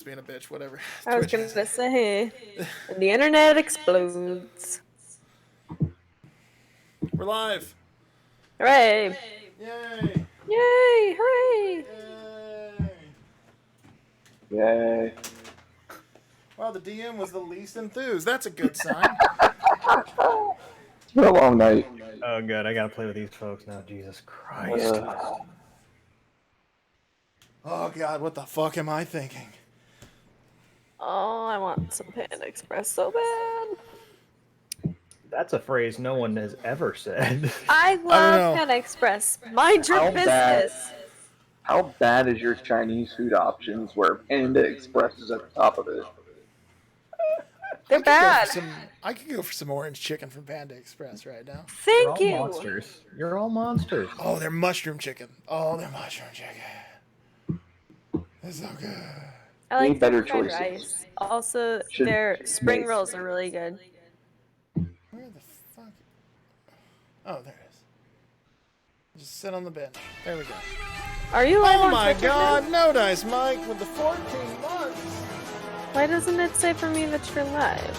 being a bitch, whatever. I was Twitch gonna has it. say, and the internet explodes. We're live. Hooray! Yay! Yay! Hooray! Yay! Yay. Wow, the DM was the least enthused. That's a good sign. It's been a long night. Oh, good. I gotta play with these folks now. Jesus Christ. Oh god, what the fuck am I thinking? Oh, I want some Panda Express so bad. That's a phrase no one has ever said. I know. love Panda Express. Mind your How bad? business. How bad is your Chinese food options where Panda Express is at the top of it? They're bad. I could go for some orange chicken from Panda Express right now. You're Thank all you. monsters. You're all monsters. Oh, they're mushroom chicken. Oh, they're mushroom chicken. It's so good. I like Need better their fried choices. rice. Also, Should their spring make- rolls are really good. Where the fuck? Oh, there it is. Just sit on the bench. There we go. Are you live Oh on my Twitch right god, now? no dice Mike with the 14 months. Why doesn't it say for me that you're live?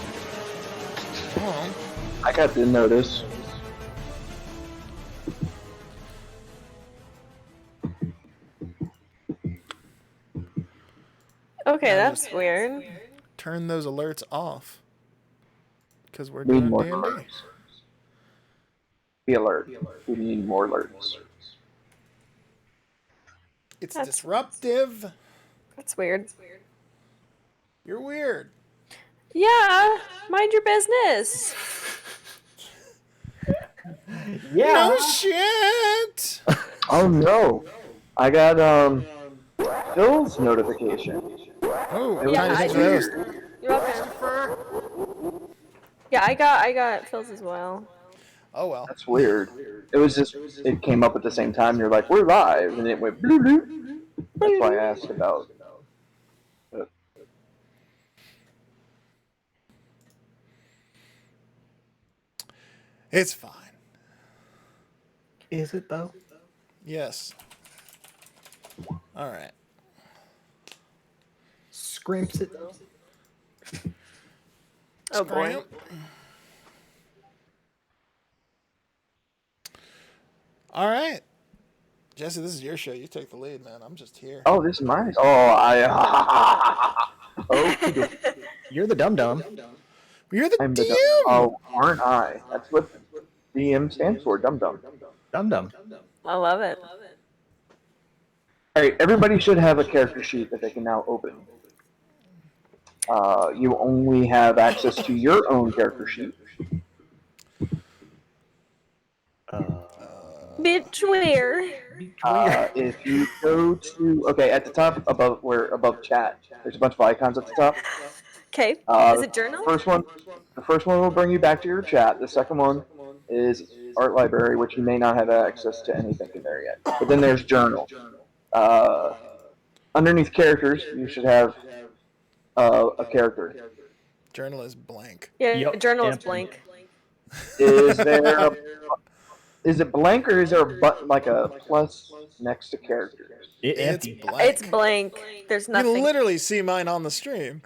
Oh, I got the notice. Okay, that's weird. turn those alerts off. Because we're We need doing more D&D. alerts. Be alert. We need more alerts. It's That's- disruptive. That's weird. You're weird. Yeah, mind your business. No shit. Oh no! I got Phil's notification. Oh, what Yeah, kind of I things are those? You're welcome. Yeah, I got Phil's as well. Oh well. That's weird. It was just it came up at the same time. You're like, we're live, and it went bloop bloop. That's why I asked about. It's fine. Is it though? Yes. All right. Scrimps it though? Oh boy. Scram. All right. Jesse, this is your show. You take the lead, man. I'm just here. Oh, this is mine. Oh, I. Oh, You're the dum dum. You're the I'm the DM. oh, aren't I? That's what DM stands for. Dum dum. Dum dum. I love it. All right, everybody should have a character sheet that they can now open. You only have access to your own character sheet. Bitch, where? If you go to at the top above chat, there's a bunch of icons at the top. Okay. Is it journal? The first one will bring you back to your chat. The second one is art library, which you may not have access to anything in there yet. But then there's journal. Underneath characters, you should have a character. Journal is blank. Yeah, Yep, journal is empty. blank. Is it blank or is there a button like a plus next to characters? It's Empty. blank. It's blank. There's You nothing. can literally see mine on the stream.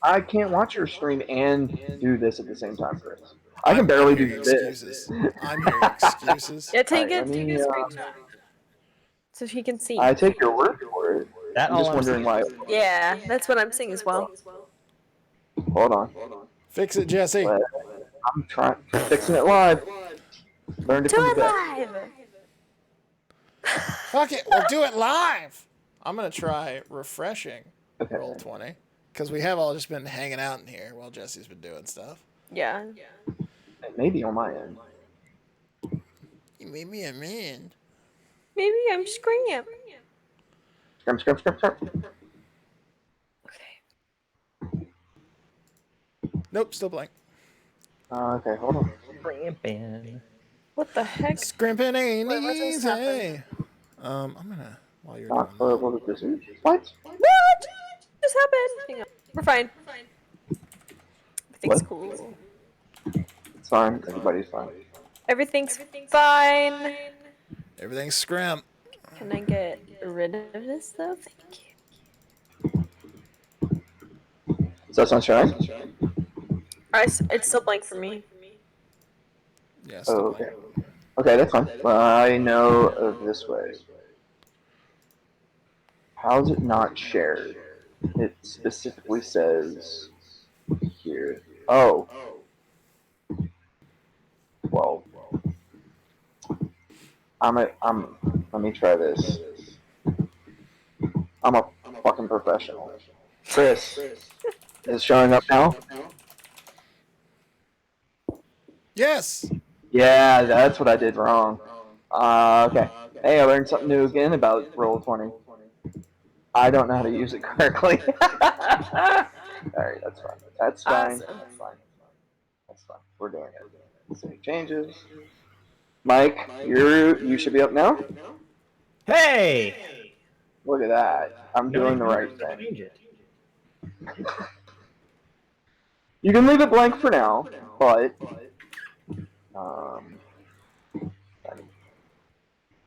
I can't watch your stream and do this at the same time, Chris. I can barely do this. Excuses. I'm hearing excuses. Yeah, take Alright, it. Take a screenshot. So he can see. I take your word for it. That I'm all just I'm wondering why. Yeah, that's what I'm seeing as well. Hold on. Fix it, Jesse. I'm trying fixing it live. Learned it Do from the it best. live. Fuck it. We'll do it live. I'm going to try refreshing Okay. Roll20. Because we have all just been hanging out in here while Jesse's been doing stuff. Yeah. Maybe on my end. You made me a man. Maybe I'm screaming. Scrum. Okay. Nope, still blank. Okay, hold on. Ramping. What the heck? Scrimping ain't Wait, what just easy. I'm going to, while you're Not doing that. what is this? What? What just happened? Hang on. We're fine. Everything's What? cool. It's fine. Everybody's fine. Everything's fine. Everything's scrimp. Can I get rid of this though? Thank you. Does that sound showing? It's still blank for me. Yeah, Oh, still okay. blank. Okay, that's fine. I know of this way. How is it not shared? It specifically says here. Oh. Well, let me try this. I'm a fucking professional. Chris, is it showing up now? Yes. Yeah, that's what I did wrong. Okay. Hey, I learned something new again about Roll20. I don't know how to use it correctly. Alright, that's fine. That's fine. Awesome. That's fine. That's fine. We're doing it. Save changes. Mike, you should be up now. Hey! Look at that. I'm No, doing the you right have to thing. change it. You can leave it blank for now, but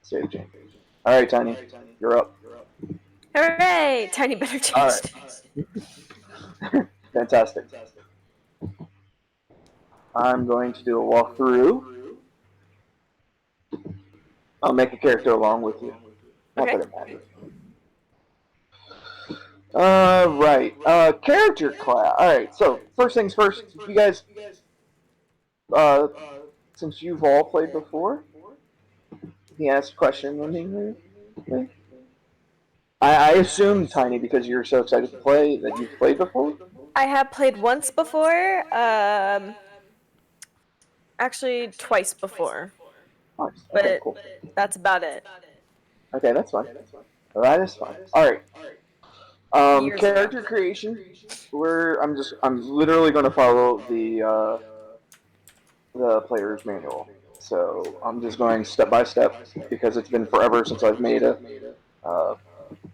save changes. All right, Tiny, you're up. Hooray! Tiny better All change. right, fantastic. I'm going to do a walkthrough. I'll make a character along with you. Not Okay. that it matters. Right. Character class. All right. So first things first. You guys, uh, since you've all played before, he asked a question. I assume Tiny because you're so excited to play that you've played before. I have played once before. Actually twice before, Nice. but Okay, cool. that's about it. Okay, that's fine. That is fine. All right. Years ago. Character creation. I'm literally going to follow the player's manual. So I'm just going step by step because it's been forever since I've made uh, a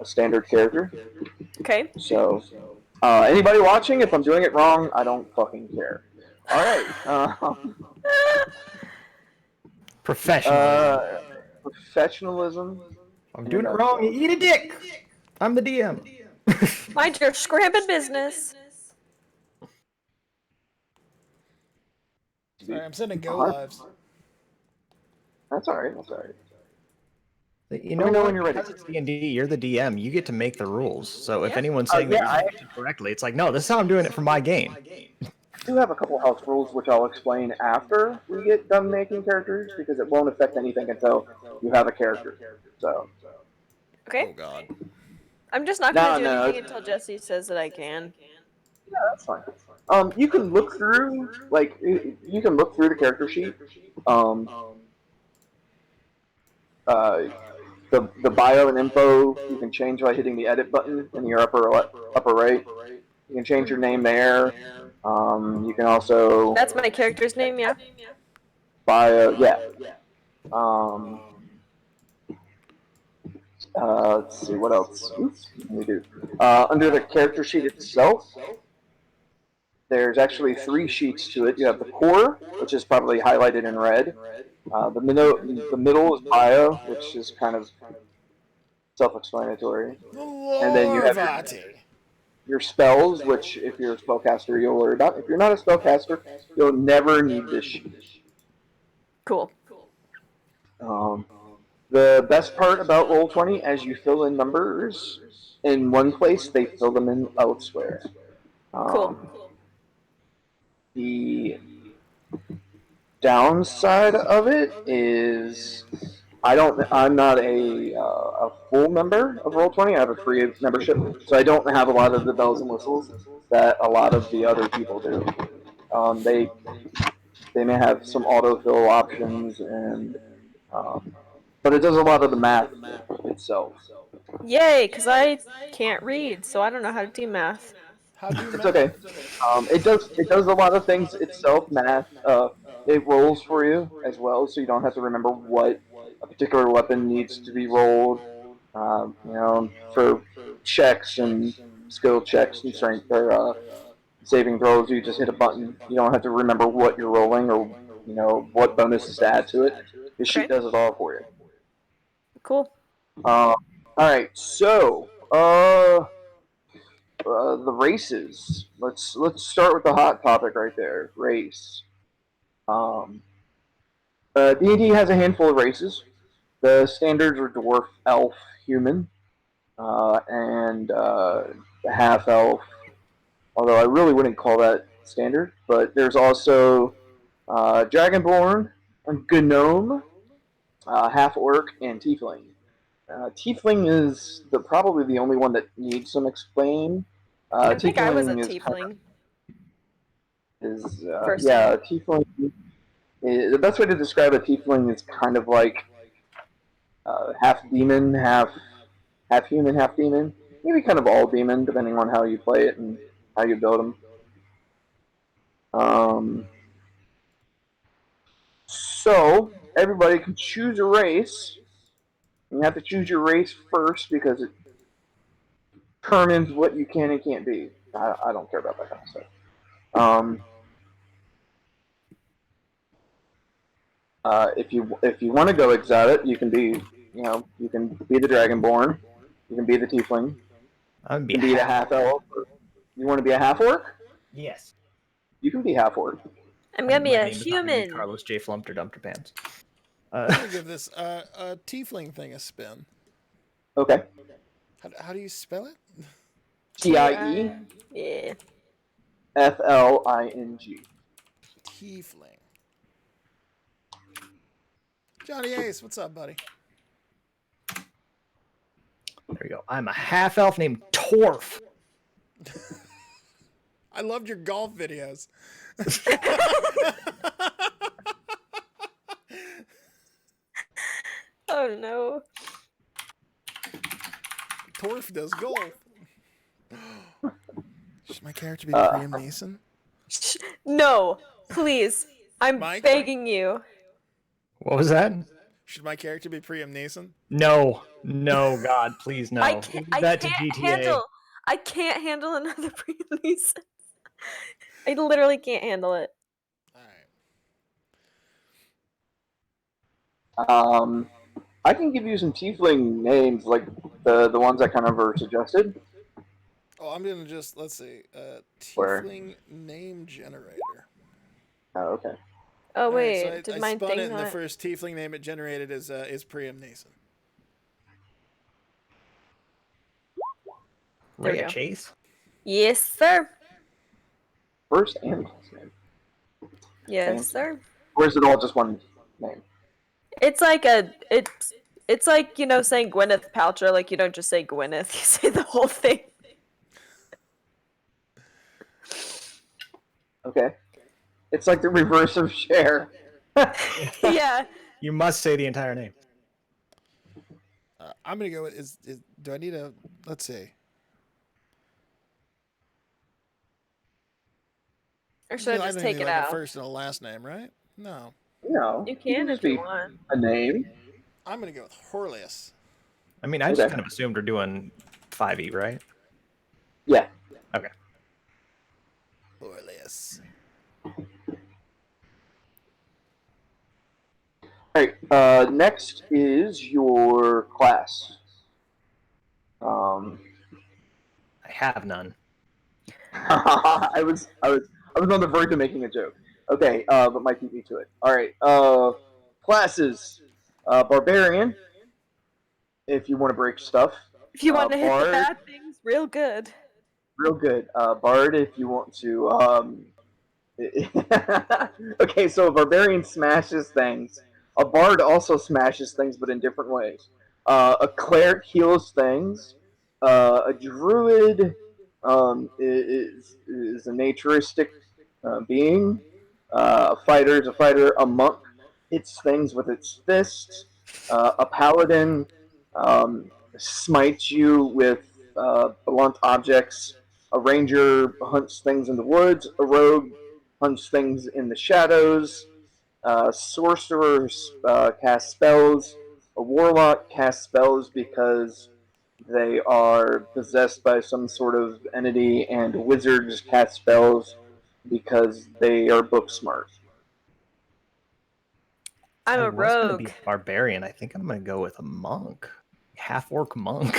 standard character. Okay. So anybody watching, if I'm doing it wrong, I don't fucking care. All right. Professionalism. Professionalism. I'm doing it wrong. You eat a dick. I'm the DM. Mind your scrapping business. Sorry, I'm sending go lives. That's all right. That's all right. You Let me know what? when you're ready. Because it's D&D, you're the DM. You get to make the rules. So if Yeah. anyone's saying that yeah, you're I- doing it correctly, it's like, no, this is how I'm doing it for my game. I do have a couple house rules which I'll explain after we get done making characters because it won't affect anything until you have a character. So. Okay. Oh God. I'm just not gonna do anything until Jesse says that I can. Yeah, that's fine. You can look through you can look through the character sheet. The bio and info you can change by hitting the edit button in your upper right. You can change your name there. You can also That's my character's name, yeah. bio, yeah. Um, let's see what else. Oops, let me do. Under the character sheet itself, there's actually 3 sheets to it. You have the core, which is probably highlighted in red. The middle is bio, which is kind of self-explanatory. The And then you have Lorvati. your spells, which if you're a spellcaster, you'll worry about. If you're not a spellcaster, you'll never need this sheet. Cool. The best part about Roll20, as you fill in numbers in one place, they fill them in elsewhere. Cool. The downside of it is I'm not a full member of Roll20. I have a free membership, so I don't have a lot of the bells and whistles that a lot of the other people do. They may have some autofill options but it does a lot of the math itself. Yay, because I can't read, so I don't know how to do math. How do you It's math? okay. It does a lot of things itself. Math. It rolls for you as well, so you don't have to remember what a particular weapon needs to be rolled. For checks and skill checks and strength or saving throws, you just hit a button. You don't have to remember what you're rolling or what bonuses to add to it. The sheet Okay. does it all for you. Cool. All right, so the races. Let's start with the hot topic right there. Race. Um, D&D has a handful of races. The standards are dwarf, elf, human, and half elf. Although I really wouldn't call that standard. But there's also dragonborn, gnome, half orc, and tiefling. Tiefling is probably the only one that needs some explaining. I think I was a Tiefling tiefling. yeah, tiefling. The best way to describe a tiefling is kind of like half demon, half human, half demon. Maybe kind of all demon, depending on how you play it and how you build them. So everybody can choose a race. You have to choose your race first because it determines what you can and can't be. I don't care about that kind of stuff. If you want to go exotic, you can be the dragonborn, you can be the tiefling, I'm you can be the half elf. You want to be a half orc? Yes. You can be half orc. I'm gonna be My a name is not gonna be human. Carlos J. Flumpter Dumpter Pants. I'm gonna give this a tiefling thing a spin. Okay. How do you spell it? TIE Yeah. FLING. Tiefling. Johnny Ace, what's up, buddy? There you go. I'm a half elf named Torf. I loved your golf videos. Oh no. Torf does golf. Should my character be Liam Neeson? No, please. I'm Mike? begging you. What was that? Should my character be Priam Neeson? No, God, please no. I can't. Leave that to GTA. Handle. I can't handle another pre-release. I literally can't handle it. Alright. I can give you some tiefling names, like the ones that kind of are suggested. Oh, I'm gonna just let's see. Where? Tiefling name generator. Oh, okay. Oh wait, Alright, so did I mine spun thing it, and the not? first tiefling name it generated is Priam Neeson. There we Rhea go. Chase? Yes, sir. First and last name. Yes, Fancy. sir. Or is it all just one name? It's like it's like, you know, saying Gwyneth Paltrow. Like, you don't just say Gwyneth, you say the whole thing. Okay. It's like the reverse of Cher. Yeah. You must say the entire name. I'm gonna go with do I need a let's see. Or should I just take it like out? a first and a last name, right? No. No. You can if you want. A name. I'm gonna go with Horlius. I mean, I just kind of assumed we're doing 5e, right? Yeah. Okay. Horlius. Alright, next is your class. I have none. I was on the verge of making a joke. Okay, but Mike beat me to it. Alright, classes. Barbarian, if you want to break stuff. If you want to hit the Bard, bad things real good. real good. Bard, if you want to. Okay, so a barbarian smashes things. A bard also smashes things, but in different ways. A cleric heals things. A druid is a naturistic being. A fighter is a fighter. A monk hits things with its fists. A paladin smites you with blunt objects. A ranger hunts things in the woods. A rogue hunts things in the shadows. Sorcerers cast spells. A warlock casts spells because they are possessed by some sort of entity, and wizards cast spells because they are book smart. I'm I a was gonna rogue. be a barbarian. I think I'm gonna go with a monk. Half orc monk.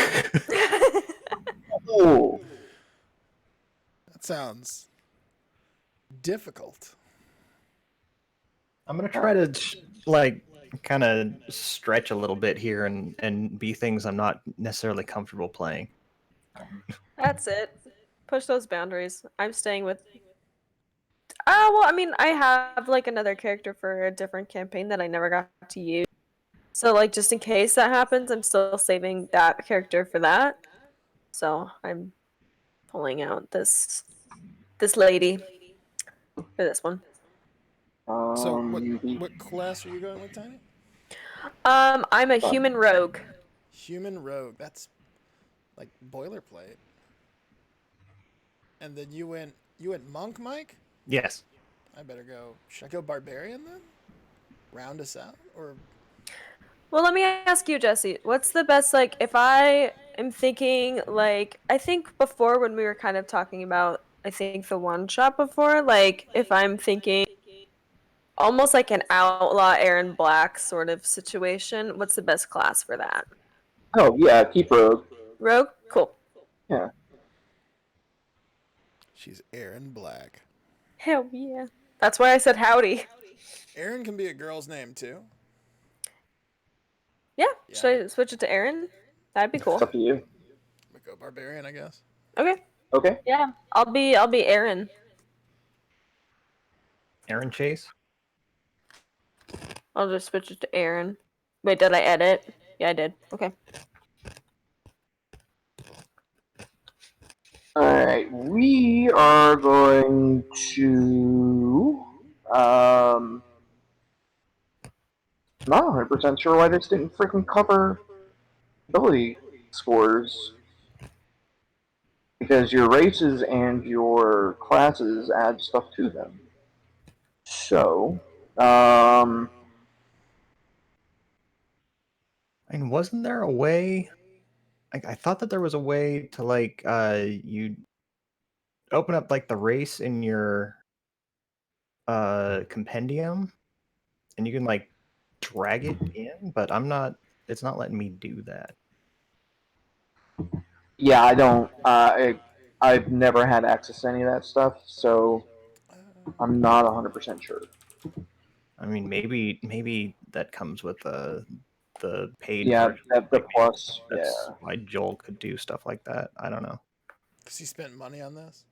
Oh, That sounds difficult. I'm gonna try to like kind of stretch a little bit here and be things I'm not necessarily comfortable playing. That's it. Push those boundaries. I'm staying with. Well, I mean, I have like another character for a different campaign that I never got to use. So, like, just in case that happens, I'm still saving that character for that. So I'm pulling out this lady for this one. So The what class are you going with, Tiny? I'm a human rogue. Human rogue. That's like boilerplate. And then you went monk, Mike? Yes. I better go. Should I go barbarian then? Round us out, or Well, let me ask you, Jesse. What's the best, like, if I am thinking, like, I think before when we were kind of talking about, I think the one shot before, like, if I'm thinking almost like an outlaw Aaron Black sort of situation, what's the best class for that? oh yeah, keep rogue. Rogue? Cool. Yeah. she's Aaron Black. Hell yeah. That's why I said howdy. Aaron can be a girl's name too. Yeah. Yeah, Should I switch it to Aaron? That'd be It's cool. up to you. I'm gonna go barbarian, I guess. Okay. Okay. Yeah. I'll be Aaron. Aaron Chase. I'll just switch it to Aaron. Wait, did I edit? Yeah, I did. Okay. Alright, we are going to not 100% sure why this didn't freaking cover ability scores. Because your races and your classes add stuff to them. So, And wasn't there a way? I thought that there was a way to like you open up like the race in your compendium, and you can like drag it in, but I'm not. It's not letting me do that. yeah, I don't. I've never had access to any of that stuff, so I'm not 100% sure. I mean, maybe that comes with the paid Yeah, version. the Like, maybe plus, that's yeah. why Joel could do stuff like that. I don't know. Cause he spent money on this.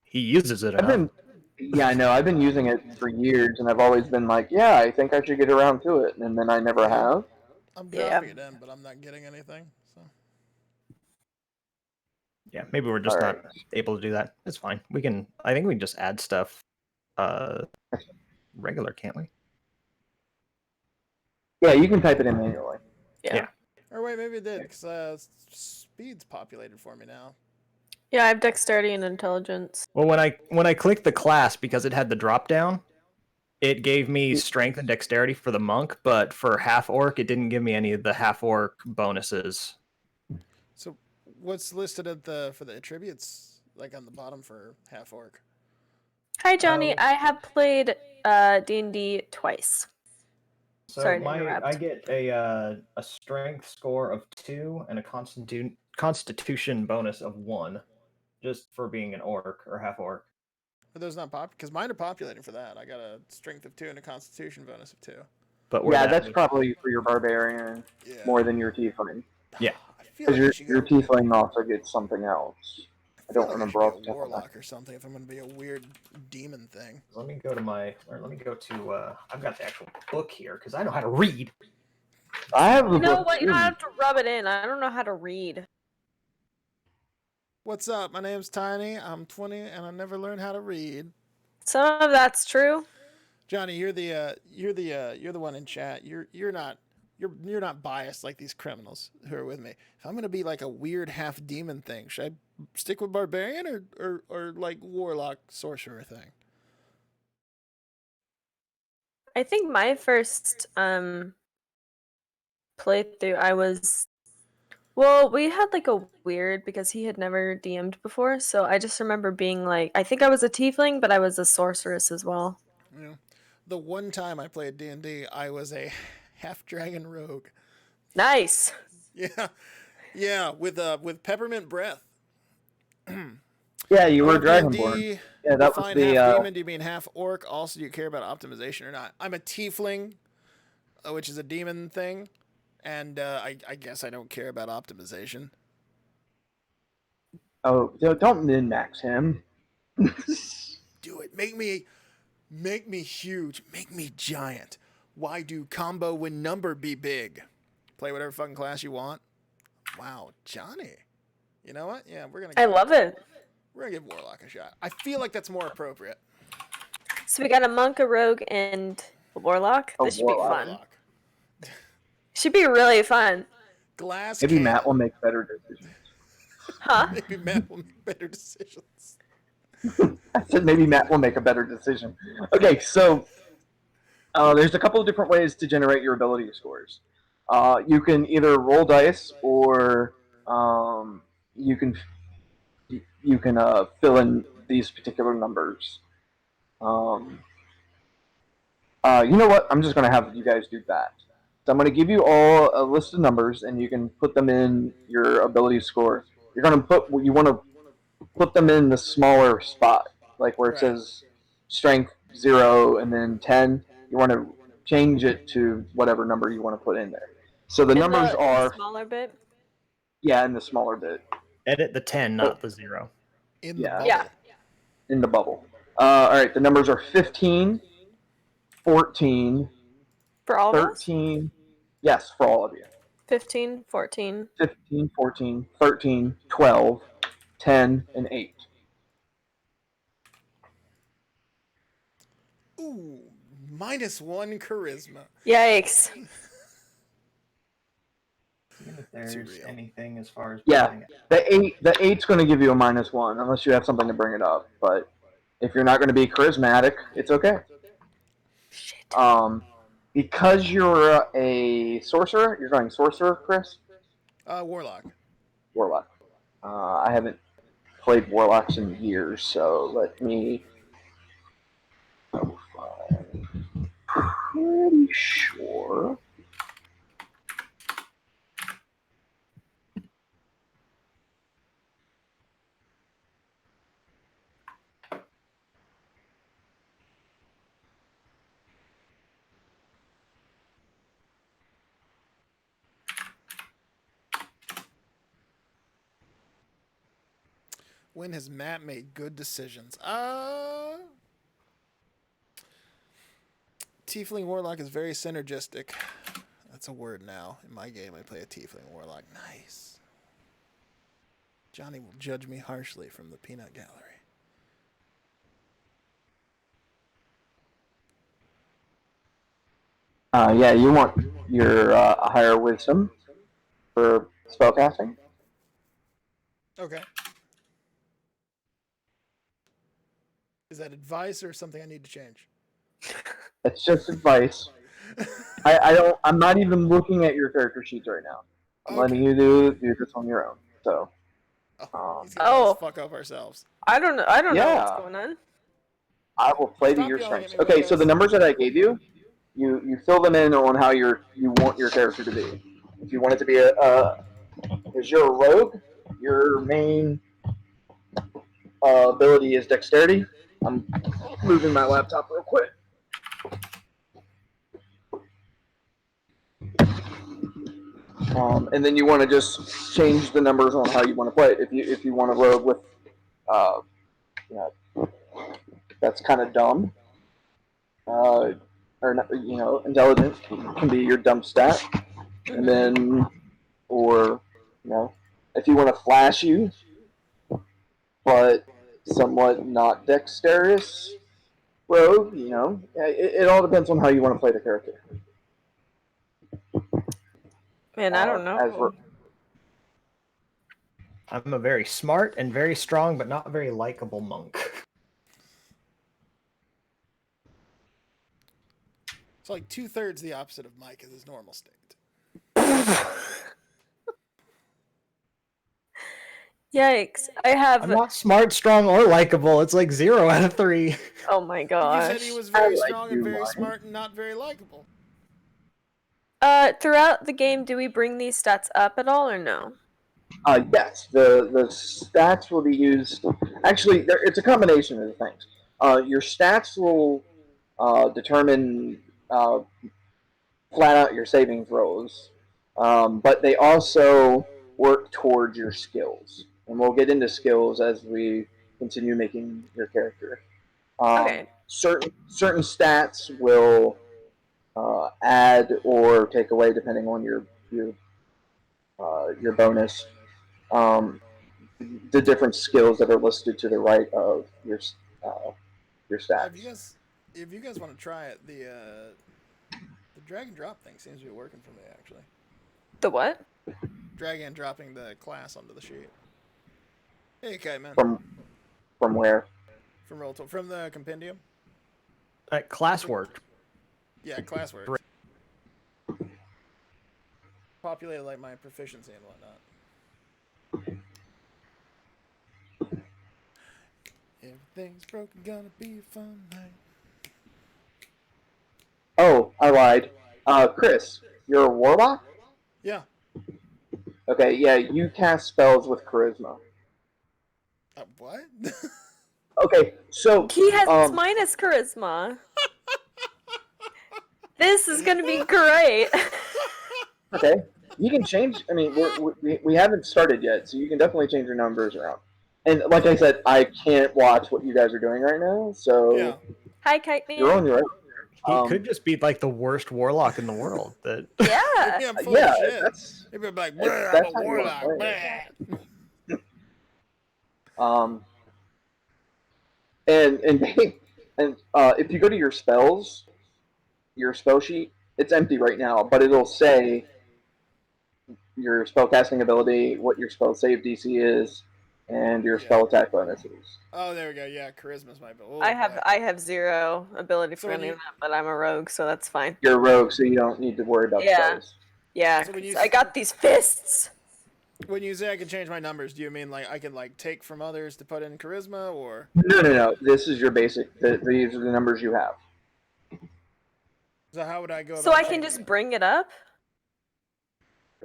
He uses it I've enough. yeah, I know. I've been using it for years, and I've always been like, yeah, I think I should get around to it, and then I never Yeah. have. I'm Yeah. dropping it in, but I'm not getting anything. So Yeah, maybe we're just not able to do that. It's fine. We can. I think we can just add stuff. Regular, can't we? Yeah, you can type it in manually. Yeah. or wait, maybe it did, cause speed's populated for me now. Yeah, I have dexterity and intelligence. Well, when I clicked the class because it had the drop down, it gave me strength and dexterity for the monk, but for half orc, it didn't give me any of the half orc bonuses. So what's listed at the for the attributes, like on the bottom for half orc? Hi, Johnny. I have played D&D twice. So Sorry to interrupt. I get a strength score of 2 and a constitution bonus of 1, just for being an orc or half orc. Are those not pop? Because mine are populated for that. I got a strength of 2 and a constitution bonus of 2. But Yeah, that's probably for your barbarian Yeah. more than your tiefling. Yeah. I feel Because like I should your go. tiefling also gets something else. I feel don't like remember I off should the be a top of my warlock or something if I'm gonna be a weird demon thing. Let me go to let me go to I've got the actual book here because I know how to read. I have the You know book what? You too. don't have to rub it in. I don't know how to read. What's up? My name's Tiny. I'm 20 and I never learned how to read. Some of that's true. Johnny, you're the one in chat. You're not biased like these criminals who are with me. If I'm gonna be like a weird half demon thing, should I stick with barbarian or like warlock sorcerer thing? I think my first playthrough, I was well, we had like a weird because he had never DM'd before, so I just remember being like, I think I was a tiefling, but I was a sorceress as well. Yeah. The one time I played D&D, I was a half dragon rogue. Nice. Yeah, yeah, with peppermint breath. Yeah, you were OPMD, Dragonborn. Yeah, that was refined the. half demon. Do you mean half orc? Also, do you care about optimization or not? I'm a tiefling, which is a demon thing, and I guess I don't care about optimization. Oh, don't min max him. Do it. Make me huge. Make me giant. Why do combo when number be big? Play whatever fucking class you want. Wow, Johnny. You know what? Yeah, I love it. We're gonna give Warlock a shot. I feel like that's more appropriate. So we got a monk, a rogue, and a warlock. A This should be warlock. fun. Should be really fun. Glass Maybe cannon. Matt will make better decisions. Huh? Maybe Matt will make better decisions. I said maybe Matt will make a better decision. Okay, so there's a couple of different ways to generate your ability scores. You can either roll dice, or you can fill in these particular numbers. You know what? I'm just going to have you guys do that. So I'm going to give you all a list of numbers, and you can put them in your ability score. You want to put them in the smaller spot, like where it says strength 0 and then 10. You want to change it to whatever number you want to put in there. So the numbers are the smaller bit. Yeah, in the smaller bit. Edit the 10, not the 0. In the Yeah. bubble. Yeah. In the bubble. All right, the numbers are 15, 14, For all of us? 13. Yes, for all of you. 15, 14. 15, 14, 13, 12, 10, and 8. Ooh, -1 charisma. Yikes. If there's anything as far as Yeah, the eight's going to give you a -1 unless you have something to bring it up. But if you're not going to be charismatic, it's okay. Shit. Because you're a sorcerer, you're going sorcerer, Chris? Warlock. Warlock. I haven't played warlocks in years, so let me. I'm pretty sure. When has Matt made good decisions? Tiefling Warlock is very synergistic. That's a word now. In my game, I play a Tiefling Warlock. Nice. Johnny will judge me harshly from the peanut gallery. Yeah, you want your higher wisdom for spellcasting. Okay. Is that advice or something I need to change? It's just advice. I'm not even looking at your character sheets right now. I'm letting you do this on your own. So. He's gonna let us fuck up ourselves. I don't know what's going on. I will play to your strengths. Okay, so the numbers that I gave you, you fill them in on how you want your character to be. If you want it to be if you're a rogue, your main ability is dexterity. I'm moving my laptop real quick. And then you want to just change the numbers on how you want to play it. If you want to rogue with, that's kind of dumb. Or intelligent can be your dumb stat, and then, or if you want to flash you, but somewhat not dexterous rogue, it all depends on how you want to play the character. Man, I don't know. I'm a very smart and very strong, but not very likable monk. It's like 2/3 the opposite of Mike is his normal state. Yikes. I'm not smart, strong, or likable. It's like 0 out of 3. Oh my gosh. You said he was very strong and very smart and not very likable. Throughout the game, do we bring these stats up at all or no? Yes, the stats will be used. Actually, it's a combination of the things. Your stats will determine flat out your savings rolls, but they also work towards your skills, and we'll get into skills as we continue making your character. Okay. Certain stats will add or take away depending on your bonus. Um, the different skills that are listed to the right of your If you stats. guys want to try it, the drag and drop thing seems to be working for me actually. The what? Drag and dropping the class onto the sheet. Hey, Kite Man. From where? From the compendium. Class work. Yeah, class works. Populated like my proficiency and whatnot. Everything's broken, gonna be a fun night. Oh, I lied. Chris, you're a warlock? Yeah. Okay, yeah, you cast spells with charisma. What? Okay, so He has minus charisma. This is gonna be great. okay, you can change. I mean, we haven't started yet, so you can definitely change your numbers around. And like I said, I can't watch what you guys are doing right now, so Yeah. Hi, Kite Man. you're on your own. He could just be like the worst warlock in the world. That Yeah. Maybe I'm full Yeah, of shit. that's Maybe I'm like, that's I'm a how you wanna warlock. play it. Bleh. And if you go to your spells, your spell sheet, it's empty right now, but it'll say your spell casting ability, what your spell save DC is, and your spell attack bonuses. Oh, there we go. Yeah, charisma's my bill. Oh, I boy. have 0 ability So for when any you- of that, but I'm a rogue, so that's fine. You're a rogue, so you don't need to worry about Yeah. spells. Yeah, So when 'cause you I got these fists. When you say I can change my numbers, do you mean like I can like take from others to put in charisma, or No. This is your basic. These are the numbers you have. so how would I go about? So I can changing just it? bring it up?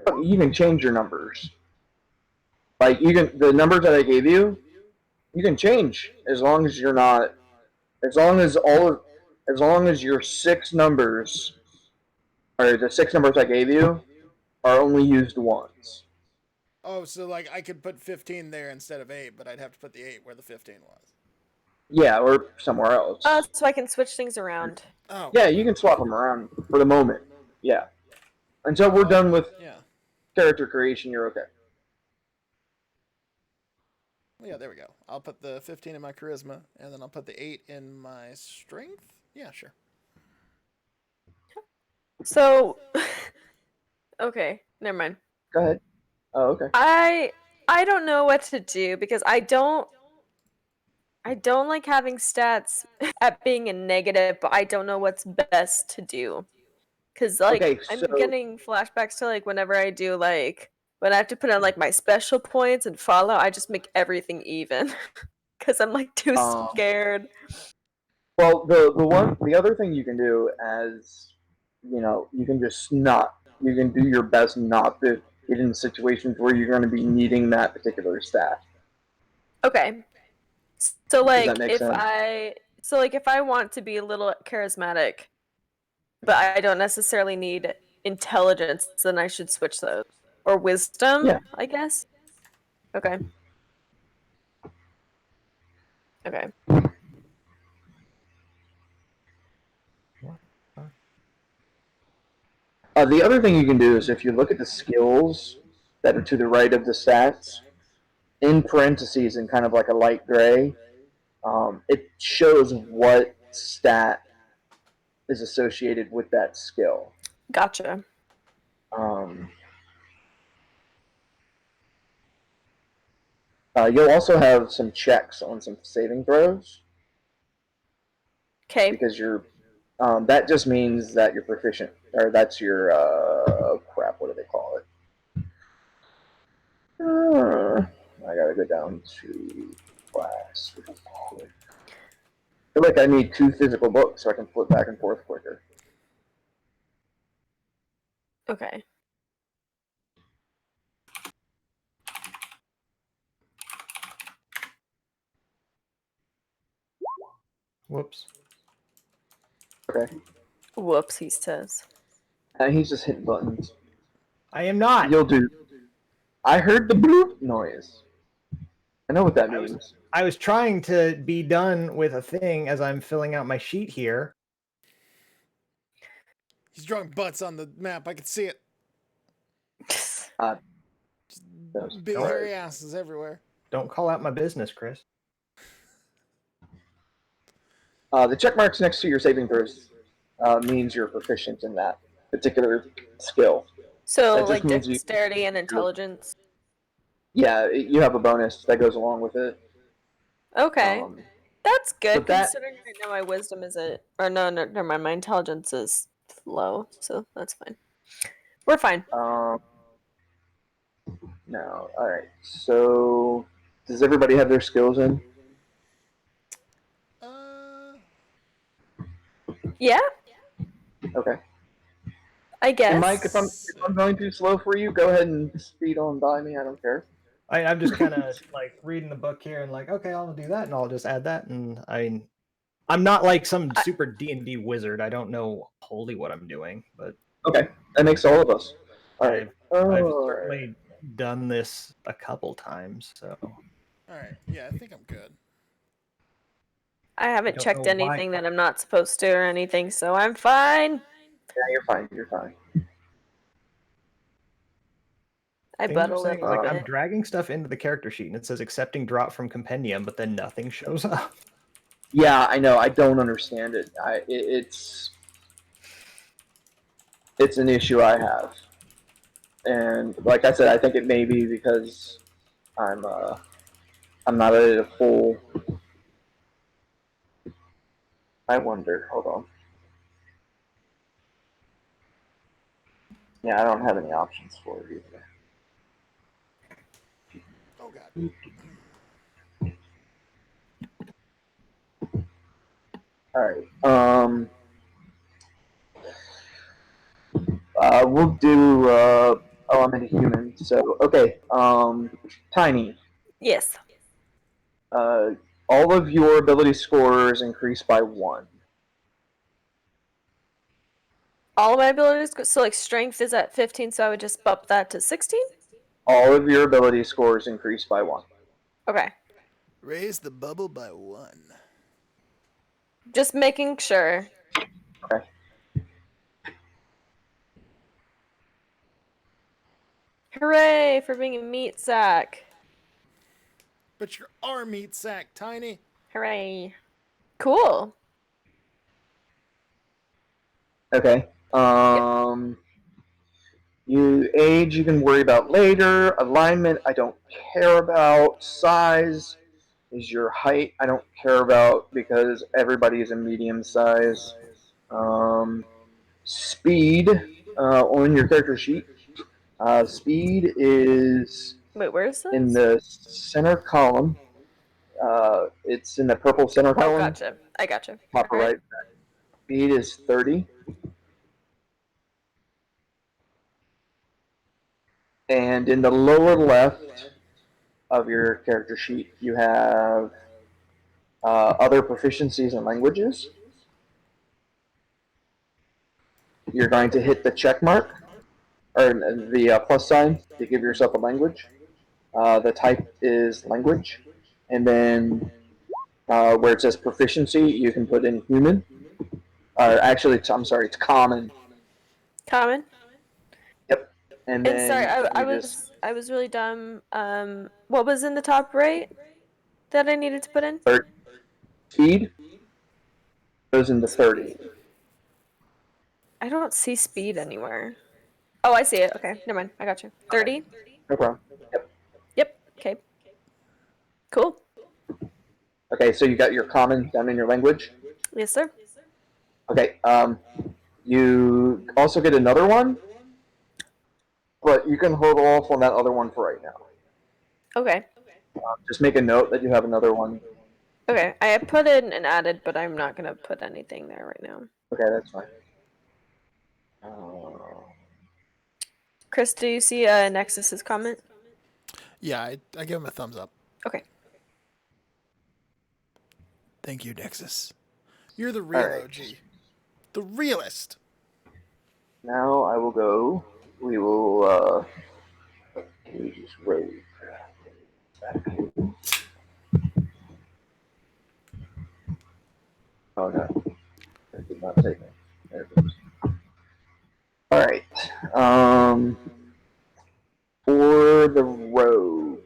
You can change your numbers. Like the numbers that I gave you, you can change as long as you're not. As long as your six numbers, or the six numbers I gave you, are only used once. Oh, so like I could put 15 there instead of 8, but I'd have to put the 8 where the 15 was. Yeah, or somewhere else. So I can switch things around. Oh. Yeah, you can swap them around for the moment. Yeah. Until we're done with Yeah. character creation, you're okay. Well, yeah, there we go. I'll put the 15 in my charisma, and then I'll put the 8 in my strength. Yeah, sure. So okay, never mind. Go ahead. Oh, okay. I don't know what to do because I don't like having stats at being a negative, but I don't know what's best to do. Cause like Okay, I'm so- getting flashbacks to like whenever I do like when I have to put on like my special points and Fallout, I just make everything even. Cause I'm like too scared. Well, the other thing you can do as you can just you can do your best not to get in situations where you're going to be needing that particular stat. Okay. So like that make sense? if I want to be a little charismatic, but I don't necessarily need intelligence, then I should switch those. Or wisdom, Yeah. I guess. Okay. Okay. The other thing you can do is if you look at the skills that are to the right of the stats, in parentheses in kind of like a light gray, it shows what stat is associated with that skill. Gotcha. You'll also have some checks on some saving throws. Okay. Because that just means that you're proficient, or that's your crap. What do they call it? I gotta go down to class. I feel like I need 2 physical books so I can flip back and forth quicker. Okay. Whoops. Okay. Whoops, he says. He's just hitting buttons. I am not. You'll do. I heard the bloop noise. I know what that means. I was trying to be done with a thing as I'm filling out my sheet here. He's drawing butts on the map. I can see it. Big Don't- hairy asses everywhere. Don't call out my business, Chris. The check marks next to your saving throws means you're proficient in that particular skill. So, That just like means dexterity and intelligence. Yeah, you have a bonus that goes along with it. Okay. That's good, but that- considering right now my wisdom is no, never mind, my intelligence is low, so that's fine. We're fine. No, alright. So, does everybody have their skills in? Yeah, Okay. I guess. And Mike, if I'm going too slow for you, go ahead and speed on by me. I don't care. I'm just kind of like reading the book here and like, okay, I'll do that and I'll just add that. And I'm not like some super D&D wizard. I don't know wholly what I'm doing, but Okay, that makes all of us. All right. I've certainly done this a couple times, so. All right. Yeah, I think I'm good. I haven't don't checked know anything why. that I'm not supposed to or anything, so I'm fine. Yeah, you're fine. You're fine. I Things are butt a saying, little like, I'm bit. dragging stuff into the character sheet and it says accepting drop from compendium, but then nothing shows up. Yeah, I know. I don't understand it. It's an issue I have, and like I said, I think it may be because I'm not at a full. I wonder. Hold on. Yeah, I don't have any options for it either. Oh god. All right. We'll do. Oh, I'm a human. So okay. Tiny. Yes. All of your ability scores increase by 1. All of my abilities, so like strength is at 15, so I would just bump that to 16? All of your ability scores increase by 1. Okay. Raise the bubble by 1. Just making sure. Okay. Hooray for being a meat sack. But you're our meat sack, Tiny. Hooray. Cool. Okay. You age you can worry about later. Alignment I don't care about. Size is your height. I don't care about because everybody is a medium size. Speed on your character sheet. Speed is Wait, where is this? in the center column. It's in the purple center Oh, column. gotcha. I gotcha. Top All right. Speed is 30. And in the lower left of your character sheet, you have other proficiencies in languages. You're going to hit the check mark, or the plus sign to give yourself a language. The type is language. And then where it says proficiency, you can put in human. Actually, I'm sorry, it's common. Common. Yep. And then sorry, I was really dumb. What was in the top right that I needed to put in? Speed goes into 30. I don't see speed anywhere. Oh, I see it. Okay, never mind. I got you. 30? No problem. Yep. Yep. Okay. Cool. Okay, so you got your common down in your language. Yes, sir. Okay. You also get another one, but you can hold off on that other one for right now. Okay. Just make a note that you have another one. Okay, I have put in and added, but I'm not gonna put anything there right now. Okay, that's fine. Chris, do you see Nexus's comment? Yeah, I give him a thumbs up. Okay. Thank you, Nexus. You're the real Alright. OG. The realist. Now I will go. We will use rogue. Oh no. It did not take me. There it goes. Alright. For the rogue.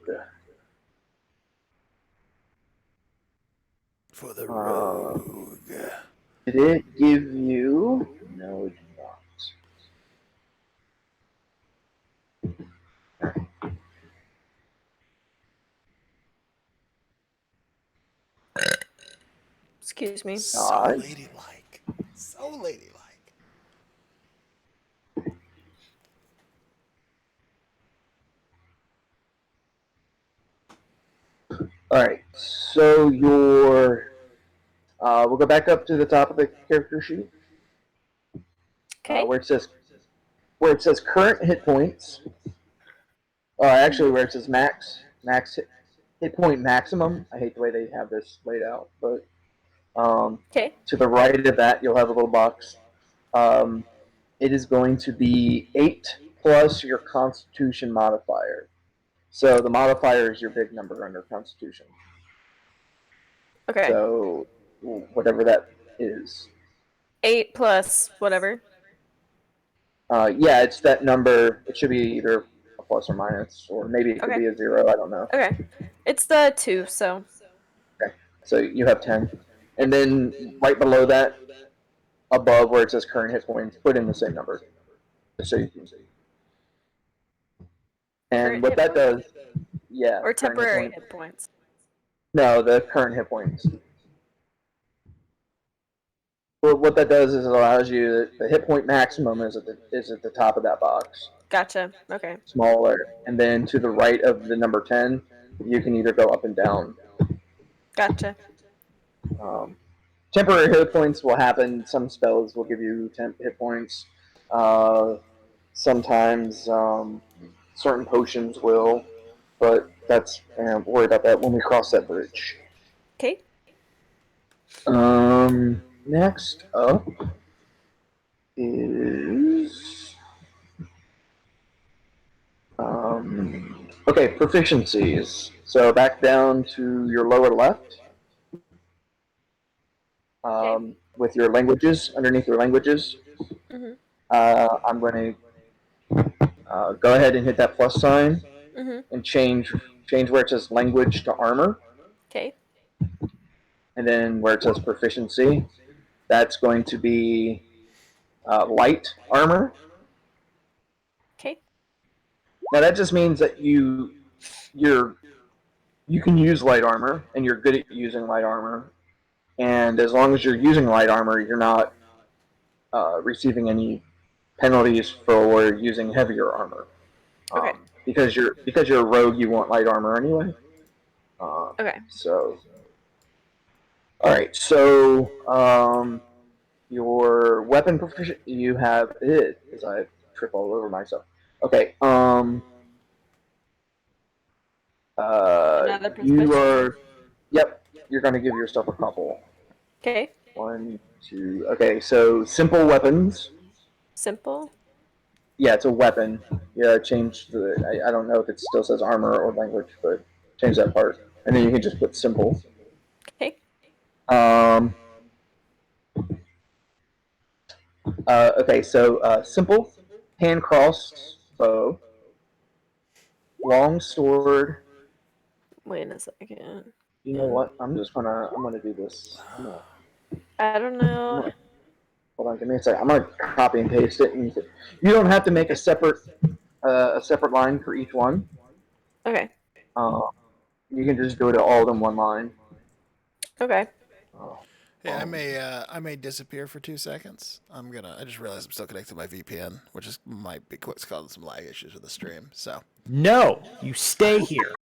For the rogue. Did it give you? No, it did not. Excuse me. So ladylike. So ladylike. Alright, so your. We'll go back up to the top of the character sheet. Okay. Where it says current hit points. Actually, where it says max hit point maximum. I hate the way they have this laid out, but Okay. to the right of that, you'll have a little box. It is going to be 8 plus your Constitution modifier. So the modifier is your big number under Constitution. Okay. So whatever that is. 8 plus whatever. Yeah, it's that number. It should be either a plus or minus, or maybe it could Okay. be a 0. I don't know. Okay. It's the 2, so. Okay. So you have 10. And then right below that, above where it says current hit points, put in the same number. So you can see. And Current what hit that points? does, yeah. Or current temporary hit hit points. No, the current hit points. Well, what that does is it allows you, the hit point maximum is at the top of that box. Gotcha. Okay. Smaller. And then to the right of the number 10, you can either go up and down. Gotcha. Temporary hit points will happen. Some spells will give you temp hit points. Sometimes certain potions will, but that's we'll worry about that when we cross that bridge. Okay. Next up is okay, proficiencies. So back down to your lower left. With your languages, underneath your languages, Mhm. I'm going to go ahead and hit that plus sign Mhm. and change where it says language to armor, Okay. and then where it says proficiency, that's going to be light armor. Okay. Now that just means that you can use light armor and you're good at using light armor, and as long as you're using light armor, you're not receiving any penalties for using heavier armor. Okay. Because you're a rogue, you want light armor anyway. Okay. So, all right. So, your weapon proficiency, you have it. Because I trip all over myself. Okay. Another You proficiency. are. Yep. You're gonna give yourself a couple. Okay. 1, 2. Okay. So simple weapons. Simple. Yeah, it's a weapon. Yeah, change the. I don't know if it still says armor or language, but change that part, and then you can just put simple. Okay. Okay, so simple, hand crossed bow, long sword. Wait a second. You know what? I'm gonna do this. I don't know. Hold on, give me a second. I'm gonna copy and paste it, and you don't have to make a separate line for each one. Okay. You can just do it all in one line. Okay. Hey, I may disappear for 2 seconds. I just realized I'm still connected to my VPN, which might be what's causing some lag issues with the stream. So No, you stay here.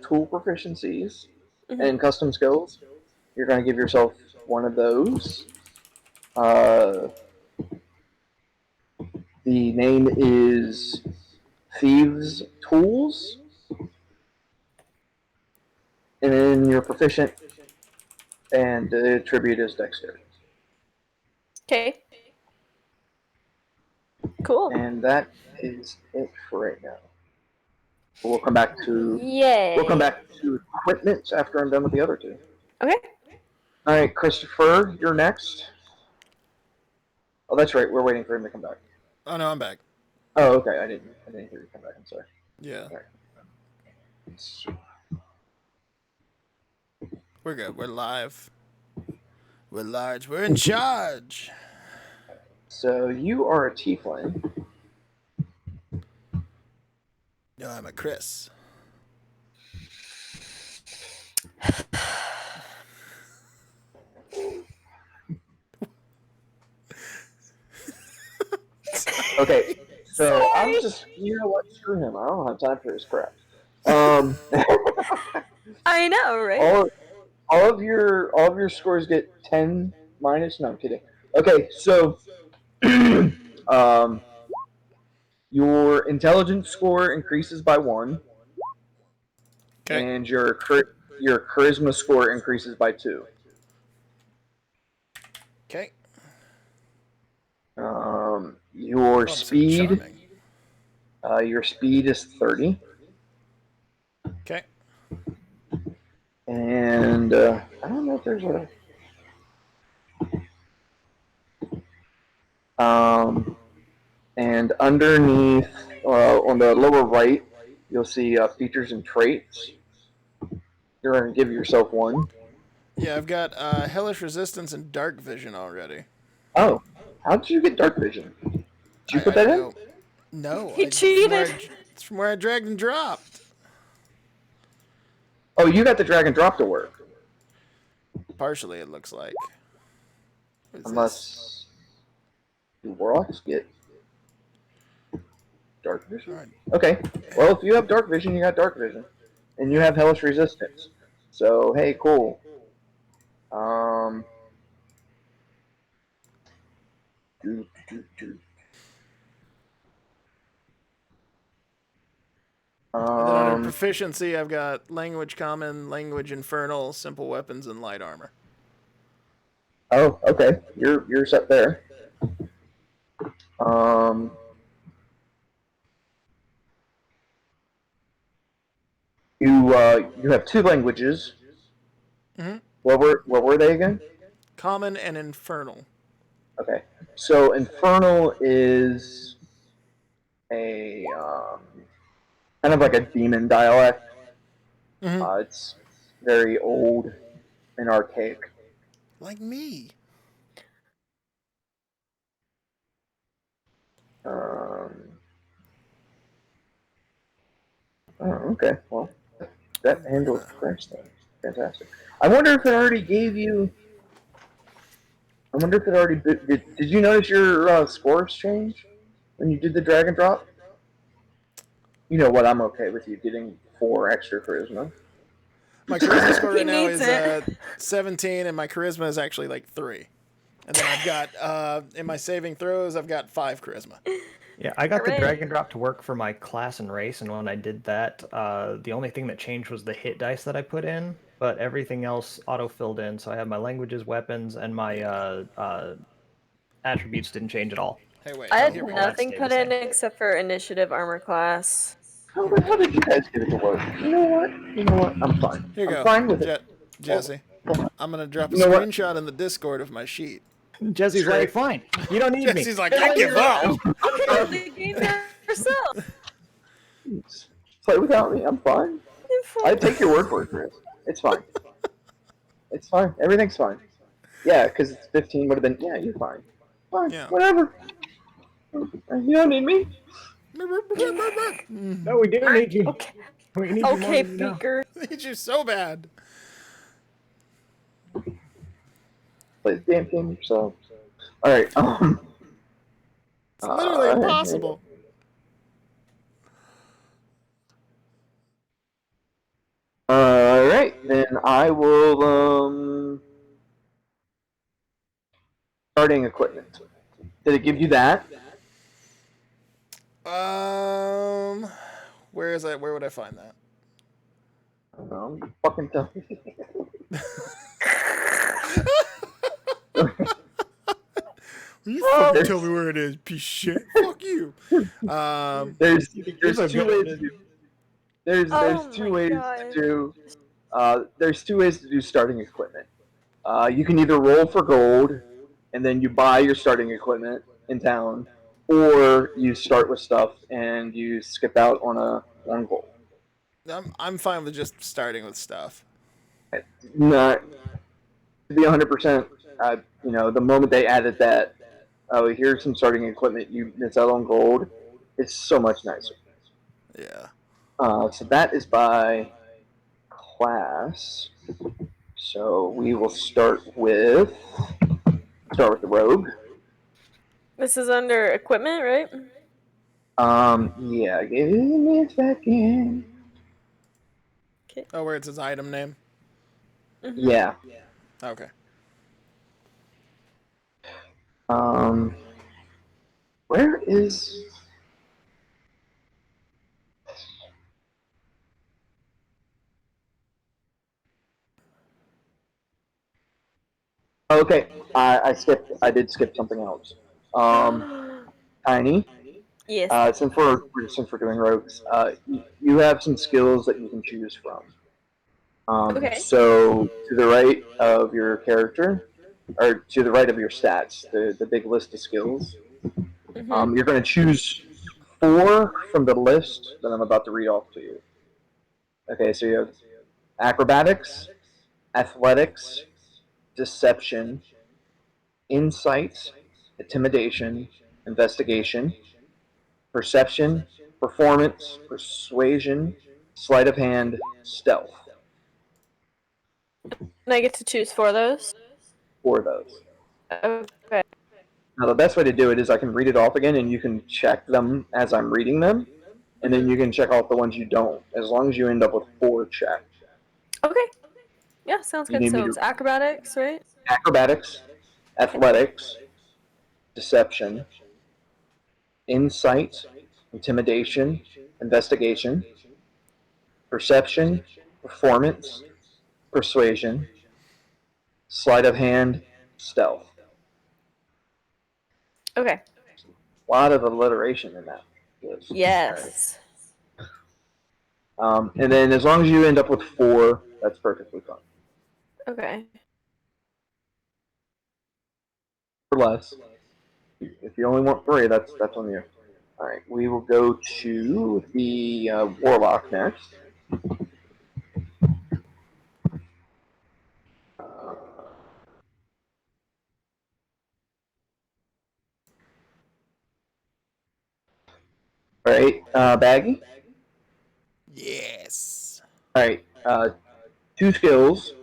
Tool proficiencies Mhm. and custom skills. You're gonna give yourself one of those. The name is thieves' tools, and then you're proficient, and the attribute is dexterity. Okay. Cool. And that is it for right now. We'll come back to Yay. equipment after I'm done with the other two. Okay. All right, Christopher, you're next. Oh, that's right. We're waiting for him to come back. Oh no, I'm back. Oh, okay. I didn't hear you come back. I'm sorry. Yeah, All right. we're good. We're live. We're large. We're in charge. So you are a tiefling. No, I'm a Chris. Okay. So Sorry. I'm just, you know what? Screw him. I don't have time for his crap. I know, right? all of your scores get 10 minus. No, I'm kidding. Okay, so your intelligence score increases by 1, Okay. and your charisma score increases by 2. Okay. Your I'm so speed charming. your speed is 30, Okay. and I don't know if there's and underneath on the lower right, you'll see features and traits. You're going to give yourself one. Yeah, I've got hellish resistance and dark vision already. Oh, how did you get dark vision? Did you put that in? No, He cheated. It's from where I dragged and dropped. Oh, you got the drag and drop to work. Partially, it looks like. What is this? Unless do warlocks get dark vision? Alright. Okay. Well, if you have dark vision, you got dark vision, and you have hellish resistance. So hey, cool. Do, do, do. And then under proficiency, I've got language common, language infernal, simple weapons, and light armor. Oh, okay. You're set there. You have 2 languages. Mm-hmm. What were they again? Common and infernal. Okay. So infernal is a kind of like a demon dialect. Mm-hmm. It's very old and archaic. Like me. Oh, okay. Well, that handles Christ then. Fantastic. I wonder if it already gave you. I wonder if it already did you notice your scores change when you did the drag and drop? You know what? I'm okay with you getting 4 extra charisma. My charisma score He right now needs is it. 17, and my charisma is actually like 3. And then I've got in my saving throws, I've got 5 charisma. Yeah, I got the Hooray. drag and drop to work for my class and race, and when I did that, the only thing that changed was the hit dice that I put in, but everything else auto-filled in, so I have my languages, weapons, and my attributes didn't change at all. Hey, wait. I had Here we go. nothing stayed put the in same. except for initiative armor class. How did you guys get it to work? You know what? I'm fine. Here you I'm go. fine with it. Jesse. I'm going to drop a You know what? screenshot in the Discord of my sheet. Jesse's Sure. like, fine, you don't need me. Jesse's like, I give up. Play the game yourself. Play without me. I'm fine. I take your word for it, Chris. It's fine. It's fine. Everything's fine. Yeah, because it's 15 would have been. Yeah, you're fine. Fine. Yeah. Whatever. You don't need me. No, we do need you. Okay, We need you more okay, than you know. Beaker. I need you so bad. Play the damn game yourself. All right. It's literally impossible. All right, then I will. Starting equipment. Did it give you that? Um, Where is that? Where would I find that? Fucking tell me. You fucking tell me where it is, piece of shit. Fuck you. There's a two good ways one. to do. There's Oh two my ways God. to do. There's two ways to do starting equipment. You can either roll for gold, and then you buy your starting equipment in town, or you start with stuff and you skip out on on gold. I'm fine with just starting with stuff. Not to be 100%. The moment they added that, oh, here's some starting equipment, you miss out on gold. It's so much nicer. Yeah. So that is by class. So we will start with the rogue. This is under equipment, right? Yeah, give me a second. Okay. Oh, where it says item name. Yeah. Okay. Where is? Okay, I skipped. I did skip something else. Tiny. Yes. Since we're doing rogues, you have some skills that you can choose from. Okay. So to the right of your character, or to the right of your stats, the big list of skills, Mm-hmm. you're going to choose 4 from the list that I'm about to read off to you. Okay, so you have acrobatics, athletics, deception, insight, intimidation, investigation, perception, performance, persuasion, sleight of hand, stealth. And I get to choose 4 of those? 4 of those. Okay. Now, the best way to do it is I can read it off again, and you can check them as I'm reading them, and then you can check off the ones you don't, as long as you end up with 4 checked. Okay. Yeah, sounds You good. need me So to it's acrobatics, right? acrobatics, athletics, deception, insight, intimidation, investigation, perception, performance, persuasion, sleight of hand, stealth. Okay. A lot of alliteration in that list. Yes. And then as long as you end up with 4, that's perfectly fine. Okay. Or less. If you only want 3, that's on you. All right, we will go to the warlock next. All right, Baggy. Yes. All right, 2 skills: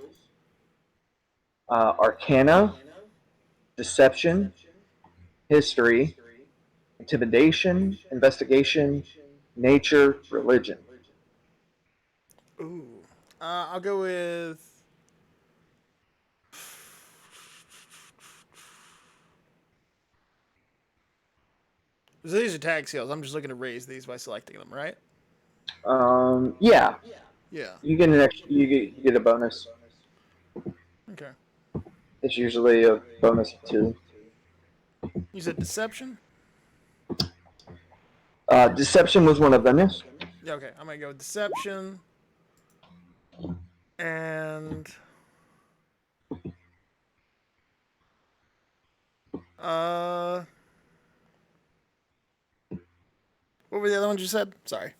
Arcana, Deception, History, Intimidation, Investigation, Nature, Religion. Ooh. I'll go with. So these are tag skills. I'm just looking to raise these by selecting them, right? Yeah, Yeah. you get an extra. You get a bonus. Okay. It's usually a bonus of 2. You said deception? Deception was one of them. Yes. Yeah, okay. I'm gonna go with deception. And uh what were the other ones you said? Sorry.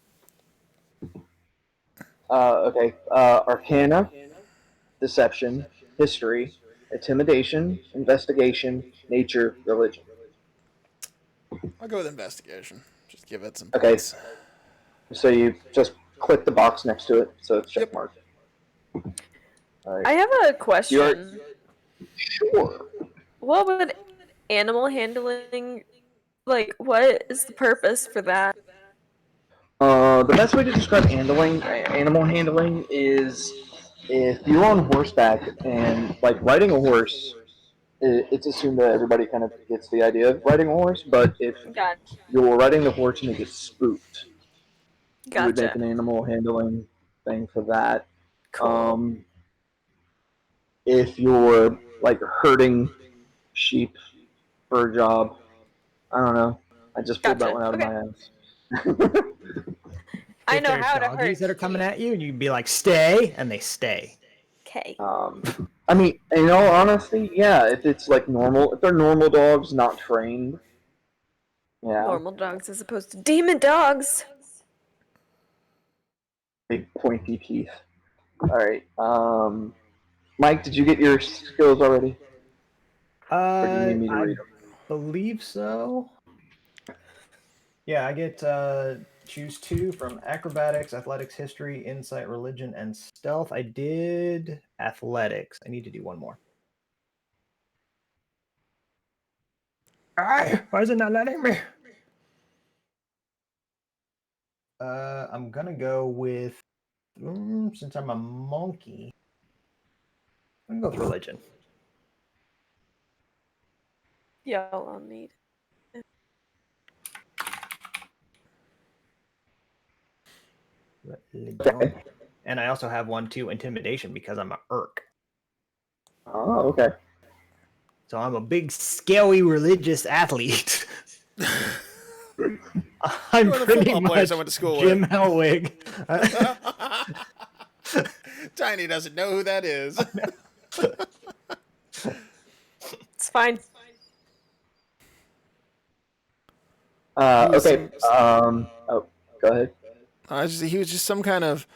Okay. Arcana, Deception, History, Intimidation, Investigation, Nature, Religion. I'll go with investigation. Just give it some Okay. points. So you just click the box next to it, so it's check Yep. marked. All right. I have a You're question. sure. What would animal handling, like, what is the purpose for that? The best way to describe animal handling is if you're on horseback and like riding a horse. It's assumed that everybody kind of gets the idea of riding a horse, but if Got you're riding the horse and it gets spooked, You would make Gotcha. an animal handling thing for that. Cool. If you're like herding sheep for a job, I don't know. I just pulled that Gotcha. one out of Okay. my ass. I If know there's how to doggies hurt that are coming sheep. at you, and you can be like, "Stay," and they stay. Okay. I mean, in all honesty, yeah. If it's like normal, if they're normal dogs, not trained, yeah, Normal dogs as opposed to demon dogs. big pointy teeth. All right. Mike, did you get your skills already, or do you need me to I read them? believe so. Yeah, I get choose 2 from acrobatics, athletics, history, insight, religion, and stealth. I did athletics. I need to do one more. Why is it not letting me? I'm gonna go with since I'm a monkey. I'm gonna go with religion. Yeah, I'll need. Religion. And I also have 1 2 intimidation because I'm a Urk. Oh, okay. So I'm a big, scaly religious athlete. I'm One of the pretty football players much I went to school Jim with. Hellwig. Tiny doesn't know who that is. It's fine. Okay. Oh, go ahead. He was just some kind of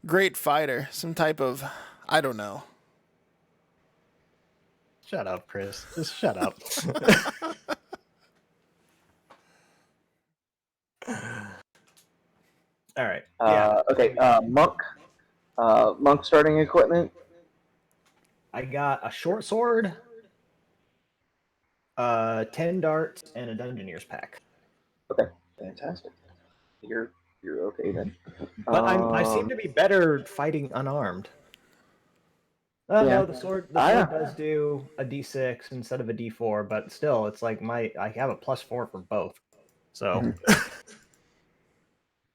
great fighter, some type of, I don't know. Shut up, Chris. Just shut up. All right. Yeah. Okay. Monk. Monk starting equipment. I got a short sword, 10 darts, and a Dungeoneer's pack. Okay. Fantastic. You're okay then. But I seem to be better fighting unarmed. Yeah. No, the sword Yeah. does do a d6 instead of a d4, but still, it's like I have a +4 for both. So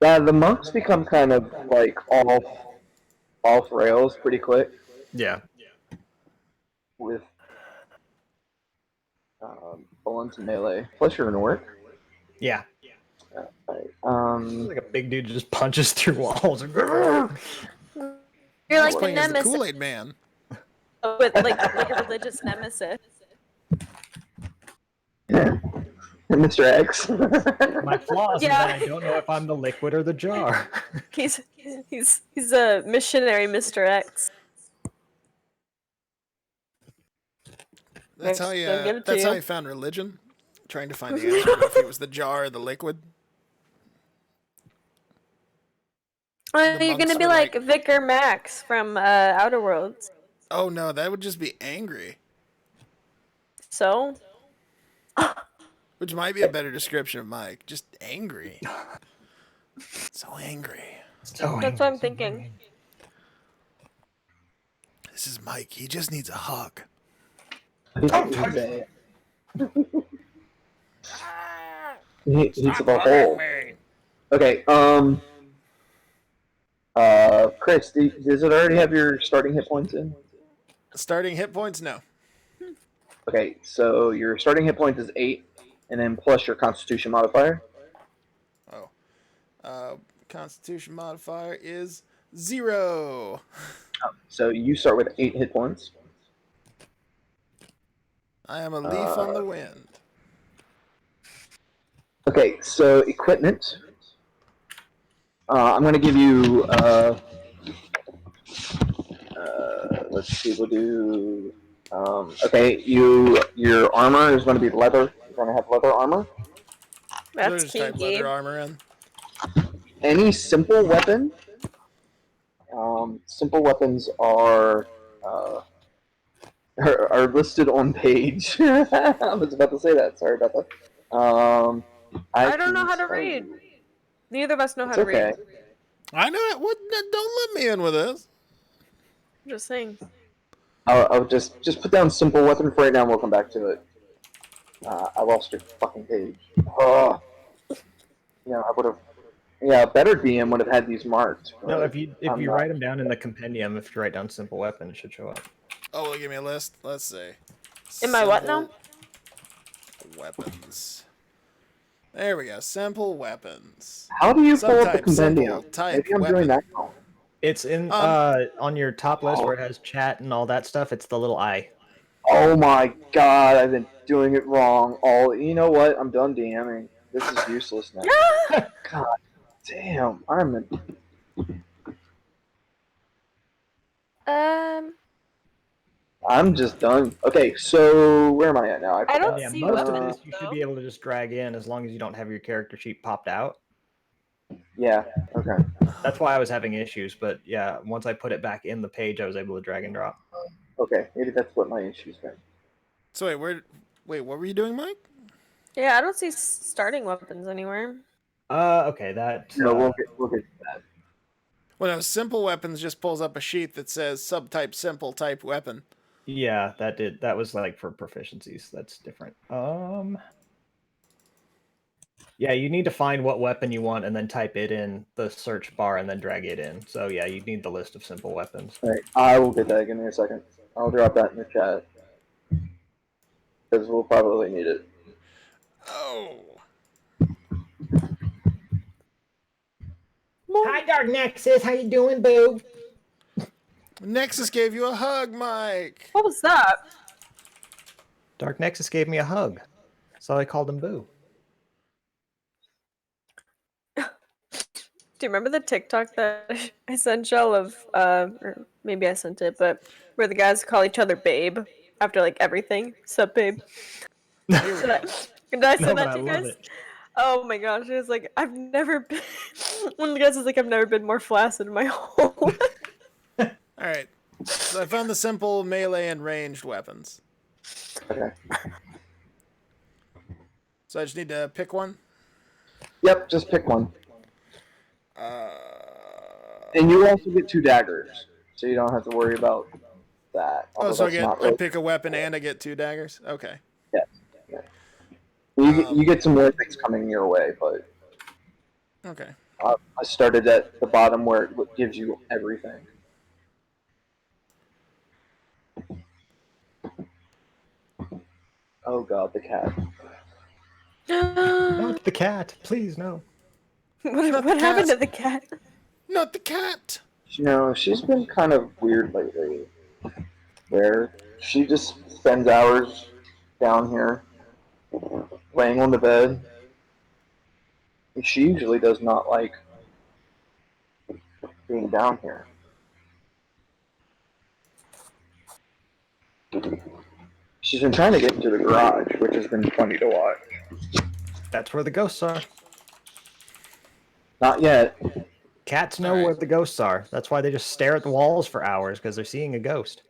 Yeah, the monks become kind of like off rails pretty quick yeah. with full into melee. Plus you're an orc. Yeah. Right. Like a big dude just punches through walls. You're He's like the playing as the nemesis Kool-Aid Man. with like a religious nemesis. Mr. X. My flaws is Yeah. that I don't know if I'm the liquid or the jar. He's a missionary, Mr. X. That's how Next, you. I'll give it to That's how you. you found religion. Trying to find the answer to if it was the jar or the liquid. Oh, The you're monks gonna be were like like- Vicar Max from Outer Worlds. Oh no, that would just be angry. So Which might be a better description of Mike. Just angry. So angry. that's what I'm thinking. This is Mike. He just needs a hug. He's a hole. Okay, Chris, does it already have your starting hit points in? Starting hit points? No. Okay, so your starting hit point is 8, and then plus your Constitution modifier. Oh. Constitution modifier is 0. So you start with 8 hit points. I am a leaf on the wind. Okay, so equipment. I'm going to give you. Let's see. We'll do. Okay, your armor is going to be leather. You're going to have leather armor. That's Just type kinky. leather armor in. Any simple weapon. Simple weapons are listed on page. I was about to say that. Sorry about that. I don't know how to read. Neither of us know how to read. I know it. What? Don't let me in with this. I'm just saying. I'll just put down simple weapon for right now, and we'll come back to it. I lost your fucking page. Oh, I would have Yeah, a better DM would have had these marked. No, but if you I'm not. write them down in the compendium, if you write down simple weapon, it should show up. Oh, will it give me a list? Let's see. Am I what now? Simple weapons. There we go. Simple weapons. How do you pull up the Subtype, compendium? simple, type, Maybe I'm weapon. doing that wrong. It's in on your top list where it has chat and all that stuff. It's the little I. Oh my god, I've been doing it wrong. You know what? I'm done DMing. This is useless now. God damn, I'm just done. Okay, so where am I at now? I don't Yeah, see most of weapons, this you should though. be able to just drag in as long as you don't have your character sheet popped out. Yeah, okay. That's why I was having issues, but yeah, once I put it back in the page, I was able to drag and drop. Okay, maybe that's what my issue's been. So wait, what were you doing, Mike? Yeah, I don't see starting weapons anywhere. Okay, that. No, we'll get to that. Well, no, simple weapons just pulls up a sheet that says subtype simple type weapon. Yeah, that was like for proficiencies. That's different. Yeah, you need to find what weapon you want and then type it in the search bar and then drag it in. So yeah, you need the list of simple weapons. Alright, I will get that. Give me a second. I'll drop that in the chat. Because we'll probably need it. Oh. Hi, Dark Nexus. How you doing, boo? Nexus gave you a hug, Mike. What was that? Dark Nexus gave me a hug, so I called him boo. Do you remember the TikTok that I sent y'all of, or maybe I sent it, but where the guys call each other babe after like everything? Sup, babe? Here we go. Did I send No, that but to you I love guys? it. Oh my gosh, it was like, I've never been. One of the guys was like, I've never been more flaccid in my whole life. Alright. So I found the simple melee and ranged weapons. Okay. So I just need to pick one. Yep, just pick one. And you also get 2 daggers, so you don't have to worry about that. Oh, Although so that's not I really- pick a weapon and I get 2 daggers? Okay. Yeah. Yeah. You get some more things coming your way, but Okay. I started at the bottom where it gives you everything. Oh god, the cat. Not the cat, please no. What happened to the cat? Not the cat! You know, she's been kind of weird lately. Where she just spends hours down here, laying on the bed. And she usually does not like being down here. She's been trying to get into the garage, which has been funny to watch. That's where the ghosts are. Not yet. Cats know Alright. where the ghosts are. That's why they just stare at the walls for hours because they're seeing a ghost.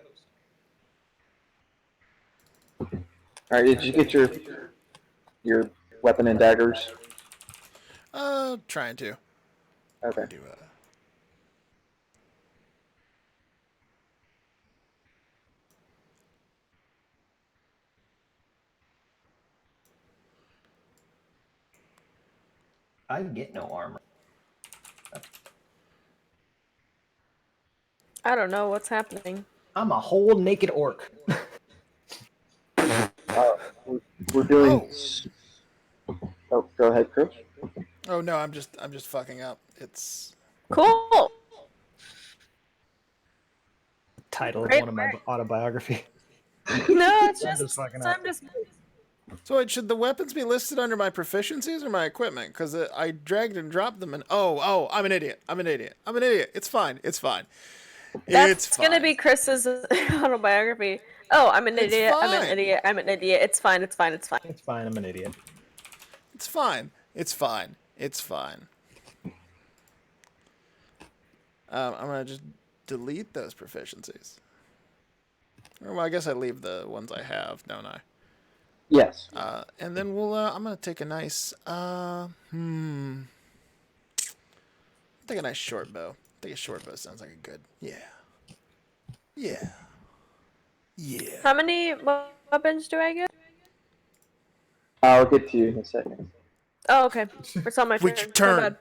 Alright, did you get your weapon and daggers? Trying to. Okay. Do I get no armor. I don't know what's happening. I'm a whole naked orc. We're doing. Oh, go ahead, Chris. Oh no, I'm just fucking up. It's Cool. Title of Great one of my autobiography. No, it's I'm just. just fucking up. I'm just. so. Wait, should the weapons be listed under my proficiencies or my equipment? Because I dragged and dropped them, and oh, I'm an idiot. It's fine. It's fine. That's gonna be Chris's autobiography. Oh, I'm an It's idiot. I'm fine. an idiot. I'm an idiot. It's fine. It's fine. It's fine. It's fine, I'm an idiot. It's fine. It's fine. It's fine. I'm gonna just delete those proficiencies. Or, well, I guess I leave the ones I have, don't I? Yes. And then we'll. I'm gonna take a nice. Take a nice short bow. I think a short bow sounds like a good. Yeah. How many weapons do I get? I'll get to you in a second. Oh, okay. It's on my Wait, turn. your turn. My bad.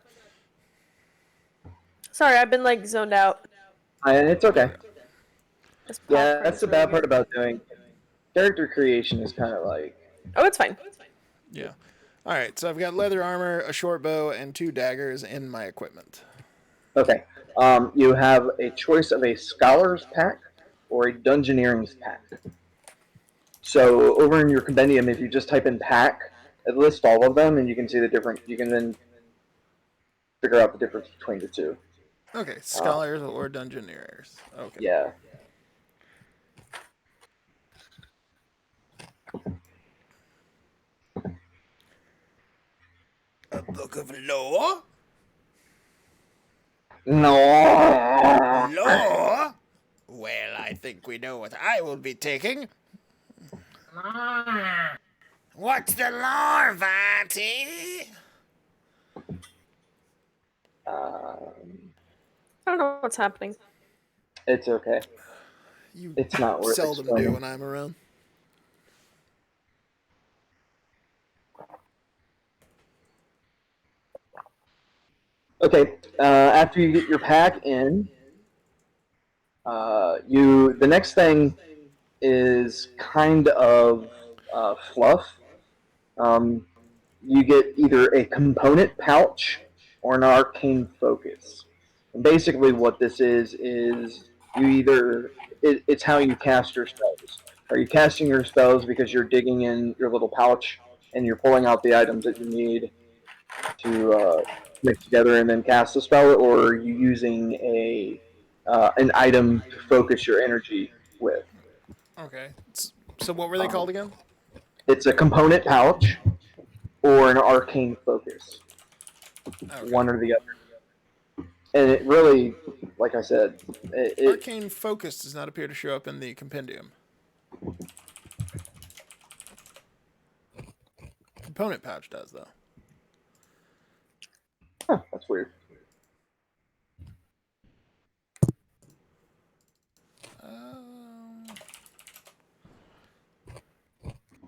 Sorry, I've been like zoned out. And it's okay. This Yeah, popcorn that's is the really bad part good. about doing character creation is kind of like Oh, it's fine. Yeah. All right, so I've got leather armor, a short bow, and 2 daggers in my equipment. okay. You have a choice of a scholar's pack or a dungeoneering's pack. So over in your compendium, if you just type in pack, it lists all of them, and you can see the different. You can then figure out the difference between the two. Okay, scholars or dungeoneers. Okay. Yeah. A book of lore? No. Lore? Well, I think we know what I will be taking. What's the lore, Vati? I don't know what's happening. It's okay. You It's not worth seldom do explaining. when I'm around. Okay. After you get your pack in, the next thing is kind of fluff. You get either a component pouch or an arcane focus. And basically, what this is you either it's how you cast your spells. Are you casting your spells because you're digging in your little pouch and you're pulling out the items that you need to mix together and then cast a spell, or are you using an item to focus your energy with? Okay. So what were they called again? It's a component pouch or an arcane focus, Okay. one or the other. And it really, like I said, Arcane Focus does not appear to show up in the compendium. Component pouch does, though. that's weird.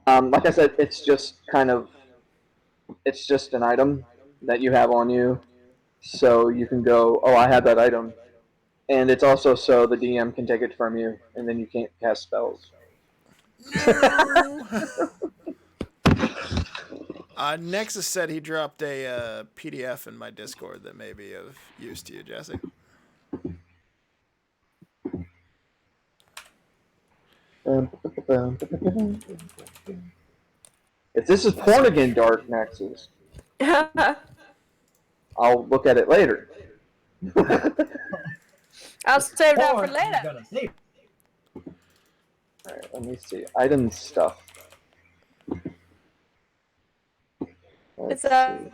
Like I said, it's just an item that you have on you, so you can go, oh, I have that item, and it's also so the DM can take it from you, and then you can't cast spells. No. Nexus said he dropped a PDF in my Discord that may be of use to you, Jesse. If this is porn again, Dark Nexus, I'll look at it later. I'll save that for I'm later. gonna save. Alright, let me see. Item stuff. Let's It's see.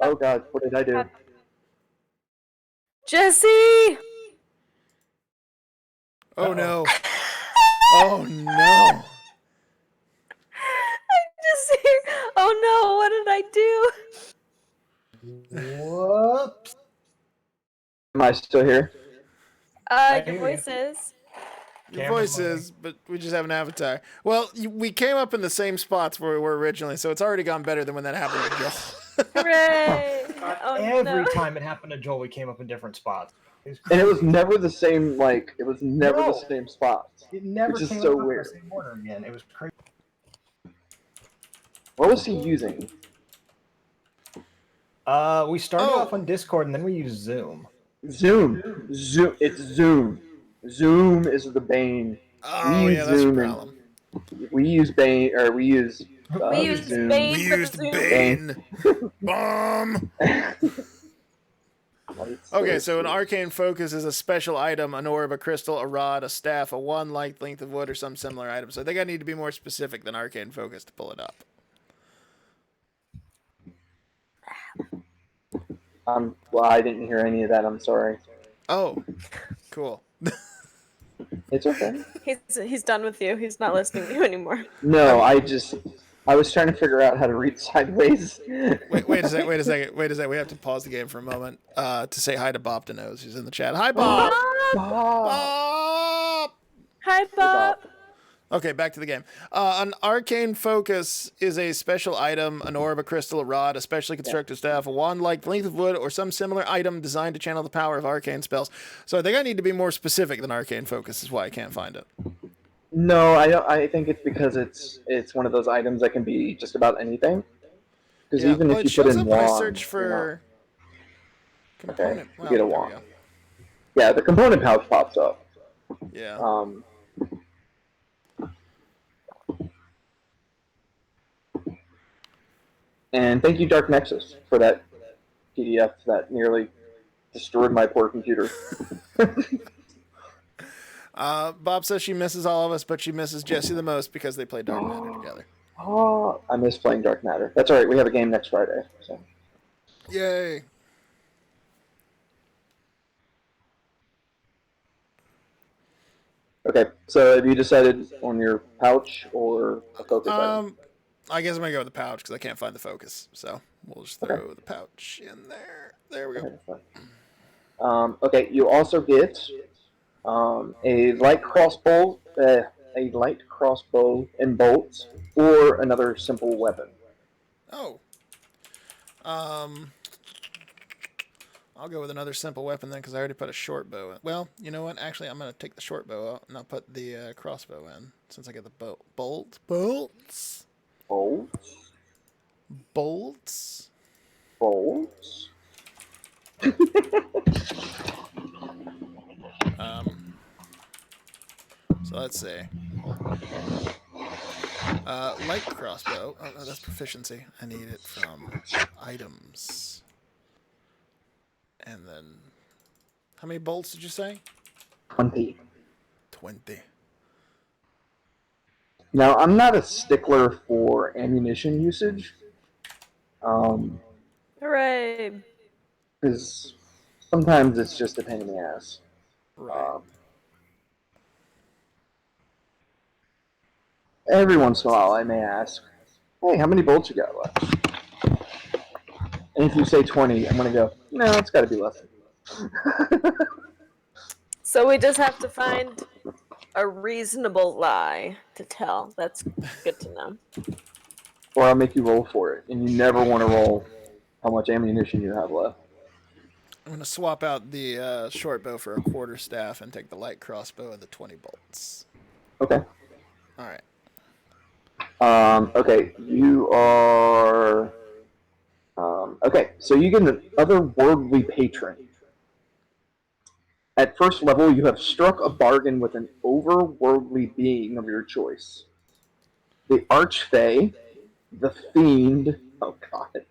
Oh god, what did I do? Jesse! Oh no. Oh no. Jesse! Oh no, what did I do? Whoops. Am I still here? Your hear you. voice is. Your Camera voice is, but we just have an avatar. Well, we came up in the same spots where we were originally, so it's already gone better than when that happened to Joel. Hooray! Oh Every no. time it happened to Joel, we came up in different spots. And it was never the same, like, it was never No. the same spots. It never Which is came so up in weird. the same order again. It was crazy. What was he using? We started Oh. off on Discord and then we used Zoom. Zoom. It's Zoom. Zoom is the bane. Oh We yeah, use that's the Zoom problem. We use Bane, or we use We used Zoom. Bane We for the used Zoom. Bane. Bomb. Okay, so an arcane focus is a special item: an orb, a crystal, a rod, a staff, a one length of wood, or some similar item. So I think I need to be more specific than arcane focus to pull it up. Well, I didn't hear any of that. I'm sorry. Oh, cool. It's okay. He's done with you. He's not listening to you anymore. No, I was trying to figure out how to read sideways. Wait a second. We have to pause the game for a moment to say hi to Bob DeNose, who's in the chat. Hi, Bob. Bob. Bob. Hi, Bob. Okay, back to the game. An arcane focus is a special item, an orb, a crystal, a rod, a specially constructed staff, a wand-like length of wood, or some similar item designed to channel the power of arcane spells. So I think I need to be more specific than arcane focus. Is why I can't find it. No, I don't. I think it's because it's one of those items that can be just about anything. Because Yeah, even well, if it you put shows in up when I wand, search for component. you Well, get a there we wand. go. Yeah, the component pouch pops up. Yeah. And thank you, Dark Nexus, for that PDF that nearly destroyed my poor computer. Bob says she misses all of us, but she misses Jesse the most because they play Dark Matter together. Oh, I miss playing Dark Matter. That's all right. We have a game next Friday. So. Yay! Okay, so have you decided on your pouch or a focus item? I guess I'm gonna go with the pouch because I can't find the focus. So we'll just throw the pouch in there. There we go. Okay, you also get a light crossbow, and bolts, or another simple weapon. Oh. I'll go with another simple weapon then because I already put a short bow in. Well, you know what? Actually, I'm going to take the short bow out and I'll put the crossbow in since I get the bolts. Bolts. Bolts. Bolts. So let's see. Light crossbow. Oh, no, that's proficiency. I need it from items. And then, how many bolts did you say? 20. 20. Now, I'm not a stickler for ammunition usage. Hooray! Because sometimes it's just a pain in the ass. Right. Every once in a while, I may ask, hey, how many bolts you got left? And if you say 20, I'm going to go, no, it's got to be less. So we just have to find a reasonable lie to tell. That's good to know. Or I'll make you roll for it, and you never want to roll how much ammunition you have left. I'm going to swap out the short bow for a quarterstaff and take the light crossbow and the 20 bolts. Okay. All right. Okay, you are... okay, so you get an otherworldly patron. At first level, you have struck a bargain with an overworldly being of your choice. The Archfey, the Fiend... Oh, God.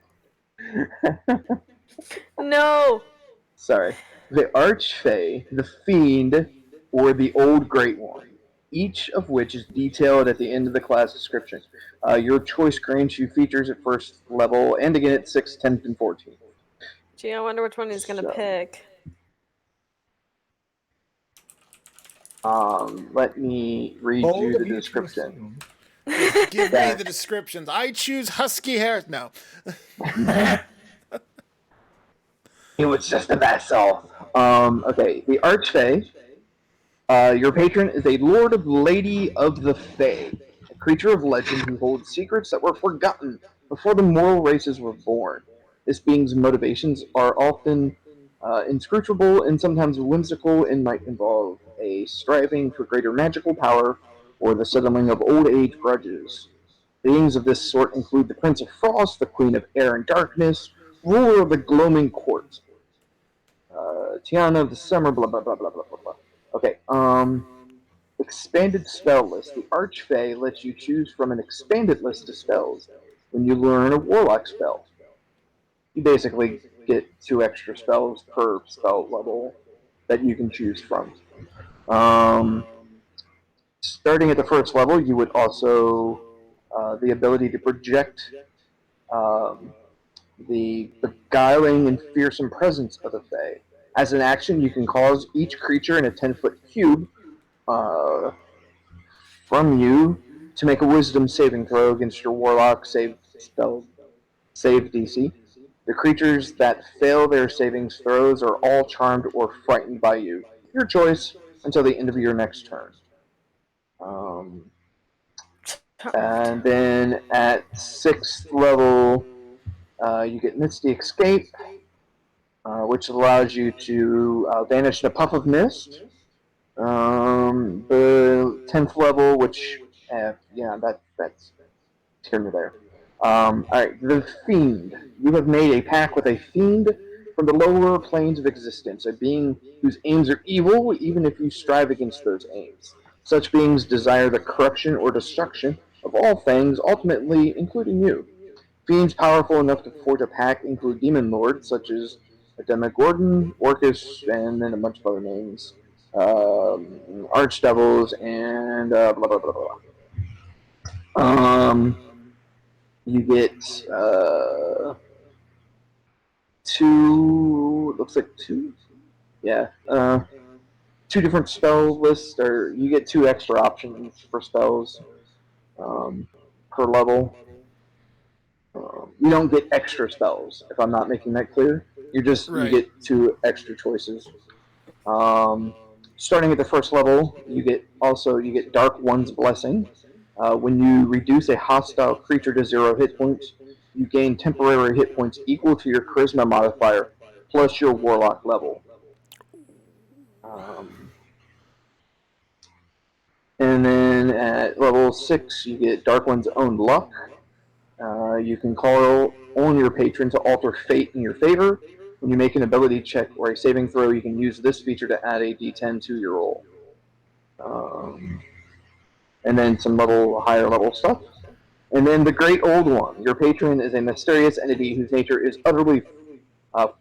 No! Sorry. The Archfey, the Fiend, or the Old Great One, each of which is detailed at the end of the class description. Your choice grants you features at first level, and again at 6th, 10th, and 14th. Gee, I wonder which one he's gonna pick. Let me read you the description. Give me the descriptions. I choose husky hair. No. It was just a vessel. Okay, the Archfey. Your patron is a Lord of Lady of the Fae, a creature of legend who holds secrets that were forgotten before the mortal races were born. This being's motivations are often inscrutable and sometimes whimsical and might involve a striving for greater magical power or the settling of old age grudges. Beings of this sort include the Prince of Frost, the Queen of Air and Darkness, ruler of the Gloaming Court, Tiana of the Summer, blah blah blah blah blah blah blah. Okay, expanded spell list. The Archfey lets you choose from an expanded list of spells when you learn a Warlock spell. You basically get 2 extra spells per spell level that you can choose from. Starting at the first level, you would also the ability to project the beguiling and fearsome presence of the Fae. As an action, you can cause each creature in a 10-foot cube from you to make a Wisdom saving throw against your Warlock save DC. The creatures that fail their savings throws are all charmed or frightened by you. Your choice until the end of your next turn. And then at 6th level, you get Misty Escape, which allows you to vanish in a puff of mist. The 10th level, which, that's here and there. Alright, the Fiend. You have made a pact with a fiend from the lower planes of existence, a being whose aims are evil, even if you strive against those aims. Such beings desire the corruption or destruction of all things, ultimately including you. Fiends powerful enough to forge a pact include demon lords such as Demogorgon, Orcus, and then a bunch of other names. Archdevils, and blah blah blah blah. You get two. Looks like two. Yeah. Two different spell lists, or you get two extra options for spells per level. You don't get extra spells, if I'm not making that clear. You get two extra choices. Starting at the first level, you get Dark One's Blessing. When you reduce a hostile creature to 0 hit points, you gain temporary hit points equal to your Charisma modifier plus your Warlock level. And then at level 6, you get Dark One's Own Luck. You can call on your patron to alter fate in your favor. When you make an ability check or a saving throw, you can use this feature to add a d10 to your roll. And then some higher level stuff. And then the Great Old One. Your patron is a mysterious entity whose nature is utterly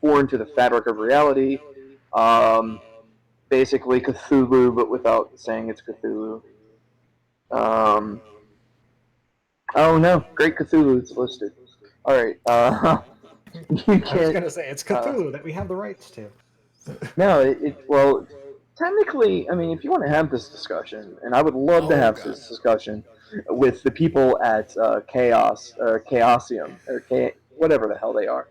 foreign to the fabric of reality. Basically Cthulhu, but without saying it's Cthulhu. Oh no, Great Cthulhu is listed. Alright, you I was gonna say it's Cthulhu that we have the rights to. No, well, technically, I mean, if you want to have this discussion, and I would love to have this discussion with the people at Chaos or Chaosium or whatever the hell they are.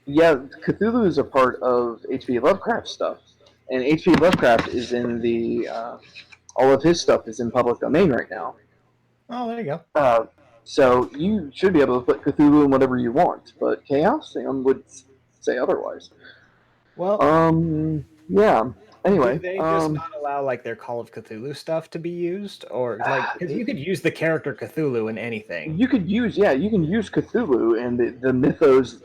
Yeah, Cthulhu is a part of H.P. Lovecraft stuff, and H.P. Lovecraft is in the all of his stuff is in public domain right now. Oh, there you go. So you should be able to put Cthulhu in whatever you want, but Chaosium would say otherwise. Well, yeah. Anyway, do they just not allow like their Call of Cthulhu stuff to be used, or like because you could use the character Cthulhu in anything? You can use Cthulhu and the mythos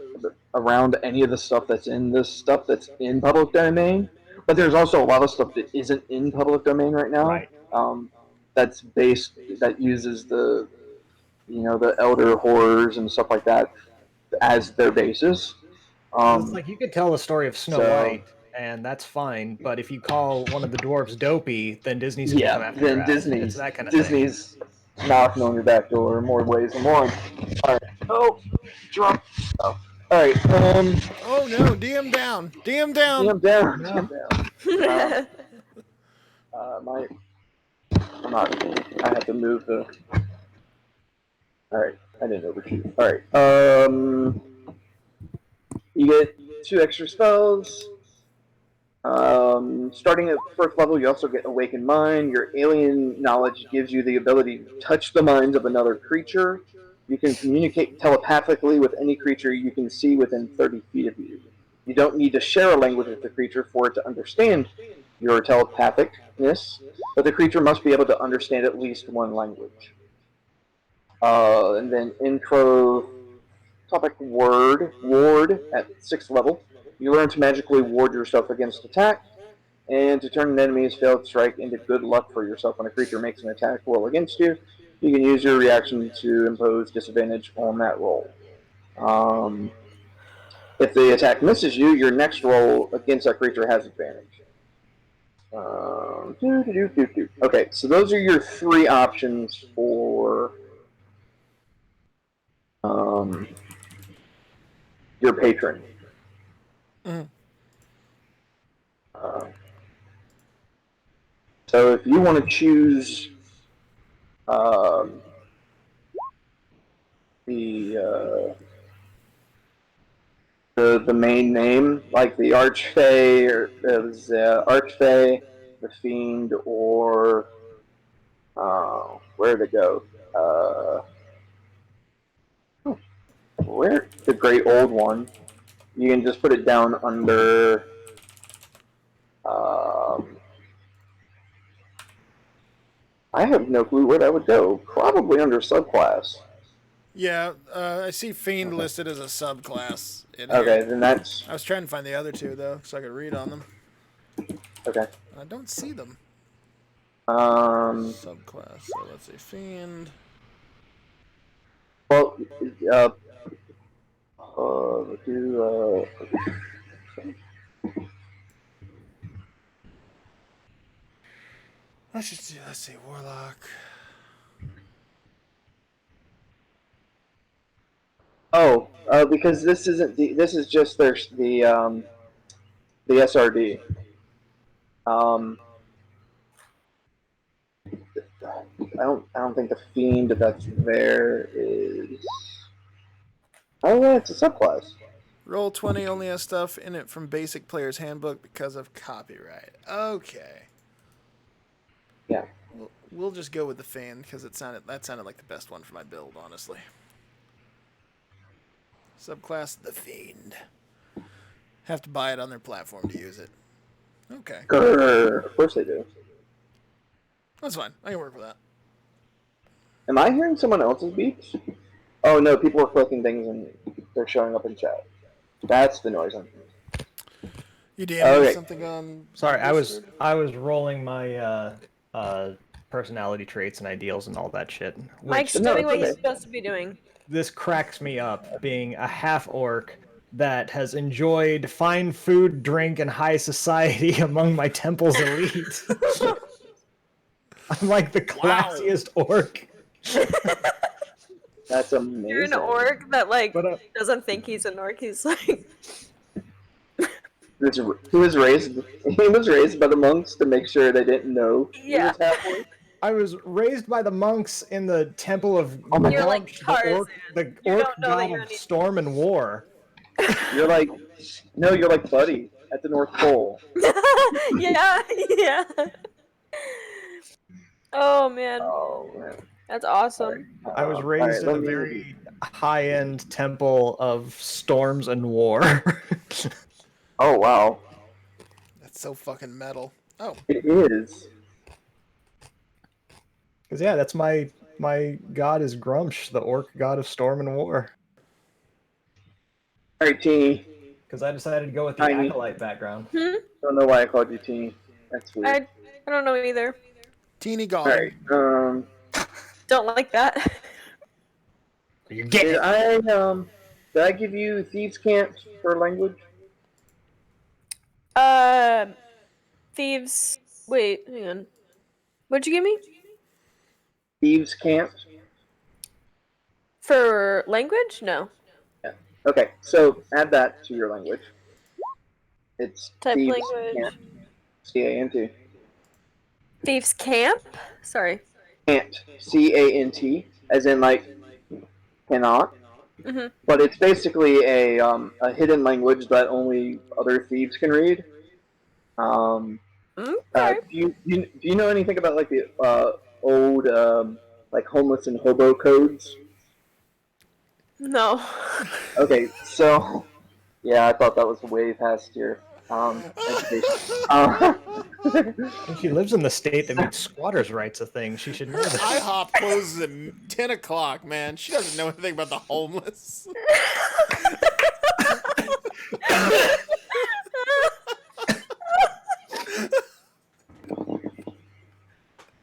around any of the stuff that's in public domain. But there's also a lot of stuff that isn't in public domain right now. Right. That uses the elder horrors and stuff like that as their basis. It's like you could tell the story of Snow White, and that's fine. But if you call one of the dwarves dopey, then Disney's gonna come after you. It's that kind of Disney's knocking on your back door in more ways than one. All right. Oh, drop. Oh. All right. Oh no! DM down. DM down. DM down. No. DM down. I'm not. I have to move the. All right. I didn't overshoot. All right. You get two extra spells. Starting at first level, you also get Awakened Mind. Your alien knowledge gives you the ability to touch the minds of another creature. You can communicate telepathically with any creature you can see within 30 feet of you. You don't need to share a language with the creature for it to understand your telepathicness, but the creature must be able to understand at least one language. And then intro topic ward at 6th level. You learn to magically ward yourself against attack, and to turn an enemy's failed strike into good luck for yourself when a creature makes an attack roll against you. You can use your reaction to impose disadvantage on that roll. If the attack misses you, your next roll against that creature has advantage. Okay, so those are your three options for your patron. So if you want to choose the main name, like the Archfey, or it was Archfey, the Fiend, or where did it go? Where the great old one? You can just put it down under. I have no clue where that would go. Probably under subclass. Yeah, I see Fiend listed as a subclass. Okay, then that's I was trying to find the other two though, so I could read on them. okay. I don't see them. Subclass. So let's see, Fiend. Well, do Let's just see. Let's see, Warlock. because this isn't this is just the SRD. I don't think the fiend that's there is. Oh yeah, it's a subclass. Roll20 only has stuff in it from Basic Player's Handbook because of copyright. Okay. Yeah. We'll just go with the Fiend because that sounded like the best one for my build, honestly. Subclass the Fiend. Have to buy it on their platform to use it. Okay. Grr, of course they do. That's fine. I can work with that. Am I hearing someone else's beeps? Oh no, people are clicking things and they're showing up in chat. That's the noise I'm hearing. You DMing something on? Sorry, I was rolling my personality traits and ideals and all that shit. Mike's doing what he's supposed to be doing. This cracks me up, being a half-orc that has enjoyed fine food, drink, and high society among my temple's elite. I'm like the classiest orc. That's amazing. You're an orc that doesn't think he's an orc. He's like. He was raised by the monks to make sure they didn't know he was half-orc. I was raised by the monks in the temple of You're like Tarzan. the orc god of storm and war. You're like Buddy at the North Pole. yeah. Oh man. Oh man. That's awesome. I was raised in a very high-end temple of storms and war. Oh wow. That's so fucking metal. Oh. It is. Because yeah, that's my god is Grumsh, the orc god of storm and war. Alright, Teeny. Because I decided to go with the acolyte background. I don't know why I called you Teeny. That's weird. I don't know either. Teeny god. Alright, Don't like that. You're getting did I give you Thieves' Camp for language? Thieves. Wait, hang on. What'd you give me? Thieves' Camp? For language? No. Yeah. Okay, so add that to your language. It's Type Thieves' language. Camp. C-A-N-T. Thieves' Camp? Sorry. Cant. C-A-N-T. As in, like, cannot. Mm-hmm. But it's basically a hidden language that only other thieves can read. Okay. Do you know anything about like the old like homeless and hobo codes? No. Okay, so yeah, I thought that was way past your education. She lives in the state that makes squatters' rights a thing. She should know that. IHOP closes at 10 o'clock, man. She doesn't know anything about the homeless.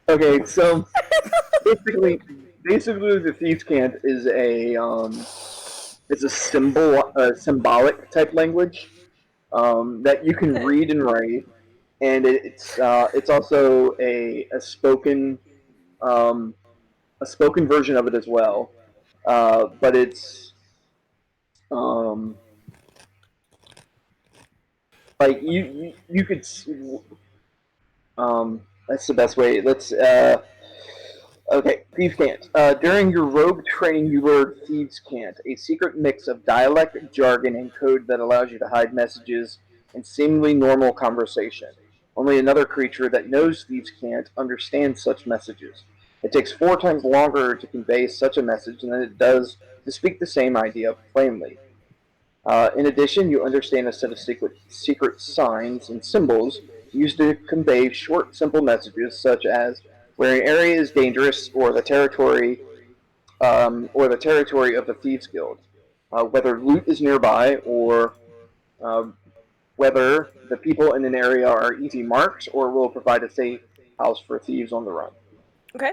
Okay, so basically the Thieves' Camp is a symbolic type language that you can read and write, and it's also a spoken version of it as well, but it's like you could that's the best way. Let's okay, Thieves' Cant. During your rogue training, you learned Thieves' Cant, a secret mix of dialect, jargon, and code that allows you to hide messages in seemingly normal conversation. Only another creature that knows Thieves' Cant understands such messages. It takes 4 times longer to convey such a message than it does to speak the same idea plainly. In addition, you understand a set of secret signs and symbols used to convey short, simple messages such as where an area is dangerous or the territory of the Thieves Guild, whether loot is nearby or um, whether the people in an area are easy marks or will provide a safe house for thieves on the run. Okay.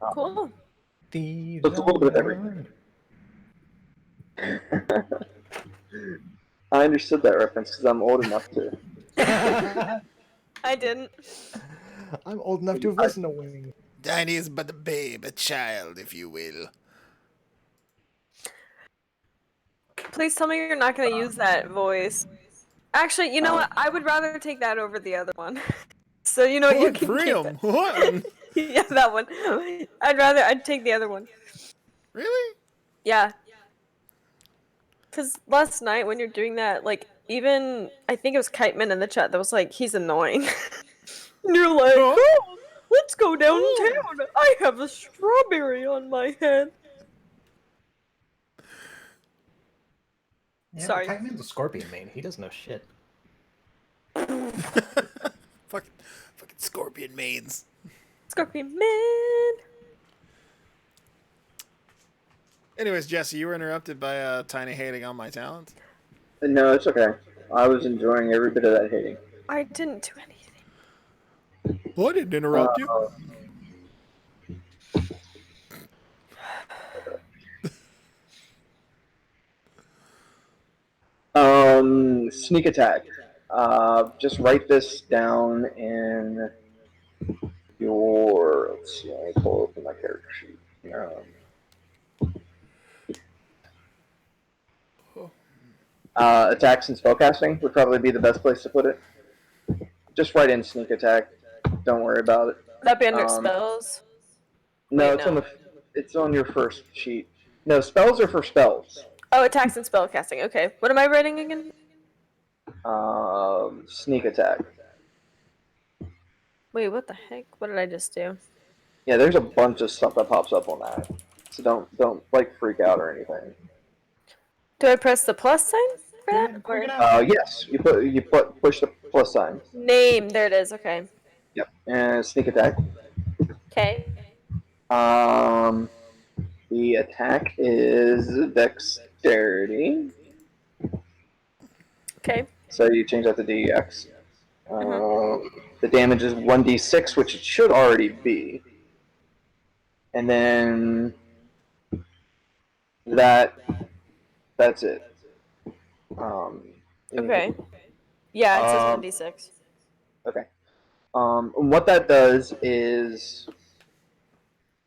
Um, Cool. Thieves so it's a little on bit the of everything. run. I understood that reference because I'm old enough to. I didn't. I'm old enough to have listened to Wing. Tiny is but a babe, a child, if you will. Please tell me you're not gonna use that voice. Actually, you know what? I would rather take that over the other one. So you know what? You What, can keep Priam? What? that. Yeah, that one. I'd take the other one. Really? Yeah. Cause last night when you're doing that, like even I think it was Kiteman in the chat that was like, he's annoying. And you're like, Huh? oh, let's go downtown. Oh. I have a strawberry on my head. Yeah, Sorry. Kiteman's a scorpion main. He doesn't know shit. fucking scorpion mains. Scorpion Man. Anyways, Jesse, you were interrupted by Tiny hating on my talent. No, it's okay. I was enjoying every bit of that hating. I didn't do anything. Well, I didn't interrupt you. Sneak attack. Just write this down in your. Let's see. Let me pull open my character sheet. Attacks and spellcasting would probably be the best place to put it. Just write in sneak attack. Don't worry about it. That'd be under spells. No, Wait, no. It's on your first sheet. No, spells are for spells. Oh, attacks and spellcasting. Okay. What am I writing again? Sneak attack. Wait, what the heck? What did I just do? Yeah, there's a bunch of stuff that pops up on that. So don't like freak out or anything. Do I press the plus sign for that? Or... Yes, you push the plus sign. Name. There it is. Okay. Yep, and sneak attack. Okay. The attack is dexterity. Okay. So you change that to DX. The damage is 1d6, which it should already be. And then that's it. Okay. Yeah, it says 1d6. Okay. And what that does is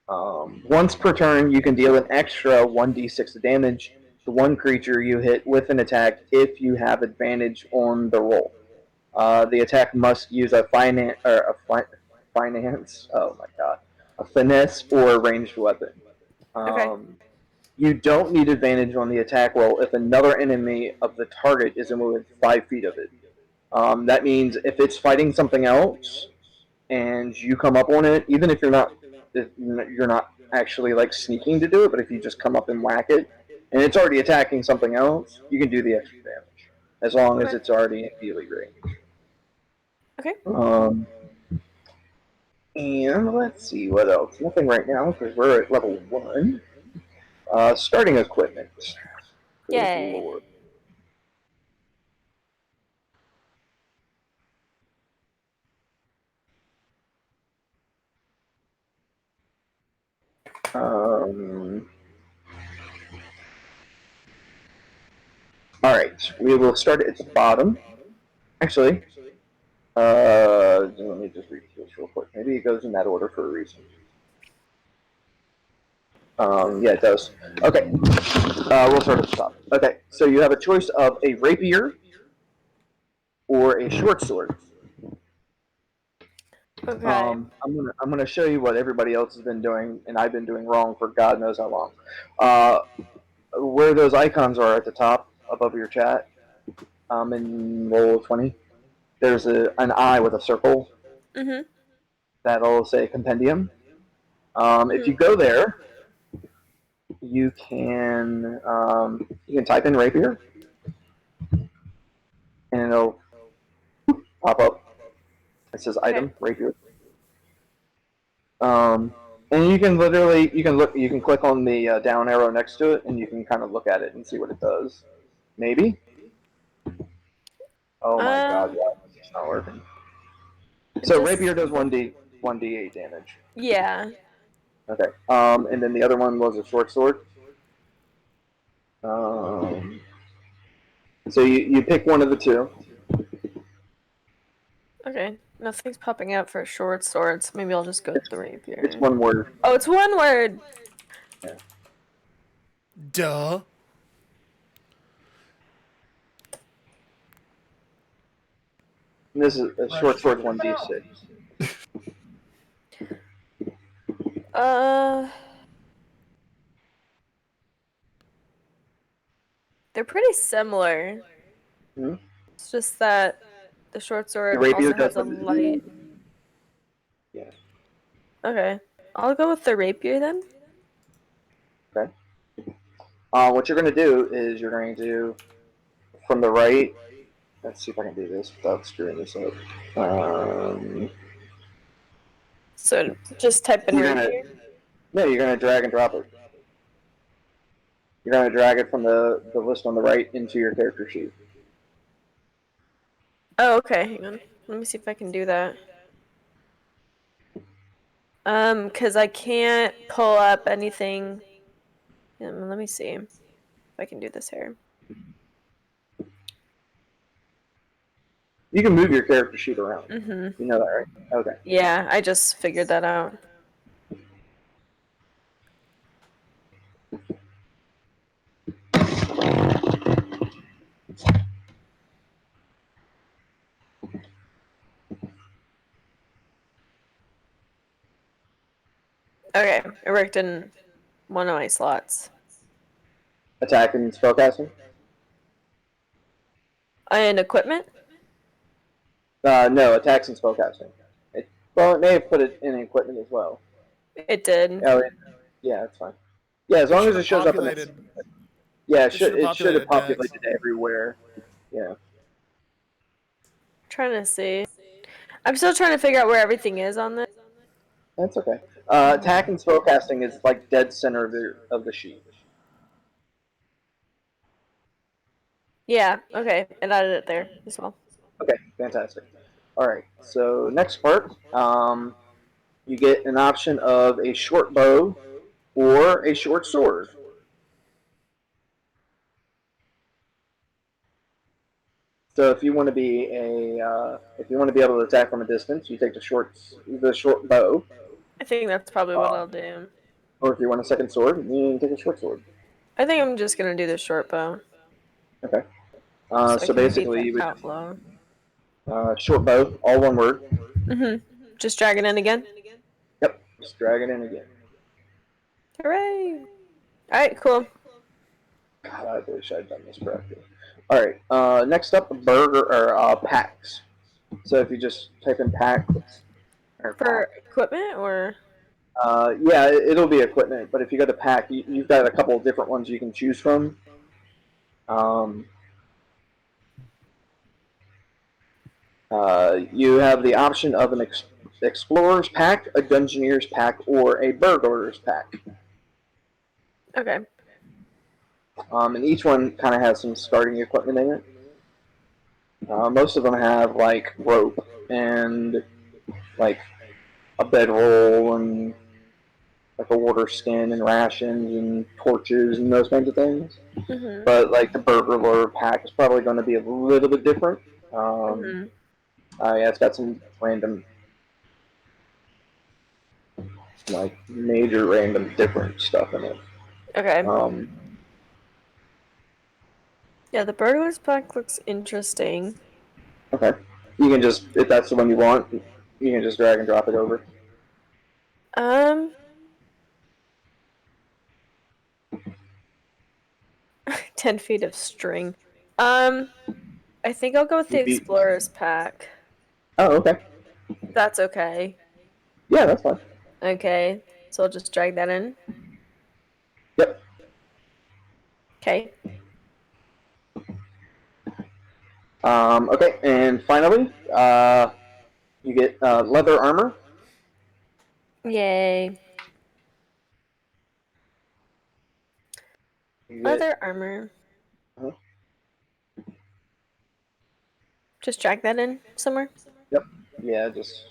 once per turn, you can deal an extra 1d6 damage to one creature you hit with an attack if you have advantage on the roll. The attack must use a finance. Oh my god, a finesse or a ranged weapon. Okay. You don't need advantage on the attack roll if another enemy of the target isn't within 5 feet of it. That means if it's fighting something else and you come up on it, even if you're not actually like sneaking to do it, but if you just come up and whack it, and it's already attacking something else, you can do the extra damage as long as it's already in melee range. Okay. And let's see what else. Nothing right now because we're at level 1. Starting equipment. Good Yay. Lord. Alright, we will start at the bottom. Actually, let me just read this real quick. Maybe it goes in that order for a reason. Yeah, it does. Okay, we'll start at the top. Okay, so you have a choice of a rapier or a short sword. Okay. I'm gonna show you what everybody else has been doing, and I've been doing wrong for God knows how long. Where those icons are at the top above your chat, in roll 20, there's an eye with a circle. Mm-hmm. That'll say compendium. If you go there, you can type in rapier, and it'll pop up. It says item rapier. And you can you can click on the down arrow next to it, and you can kind of look at it and see what it does. Maybe. Oh my god, yeah, it's not working. So rapier does 1d8 damage. Yeah. Okay. And then the other one was a short sword. So you pick one of the two. Okay. Nothing's popping up for short swords. Maybe I'll just go with the rapier. It's one word. Oh, it's one word. Yeah. Duh. And this is a short sword 1d6. They're pretty similar. Hmm? It's just that the short sword The rapier also has a does what- light. Yeah. Okay. I'll go with the rapier then. Okay. What you're going to do is you're going to, from the right, let's see if I can do this without screwing this up. So just type in You're gonna, rapier. no, you're going to drag and drop it. You're going to drag it from the list on the right into your character sheet. Oh, okay. Hang on. Let me see if I can do that. Because I can't pull up anything. Let me see if I can do this here. You can move your character sheet around. Mm-hmm. You know that, right? Okay. Yeah, I just figured that out. Okay, it worked in one of my slots. Attack and spellcasting? And equipment? No, attacks and spellcasting. Well, it may have put it in equipment as well. It did. Oh, yeah, that's fine. Yeah, as long as it shows up in the... Yeah, it should have populated everywhere. Yeah. Trying to see. I'm still trying to figure out where everything is on this. That's okay. Attack and spellcasting is like dead center of the sheet. Yeah, okay. It added it there as well. Okay, fantastic. All right, so next part, you get an option of a short bow or a short sword. So if you want to be if you want to be able to attack from a distance, you take the short bow. I think that's probably what I'll do. Or if you want a second sword, you take a short sword. I think I'm just gonna do the short bow. Okay. So basically, you would outlaw. Short bow, all one word. Just drag it in again. Yep. Just drag it in again. Hooray! All right, cool. God, I wish I'd done this correctly. All right. Next up, packs. So if you just type in pack. For equipment or? Yeah, it'll be equipment. But if you go to pack, you've got a couple of different ones you can choose from. You have the option of an explorer's pack, a dungeoneer's pack, or a burglar's pack. Okay. And each one kind of has some starting equipment in it. Most of them have like rope and like a bedroll and like a water skin and rations and torches and those kinds of things. But like the burglar pack is probably going to be a little bit different. Yeah, it's got some random, like major random different stuff in it. Okay. Yeah, the burglar's pack looks interesting. Okay. You can just, if that's the one you want, you can just drag and drop it over. 10 feet of string. I think I'll go with the explorer's pack. Oh, okay. That's okay. Yeah, that's fine. Okay. So I'll just drag that in. Yep. Okay. Okay, and finally, you get leather armor. Yay. You get, Leather armor. Uh-huh. Just drag that in somewhere. Yep. Yeah, just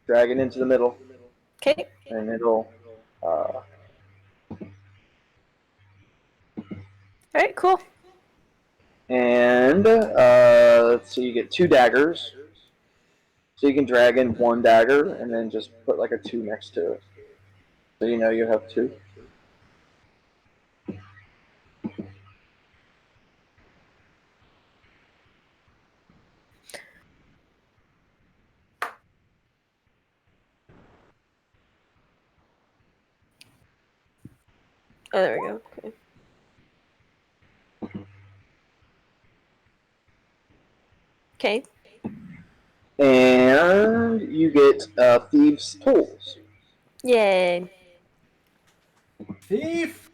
drag it into the middle, Okay. and it'll. Alright, cool. And let's see, you get 2 daggers. So you can drag in 1 dagger and then just put like a 2 next to it. So you know you have 2. Oh, there we go. Okay. Okay. And you get thieves' tools. Yay. Thief!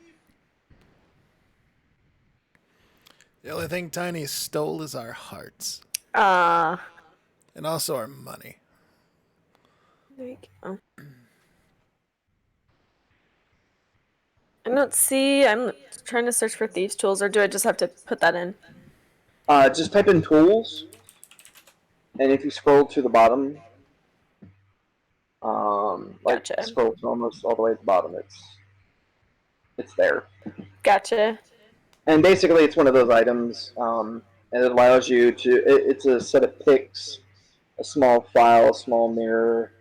The only thing Tiny stole is our hearts. Ah. And also our money. There you go. I don't see. I'm trying to search for thieves' tools, or do I just have to put that in? Just type in tools, and if you scroll to the bottom, like Gotcha. scroll to almost all the way at the bottom, it's there. Gotcha. And basically, it's one of those items, and it allows you to. It's a set of picks, a small file, a small mirror.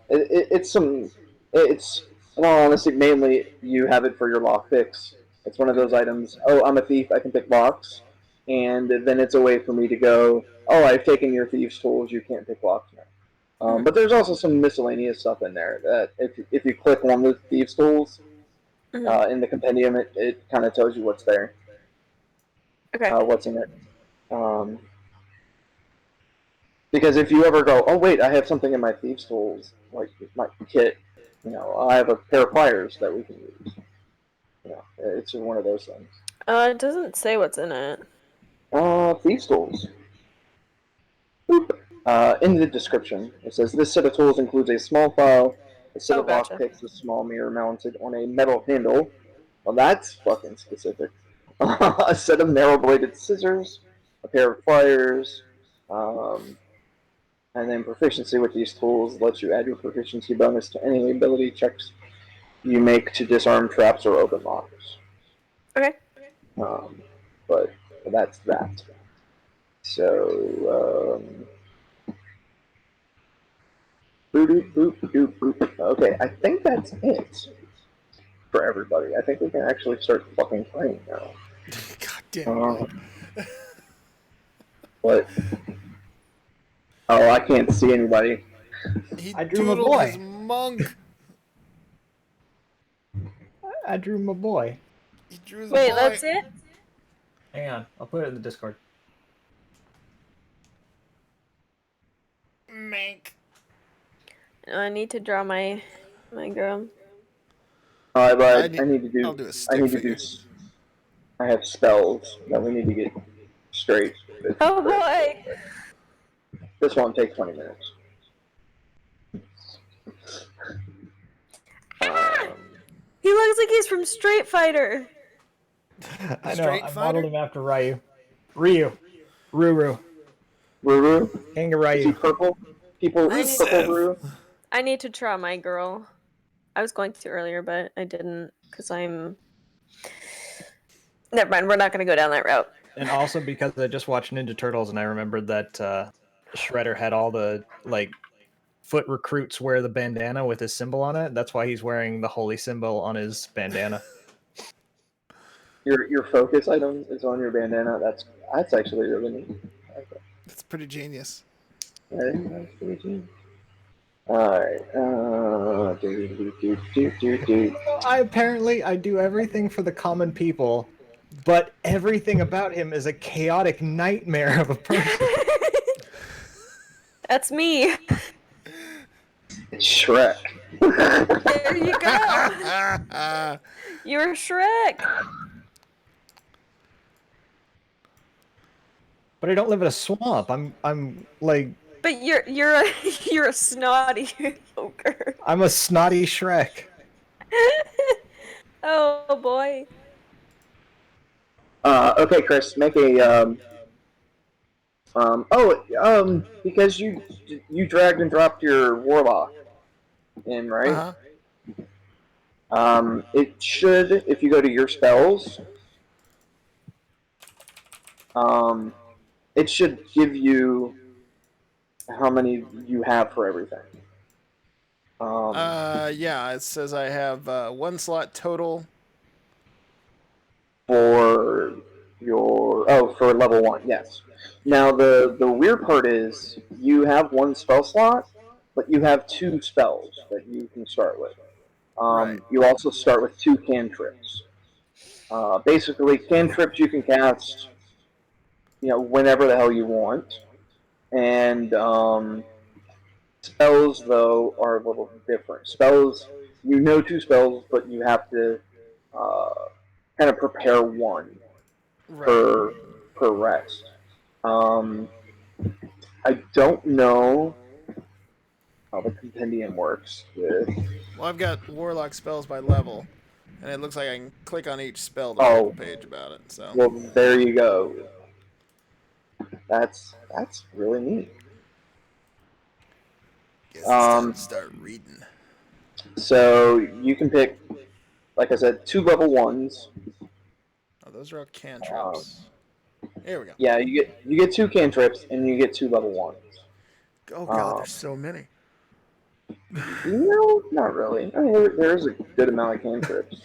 It's some. It's in all honesty, mainly you have it for your lock picks. It's one of those items. Oh, I'm a thief. I can pick locks, and then it's a way for me to go. Oh, I've taken your thieves' tools. You can't pick locks now. But there's also some miscellaneous stuff in there that if you click one of the thieves' tools in the compendium, it kind of tells you what's there, Okay. what's in it. Because if you ever go, oh wait, I have something in my thieves' tools, like my kit, I have a pair of pliers that we can use. It's one of those things. It doesn't say what's in it. Thieves' tools. In the description, it says this set of tools includes a small file, a set of gotcha. lockpicks, a small mirror mounted on a metal handle. Well, that's fucking specific. A set of narrow-bladed scissors, a pair of pliers, and then proficiency with these tools lets you add your proficiency bonus to any ability checks you make to disarm traps or open locks. Okay. But that's that. So, okay, I think that's it for everybody. I think we can actually start fucking playing now. God damn it. But I can't see anybody. He I drew my doodled boy. his monk. I drew my boy. He drew his Wait, boy. that's it? Hang on, I'll put it in the Discord. Mank. I need to draw my girl. But I I need- need to do. I'll do a I stick need to figure. do. I have spells that we need to get straight. Oh boy! This won't take 20 minutes. He looks like he's from Street Fighter. I know, Straight I fighter? modeled him after Ryu. Ruru. Ruru? King of Is he Ryu. purple? Purple Ruru? I need to draw my girl. I was going to earlier, but I didn't because I'm. Never mind. We're not going to go down that route. And also because I just watched Ninja Turtles and I remembered that Shredder had all the foot recruits wear the bandana with his symbol on it. That's why he's wearing the holy symbol on his bandana. Your focus item is on your bandana. That's actually really neat. Okay. That's pretty genius. That's pretty genius. Alright. I do everything for the common people, but everything about him is a chaotic nightmare of a person. That's me. Shrek. There you go. You're Shrek. But I don't live in a swamp. I'm like But you're a snotty ogre. I'm a snotty Shrek. Oh boy. Okay, Chris, make a because you dragged and dropped your warlock in, right? Uh-huh. It should, if you go to your spells, it should give you how many you have for everything. Yeah, it says I have 1 slot total. For for level 1, yes. Now the weird part is you have 1 spell slot, but you have 2 spells that you can start with. Right. You also start with 2 cantrips. Basically, cantrips you can cast, whenever the hell you want, and spells though are a little different. Spells, 2 spells, but you have to uh, kind of prepare 1 Right. per rest. Um, I don't know how the compendium works. Well, I've got warlock spells by level, and it looks like I can click on each spell to flip a Oh, page about it. So. well, there you go. That's really neat. Guess it's time Um, to start reading. so you can pick, like I said, 2 level 1s. Oh, those are all Uh, cantrips. Here we go. yeah, you get 2 cantrips and you get 2 level 1s. Oh god, there's so many. No, not really. I mean, there's a good amount of cantrips.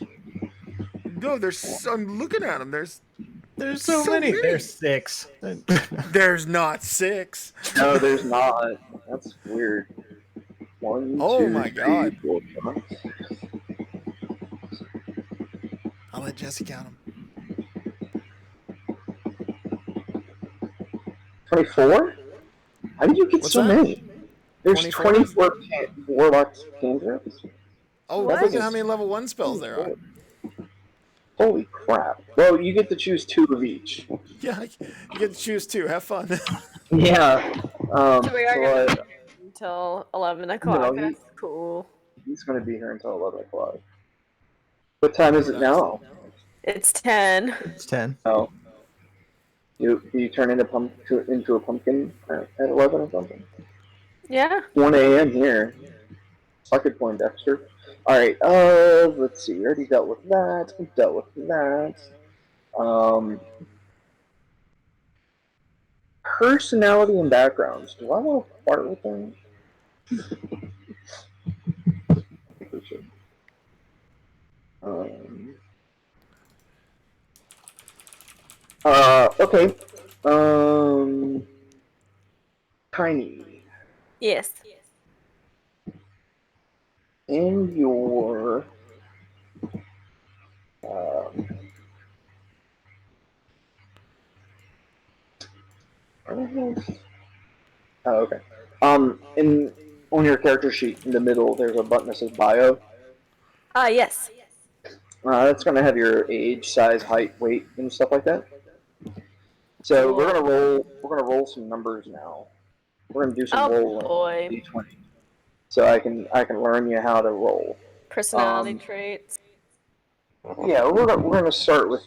No, there's. I'm looking at them. There's So many. There's 6. There's not 6. No, there's not. That's weird. 1, Oh 2, my 3, god. 4, 5. I'll let Jesse count them. 24? How did you get What's so that? many? There's 24? 24 warlock cantrips. Oh, What? look at how many level 1 spells there are. Holy crap. Well, you get to choose 2 of each. Yeah, you get to choose 2. Have fun. Yeah. So we are gonna be here until 11 o'clock. No, That's cool. he's going to be here until 11 o'clock. What time is Oh, it nice. now? It's 10. It's 10. Oh. Do you turn into a pumpkin at 11 or something? Yeah. 1 a.m. here. Suck it, Poindexter. Alright, let's see. We already dealt with that. We dealt with that. Personality and backgrounds. Do I want to part with them? Um, okay. Tiny. Yes. In your um, oh, okay. In on your character sheet in the middle, there's a button that says bio. Yes. That's gonna have your age, size, height, weight, and stuff like that. So Cool. we're gonna roll some numbers now. We're gonna do some Oh rolling. boy. D20. So I can learn you how to roll. Personality traits. Yeah, we're gonna start with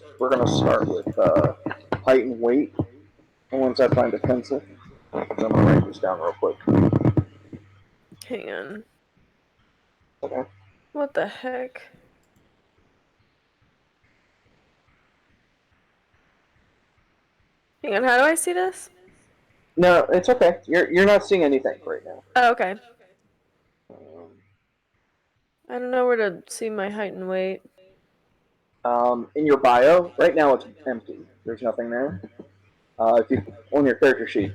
height and weight. And once I find a pencil, I'm gonna write this down real quick. Hang on. Okay. What the heck? Hang on, how do I see this? No, it's okay. You're not seeing anything right now. Oh, okay. I don't know where to see my height and weight. In your bio, right now it's empty. There's nothing there. If you on your character sheet,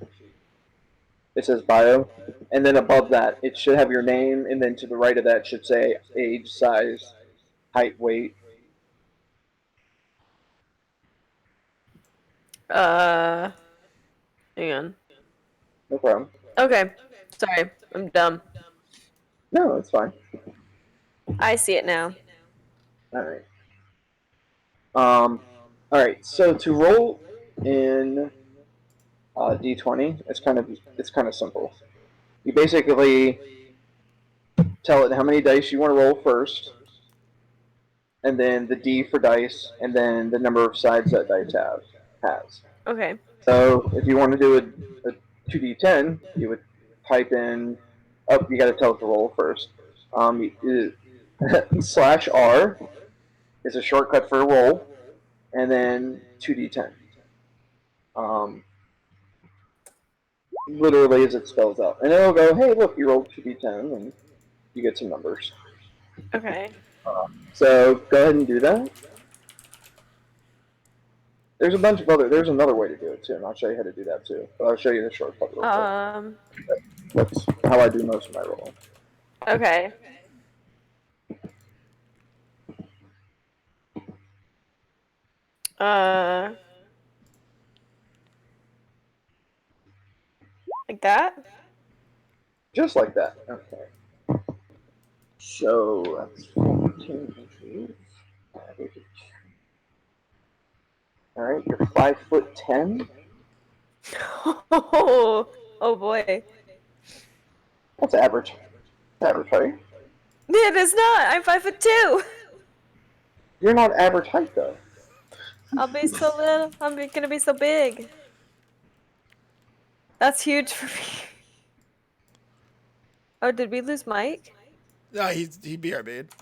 it says bio, and then above that, it should have your name, and then to the right of that should say age, size, height, weight. Hang on. No problem. Okay. Sorry, I'm dumb. No, it's fine. I see it now. All right. All right. So to roll in D20, it's kind of simple. You basically tell it how many dice you want to roll first, and then the D for dice, and then the number of sides that dice has. Okay. So if you want to do a 2D10, you would type in. Oh, you got to tell it to roll first. Slash R is a shortcut for a roll, and then 2D10. Um, literally as it spells out, and it'll go, "Hey, look, you rolled 2D10, and you get some numbers." Okay. So go ahead and do that. There's a bunch of other. There's another way to do it too, and I'll show you how to do that too. But I'll show you the shortcut real quick. That's how I do most of my rolling. Okay. Like that? Just like that. Okay. So that's 14 inches. All right, you're 5'10". Oh boy. That's average. Average height. It is not. I'm 5'2". You're not average height though. I'll be so little. I'm gonna be so big. That's huge for me. Oh, did we lose Mike? No, he BRB'd.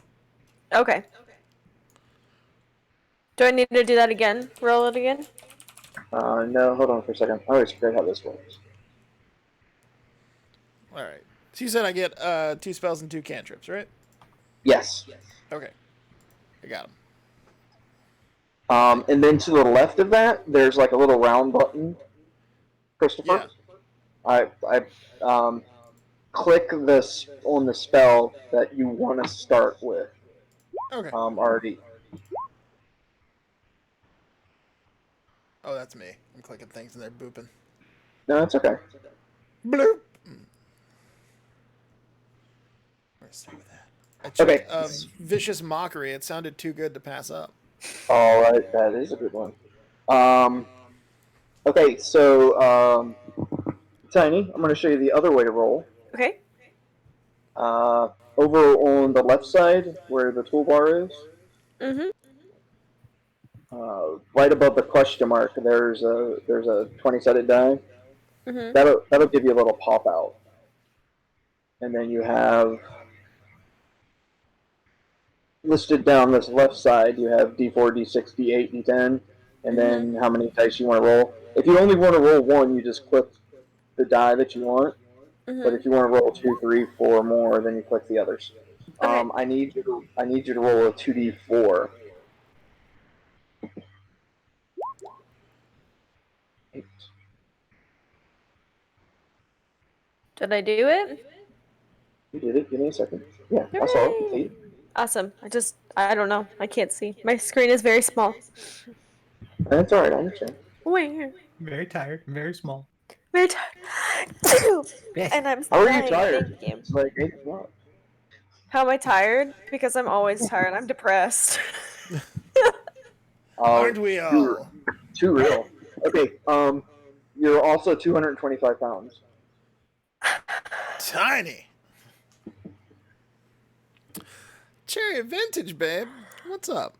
Okay. Do I need to do that again? Roll it again? No, hold on for a second. I always forget how this works. All right. So you said I get 2 spells and 2 cantrips, right? Yes. Okay. I got them. And then to the left of that, there's like a little round button, Christopher. Yeah. I click this on the spell that you want to start with. Okay. Already. Oh, that's me. I'm clicking things and they're booping. No, it's okay. Bloop. Let's start with that. I checked, Vicious Mockery. It sounded too good to pass up. All right, that is a good one. Okay, so Tiny, I'm going to show you the other way to roll. Okay. Over on the left side, where the toolbar is, Mm-hmm. right above the question mark, there's a 20-sided die. Mm-hmm. That'll give you a little pop out, and then you have listed down this left side. You have D4, D6, D8, D10, and then how many dice you want to roll. If you only want to roll one, you just click the die that you want. But if you want to roll 2, 3, 4 more, then you click the others. Okay. I need you to roll a 2d4. Did I do it? You did it. Give me a second. Yeah, I saw it. See? Awesome. I don't know. I can't see. My screen is very small. That's all right. I understand. Where? Very tired, very small. Very tired. And I'm How are saying you tired? thank you. It's like 8 o'clock. How am I tired? Because I'm always tired. I'm depressed. Aren't we all? Too real. Okay. You're also 225 pounds. Tiny. Cherry Vintage, babe. What's up?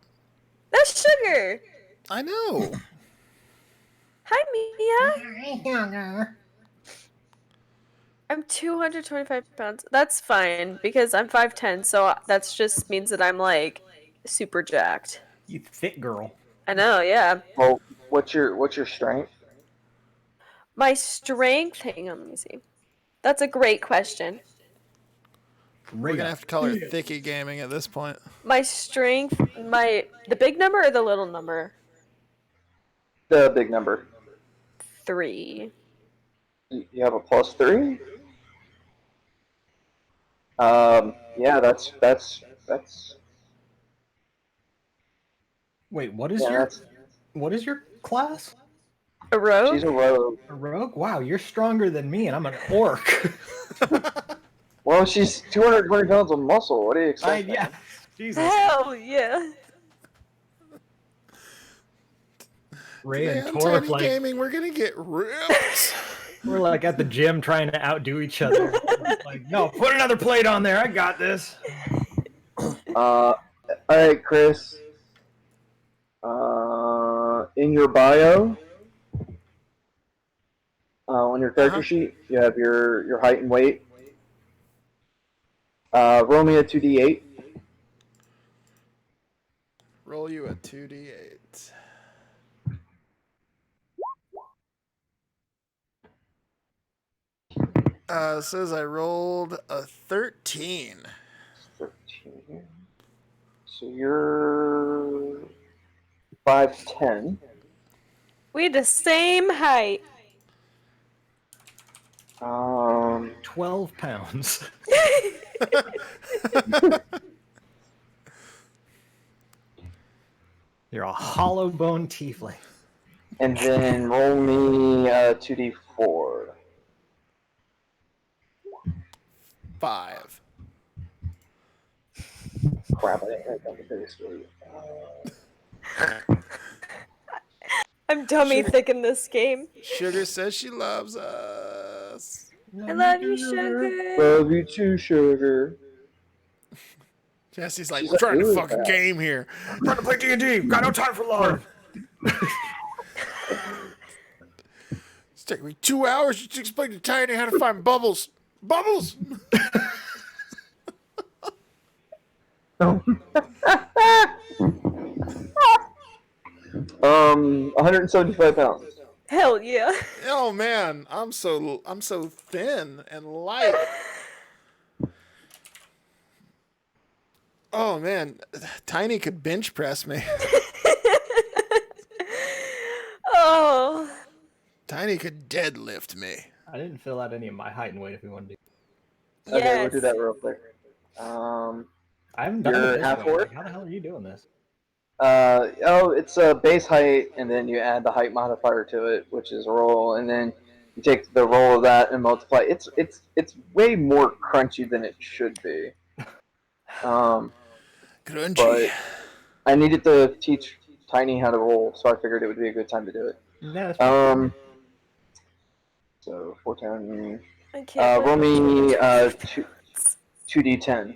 That's Sugar. I know. Hi, Mia. I'm 225 pounds. That's fine because I'm 5'10", so that just means that I'm like super jacked. You thick girl. I know, yeah. Well, what's your strength? My strength. Hang on, let me see. That's a great question. We're gonna have to call her Thicky Gaming at this point. My strength, the big number or the little number? The big number. 3. You have a +3? Yeah, that's. Wait, what is Yeah, your class? A rogue? she's a rogue. A rogue? Wow, you're stronger than me, and I'm an orc. Well, she's 220 pounds of muscle. What do you expect? Yeah. Man? Jesus. Hell yeah. Ray Today and on Torf, Tiny like, Gaming, we're gonna get ripped. we're like at the gym trying to outdo each other. Like, no, put another plate on there. I got this. All right, Chris. In your bio, on your character sheet, you have your height and weight. Roll me a 2d8. Roll you a 2d8. Says I rolled a 13. 13. So you're 5'10". We the same height. 12 pounds. You're a hollow bone tiefling. And then roll me 2d4. 5. Crap, I didn't write down the base weight. I'm dummy Sugar- thick in this game. Sugar says she loves us. I love you, sugar. Love you too, sugar. Jesse's like, She's we're trying to really fucking fast. game here. We're trying to play D&D. Got no time for love. It's taking me 2 hours just to explain to Tiny how to find bubbles. Bubbles! 175 pounds. Hell yeah. Oh man, I'm so thin and light. Oh man, Tiny could bench press me. Oh. Tiny could deadlift me. I didn't fill out any of my height and weight if we wanted to. Okay, we'll do Yes. that real quick. I haven't done You're it this half way. orc? Like, how the hell are you doing this? It's a base height, and then you add the height modifier to it, which is roll, and then you take the roll of that and multiply. It's way more crunchy than it should be. Crunchy. But I needed to teach Tiny how to roll, so I figured it would be a good time to do it. Yeah, that's pretty So 410. I can't Roll believe me it. 2d10.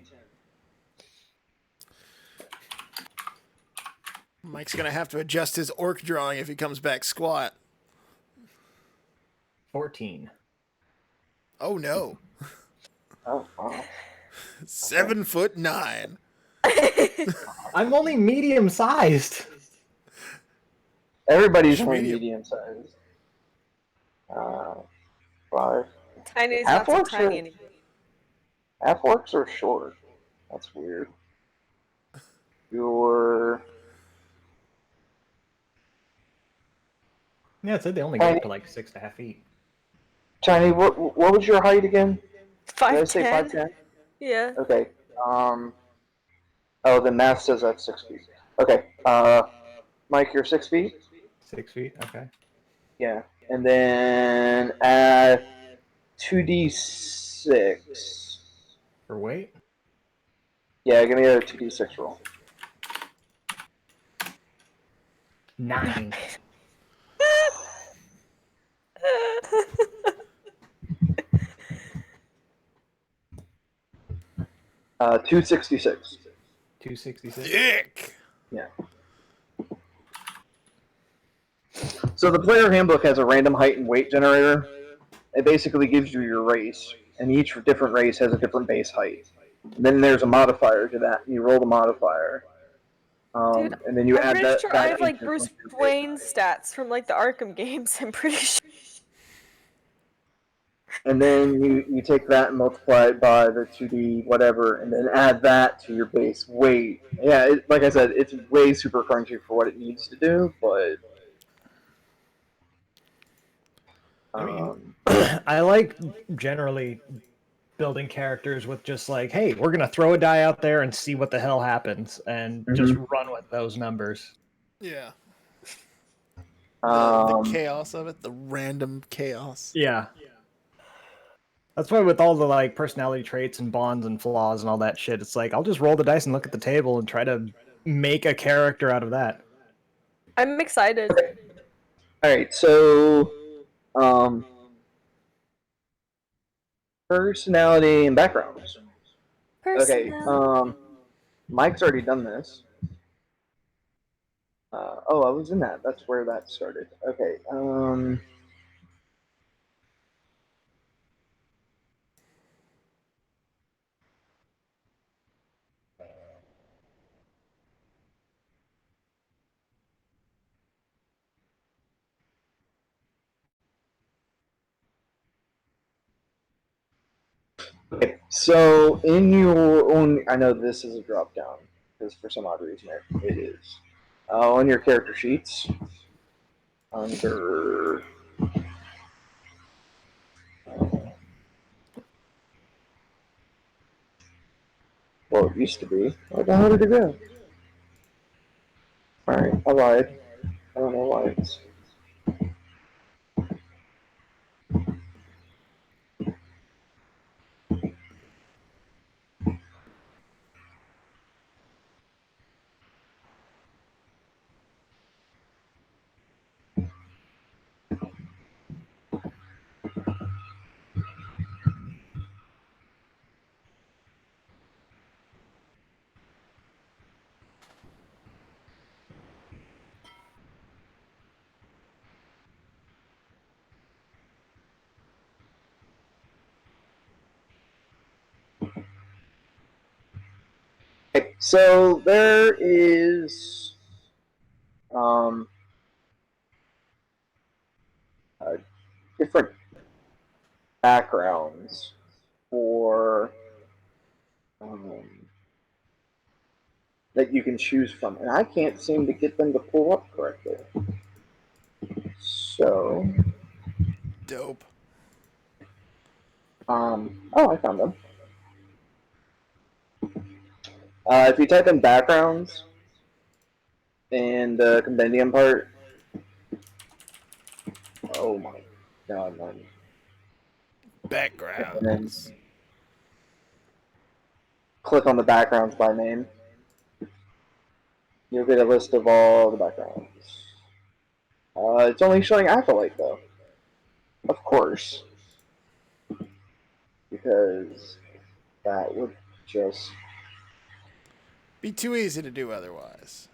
Mike's gonna have to adjust his orc drawing if he comes back squat. 14. Oh no. Oh wow. 7'9". I'm only medium sized. Everybody's Just only medium. medium sized. 5. Tiny's Half not so orcs tiny are- anymore. Half orcs are short. That's weird. You're Yeah, it said they only go up to like 6.5 feet. Tiny. What was your height again? Did I say 5'10"? 5'10"? Yeah. Okay. Oh, the math says that's 6 feet. Okay. Mike, you're 6 feet. 6 feet, okay. Yeah, and then add 2d6. For weight? Yeah, give me a 2d6 roll. 9. 266. 266. Dick. Yeah. So the player handbook has a random height and weight generator. It basically gives you your race, and each different race has a different base height. And then there's a modifier to that. You roll the modifier, Dude, and then you I'm add pretty that. sure that I have like into Bruce your base Wayne's height. stats from like the Arkham games. I'm pretty sure. And then you take that and multiply it by the 2d whatever, and then add that to your base weight. Yeah, like I said, it's way super crunchy for what it needs to do, but I mean, I like generally building characters with just like, hey, we're gonna throw a die out there and see what the hell happens, and just run with those numbers. Yeah. The um, chaos of it, the random chaos. Yeah. That's why with all the like personality traits and bonds and flaws and all that shit, it's like I'll just roll the dice and look at the table and try to make a character out of that. I'm excited. All right, so personality and backgrounds. Okay, Personality. Mike's already done this. Oh, I was in that. That's where that started. Okay. Okay, so in your own, I know this is a drop down because for some odd reason it is. On your character sheets, under well, it used to be. Where the hell did it go? All right, I lied. I don't know why it's. Okay, so there is um, different backgrounds for that you can choose from, and I can't seem to get them to pull up correctly. So, Dope. oh, I found them. If you type in backgrounds and the compendium part, oh my god, man. And then Backgrounds. click on the backgrounds by name. You'll get a list of all the backgrounds. It's only showing Acolyte though. Of course. Because that would just Be too easy to do otherwise.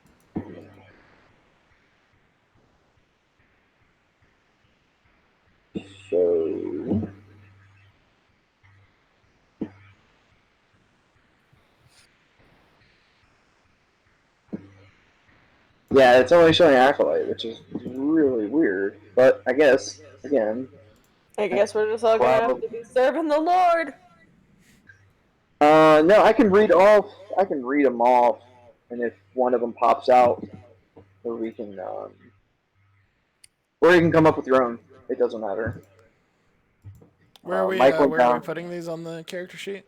show. Yeah, it's only showing Acolyte, which is really weird. But I guess, again, I guess we're just all gonna have to be serving the Lord. no, I can read off. I can read them off, and if one of them pops out, or or you can come up with your own. It doesn't matter. Where are we? Mike went Where are we down. putting these on the character sheet?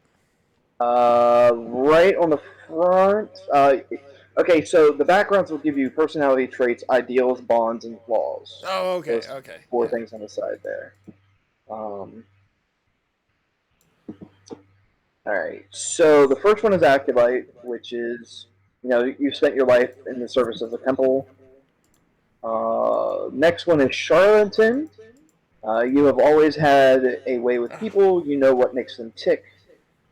Right on the front. Okay, so the backgrounds will give you personality traits, ideals, bonds, and flaws. Oh, okay, Those okay. four Yeah. things on the side there. All right. So the first one is Acolyte, which is you've spent your life in the service of the temple. Next one is Charlatan. You have always had a way with people. You know what makes them tick.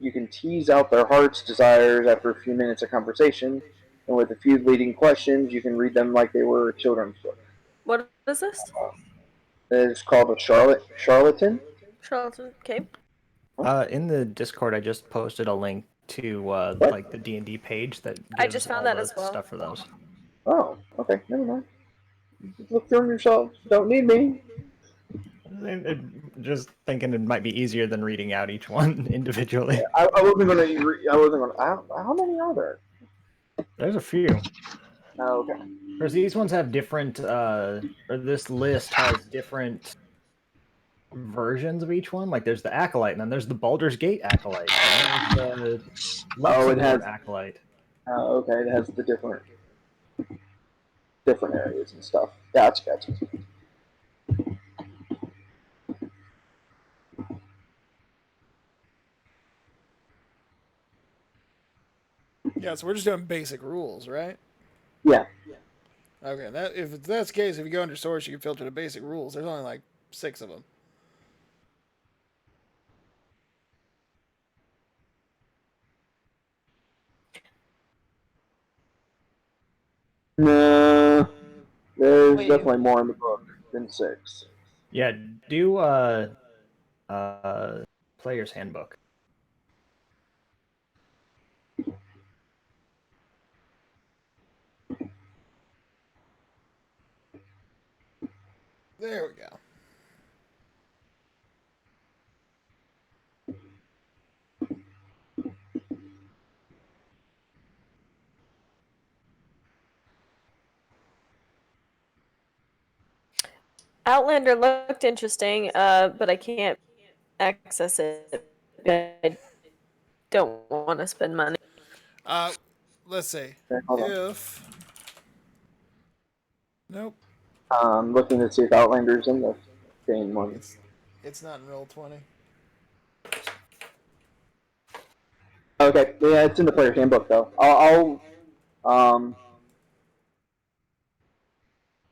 You can tease out their hearts' desires after a few minutes of conversation, and with a few leading questions, you can read them like they were a children's book. What is this? It's called a charlatan. Charlton. Okay. In the Discord, I just posted a link to What? like the D&D page that I gives just all found that the as well. stuff for those. Oh, okay. Never mind. Look through them yourself. Don't need me. Just thinking it might be easier than reading out each one individually. I wasn't gonna. I wasn't gonna. How many are there? There's a few. Oh, okay. Because these ones have different, or this list has different versions of each one. Like there's the Acolyte, and then there's the Baldur's Gate Acolyte, and there's the Luxembourg Acolyte. Okay. It has the different areas and stuff. Gotcha. Yeah, so we're just doing basic rules, right? Yeah. Okay, if that's the case, if you go under source, you can filter the basic rules. There's only like 6 of them. No, there's Wait. definitely more in the book than 6. Yeah, do player's handbook. There we go. Outlander looked interesting, but I can't access it. I don't want to spend money. Let's see. Okay, hold on. If nope, Looking to see if Outlander's in the game one. it's not in Roll20. Okay, yeah, it's in the player's handbook though.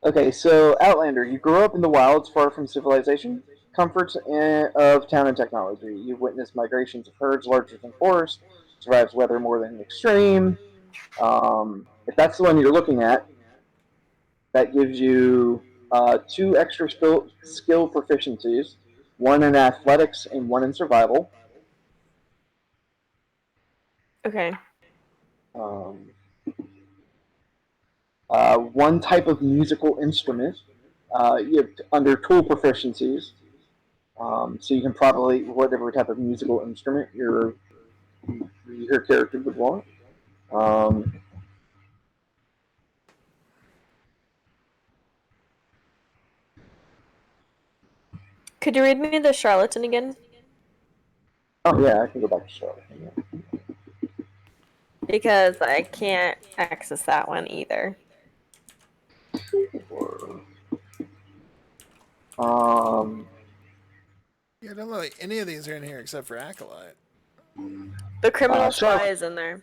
Okay, so Outlander, you grew up in the wilds far from civilization, comforts of town and technology. You've witnessed migrations of herds larger than forests, survives weather more than extreme. If that's the one you're looking at, that gives you 2 extra skill proficiencies, 1 in athletics and 1 in survival. Okay. 1 type of musical instrument. You have under tool proficiencies, so you can probably whatever type of musical instrument your character would want. Could you read me the charlatan again? Oh yeah, I can go back to Charlotte. Yeah. Because I can't access that one either. Yeah, I don't know like any of these are in here except for Acolyte. The criminal Charlotte. spy is in there.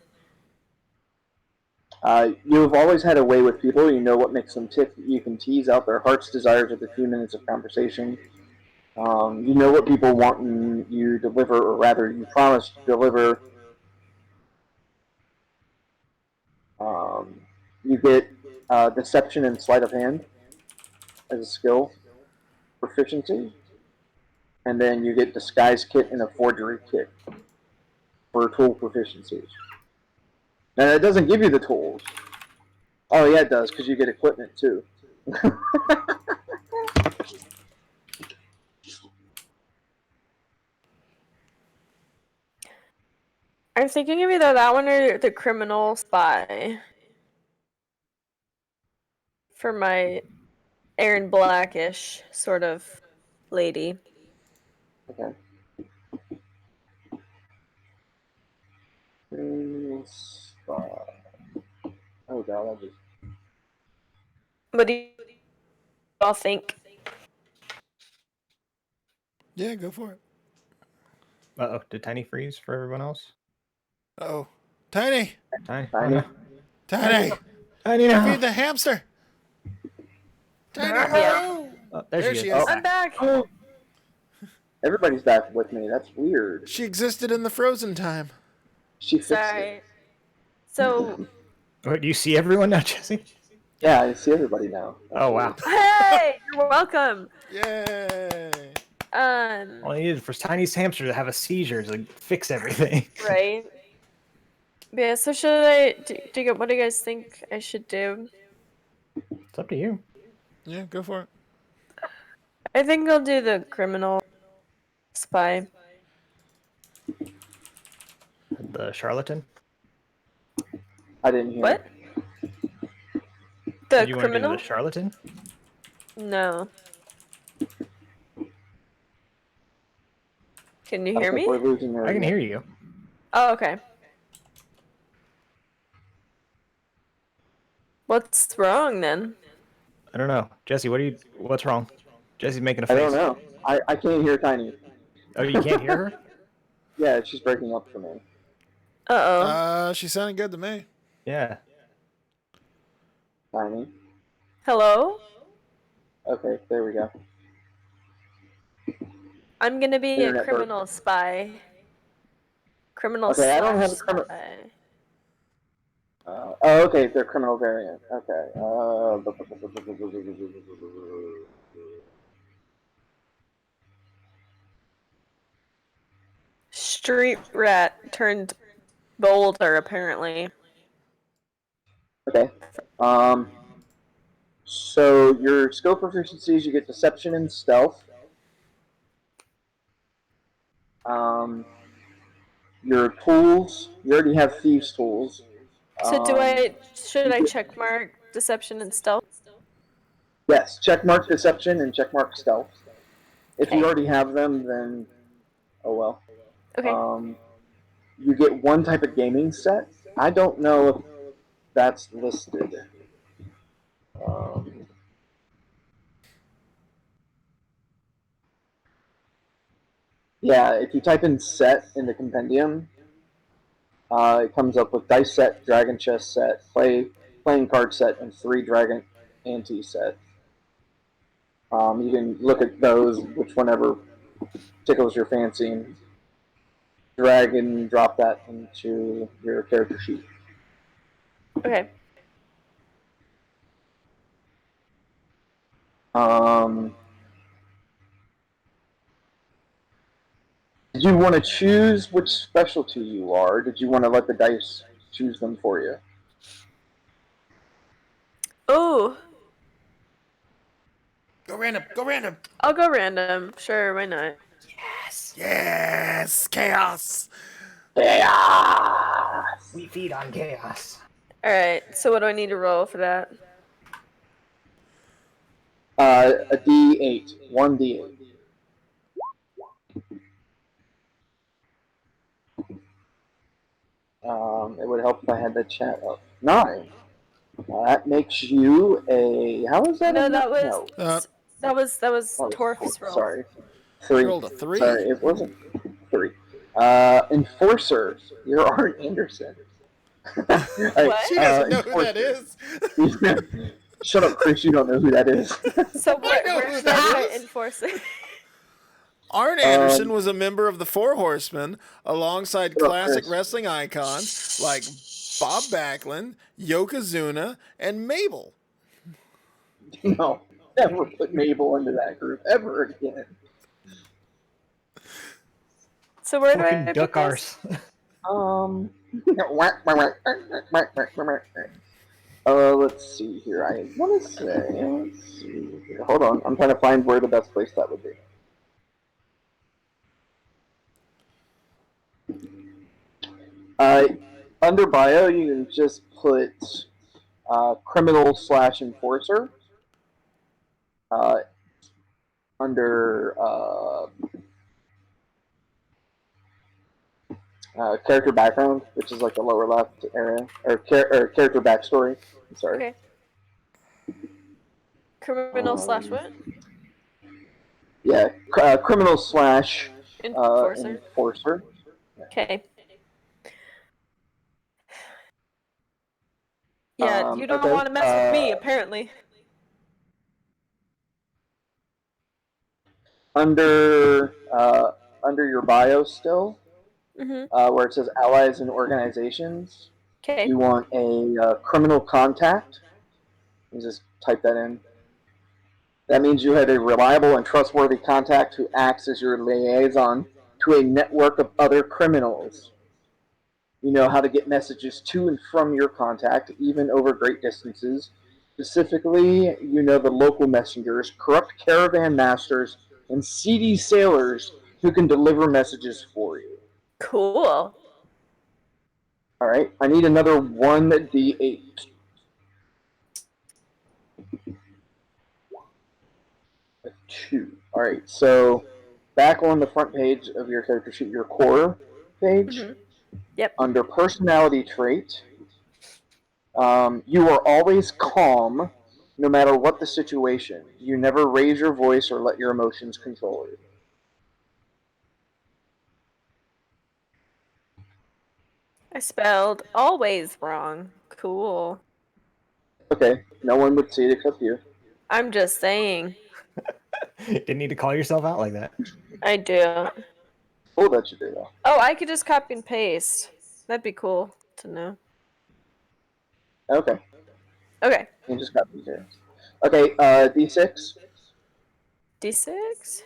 You have always had a way with people. You know what makes them tick. You can tease out their heart's desires with a few minutes of conversation. You know what people want and you deliver, or rather, you promise to deliver. You get deception and sleight of hand as a skill proficiency, and then you get disguise kit and a forgery kit for tool proficiencies. Now it doesn't give you the tools. Oh yeah, it does because you get equipment too. I'm thinking of either that one or the criminal spy. For my Aaron Blackish sort of lady. Okay. Oh god, I just. What do you all think? Yeah, go for it. Uh-oh, did Tiny freeze for everyone else? Oh, Tiny, Tiny. Tiny. Oh, no. Tiny, Tiny now. feed the hamster. Tiny, Yeah. no. Oh, there There she she is. is. I'm back. Oh. Everybody's back with me. That's weird. She existed in the frozen time. She fixed it. Sorry. So, Oh, do you see everyone now, Jesse? Yeah, I see everybody now. That's Oh, wow. weird. hey, you're welcome. Yay. All I needed for Tiny's hamster to have a seizure to fix everything. Right. Yeah, so should I, what do you guys think I should do? It's up to you. Yeah, go for it. I think I'll do the criminal spy. The charlatan? I didn't hear. What? The Did you want to do criminal? the charlatan? No. Can you I hear think me? we're losing her. I can hear you. Oh, okay. What's wrong then? I don't know. Jesse, what's wrong? Jesse's making a I face. don't know. I can't hear Tiny. Oh, you can't hear her? Yeah, she's breaking up for me. Uh-oh. She sounded good to me. Yeah. Tiny. Hello? Okay, there we go. I'm gonna be a Internet criminal spy. Criminal Okay, I don't slash have a criminal. spy. Oh, okay, they're criminal variant. Okay. Street rat turned bolder, apparently. Okay. So your skill proficiencies, you get deception and stealth. Your tools, you already have thieves' tools. So should I check mark deception and stealth? Yes, checkmark deception and checkmark stealth. If you Okay. already have them, then oh well. Okay. You get one type of gaming set. I don't know if that's listed. Um, yeah, if you type in set in the compendium, it comes up with dice set, dragon chest set, playing card set, and 3 dragon ante set. You can look at those, which whenever tickles your fancy, and drag and drop that into your character sheet. Okay. Did you want to choose which specialty you are? Or did you want to let the dice choose them for you? Oh, Go random. Go random. I'll go random. Sure, why not? Yes. Chaos. Chaos! We feed on chaos. Alright, so what do I need to roll for that? A D8. 1 D8. It would help if I had the chat up. 9. That makes you a. How is that? No, a that was Uh, that was Oh, Torf's roll. sorry. 3. rolled a 3. Sorry, it wasn't 3. Enforcer. You're Arn Anderson. What? She doesn't know who that Enforcer. is. Shut up, Chris. You don't know who that is. So know where who should that I is. put Enforcer? Arn Anderson was a member of the Four Horsemen alongside classic wrestling icons like Bob Backlund, Yokozuna, and Mabel. No, never put Mabel into that group ever again. So where do I Fucking put duck this? arse. Let's see here. I want to say. Let's see here. Hold on. I'm trying to find where the best place that would be. Under bio, you can just put criminal / enforcer. Under character background, which is like the lower left area, or character backstory. I'm sorry. Okay. Criminal / what? Yeah, criminal / Enforcer. enforcer. Okay. Yeah, you don't okay. want to mess with me, apparently. Under your bio still, Mm-hmm. where it says allies and organizations, Okay. you want a criminal contact. You just type that in. That means you have a reliable and trustworthy contact who acts as your liaison to a network of other criminals. You know how to get messages to and from your contact, even over great distances. Specifically, you know the local messengers, corrupt caravan masters, and seedy sailors who can deliver messages for you. Cool. Alright, I need another 1d8. A 2. Alright, so back on the front page of your character sheet, your core page, Yep. under personality trait, you are always calm no matter what the situation. You never raise your voice or let your emotions control you. I spelled always wrong. Cool. Okay, no one would see it except you. I'm just saying. Didn't need to call yourself out like that. I do. We'll let you do though. Oh, I could just copy and paste. That'd be cool to know. Okay, Okay. you just got these here. Okay, D6. D6?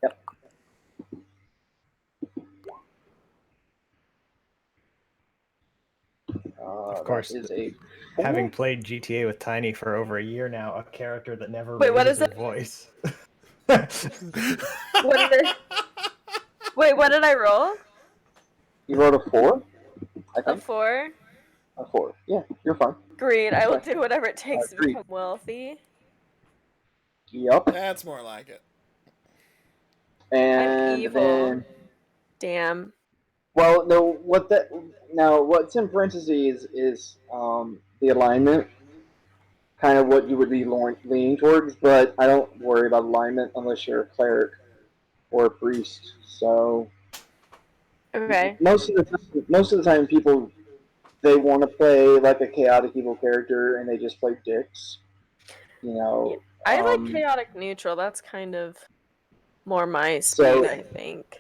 Yep. Of course, that is a having played GTA with Tiny for over a year now, a character that never Wait, what raises is her it? voice. What did Wait, what did I roll? You rolled a 4, I A think. 4? A 4. Yeah, you're fine. Greed. I will Okay. do whatever it takes to Greed. become wealthy. Yup. That's more like it. I'm And evil. then, Damn. well, no. What's in parentheses is the alignment, kind of what you would be leaning towards. But I don't worry about alignment unless you're a cleric or a priest. So Okay. most of the time, people they want to play like a chaotic evil character, and they just play dicks. You know. I like chaotic neutral. That's kind of more my speed, So I think.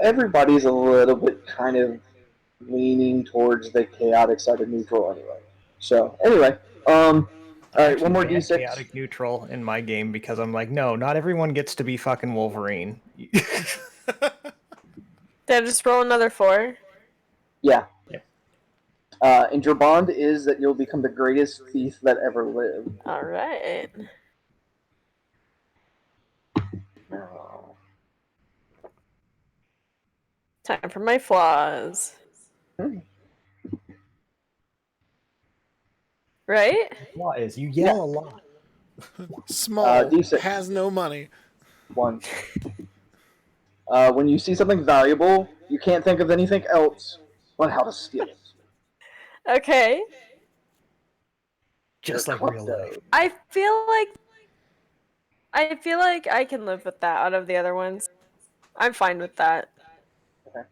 everybody's a little bit kind of leaning towards the chaotic side of neutral anyway. So anyway, all right, one more ban D6. chaotic neutral in my game because I'm like, no, not everyone gets to be fucking Wolverine. Did I just roll another 4? Yeah. Yeah. And your bond is that you'll become the greatest thief that ever lived. Alright. Time for my flaws. Right? What is? You yell a lot. Small. D6. Has no money. 1. When you see something valuable, you can't think of anything else but how to steal it. Okay. Just You're like real klepto. life. I feel like I can live with that out of the other ones. I'm fine with that. Okay.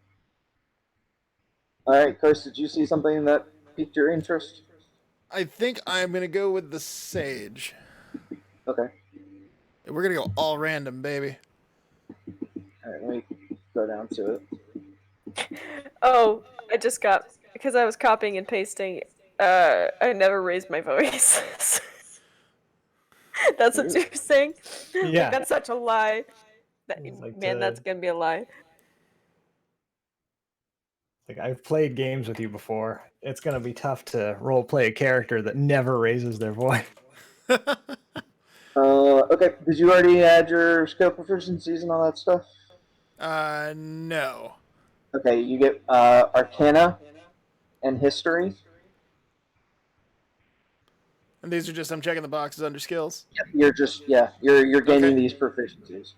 All right, Chris, did you see something that piqued your interest? I think I'm gonna go with the sage. Okay. We're gonna go all random, baby. All right, let me go down to it. Oh, I just got because I was copying and pasting. I never raised my voice. That's what you're saying. Yeah. Like, that's such a lie. It's like Man, that's gonna be a lie. Like I've played games with you before. It's gonna be tough to role play a character that never raises their voice. Okay, did you already add your skill proficiencies and all that stuff? No. Okay, you get Arcana and History. And these are just I'm checking the boxes under skills. You're gaining these proficiencies.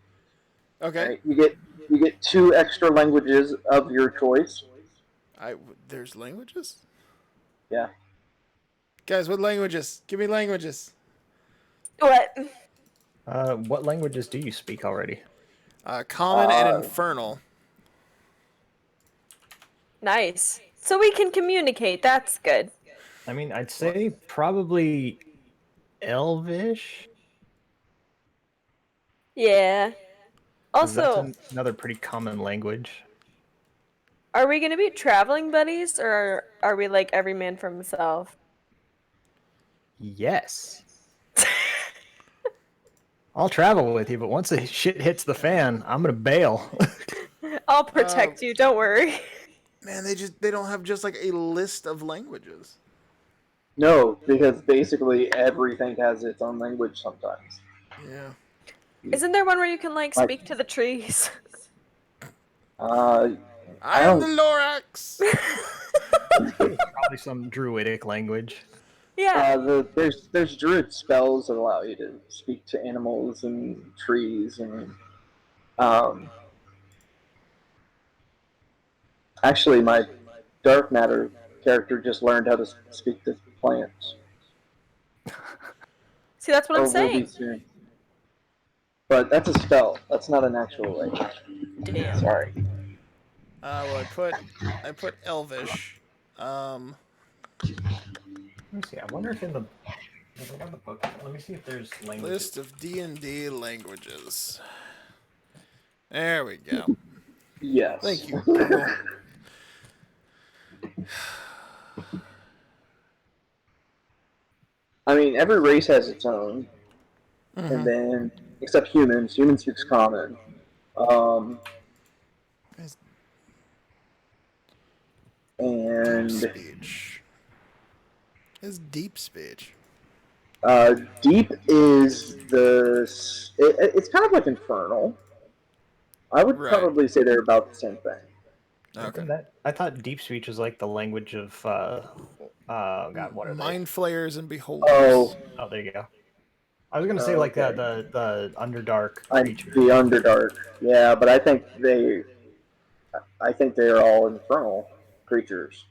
Okay. Right? You get 2 extra languages of your choice. There's languages? Yeah. Guys, what languages? Give me languages. What? What languages do you speak already? Common and Infernal. Nice. So we can communicate. That's good. I mean, I'd say probably Elvish. Yeah. 'Cause Also, that's another pretty common language. are we gonna be traveling buddies, or are we like every man for himself? Yes. I'll travel with you, but once the shit hits the fan, I'm gonna bail. I'll protect you. Don't worry. Man, they don't have just like a list of languages. No, because basically everything has its own language sometimes. Yeah. Isn't there one where you can like speak to the trees? I am the Lorax. Probably some druidic language. Yeah. There's druid spells that allow you to speak to animals and trees and actually my dark matter character just learned how to speak to plants. See, that's what I'm Or will be saying. soon. But that's a spell. That's not an actual language. Damn. Sorry. Well, I put Elvish. Let me see. I wonder if in the book. Let me see if there's languages. List of D&D languages. There we go. Yes. Thank you, Google. I mean, every race has its own, and then except humans. Humans speaks common. There's And speech. It's deep speech. deep is it's kind of like infernal. I would Right. probably say they're about the same thing. Okay. I thought deep speech was like the language of God, what are Mind flayers and beholders. Oh, they? Oh, there you go. I was gonna say like okay. the Underdark I'm creature. the Underdark. Yeah, but I think they are all infernal creatures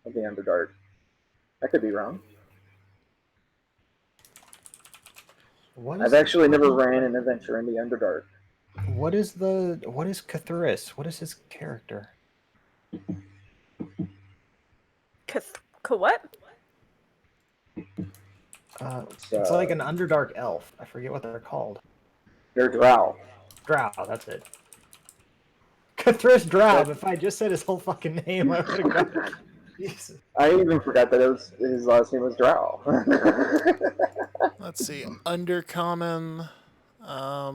of the Underdark. I could be wrong. I've actually never ran an adventure in the Underdark. What is Cthulhu? What is his character? What? It's like an Underdark elf. I forget what they're called. They're Drow. Drow, that's it. Cthulhu Drow. If I just said his whole fucking name, I would have got it. Jesus. I even forgot that his last name was Drow. Let's see. Undercommon. I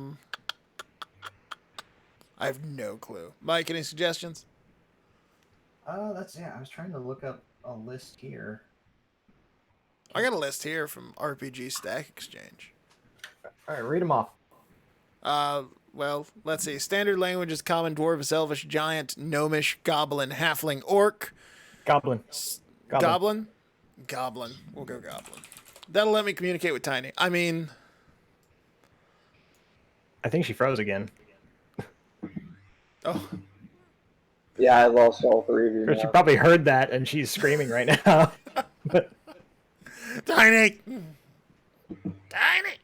have no clue. Mike, any suggestions? I was trying to look up a list here. I got a list here from RPG Stack Exchange. All right, read them off. Well, let's see. Standard language is Common, Dwarvish, Elvish, Giant, Gnomish, Goblin, Halfling, Orc. Goblin. Goblin? Goblin. We'll go Goblin. That'll let me communicate with Tiny. I mean... I think she froze again. Oh. Yeah, I lost all three of you. She probably heard that and she's screaming right now. Tiny! Tiny!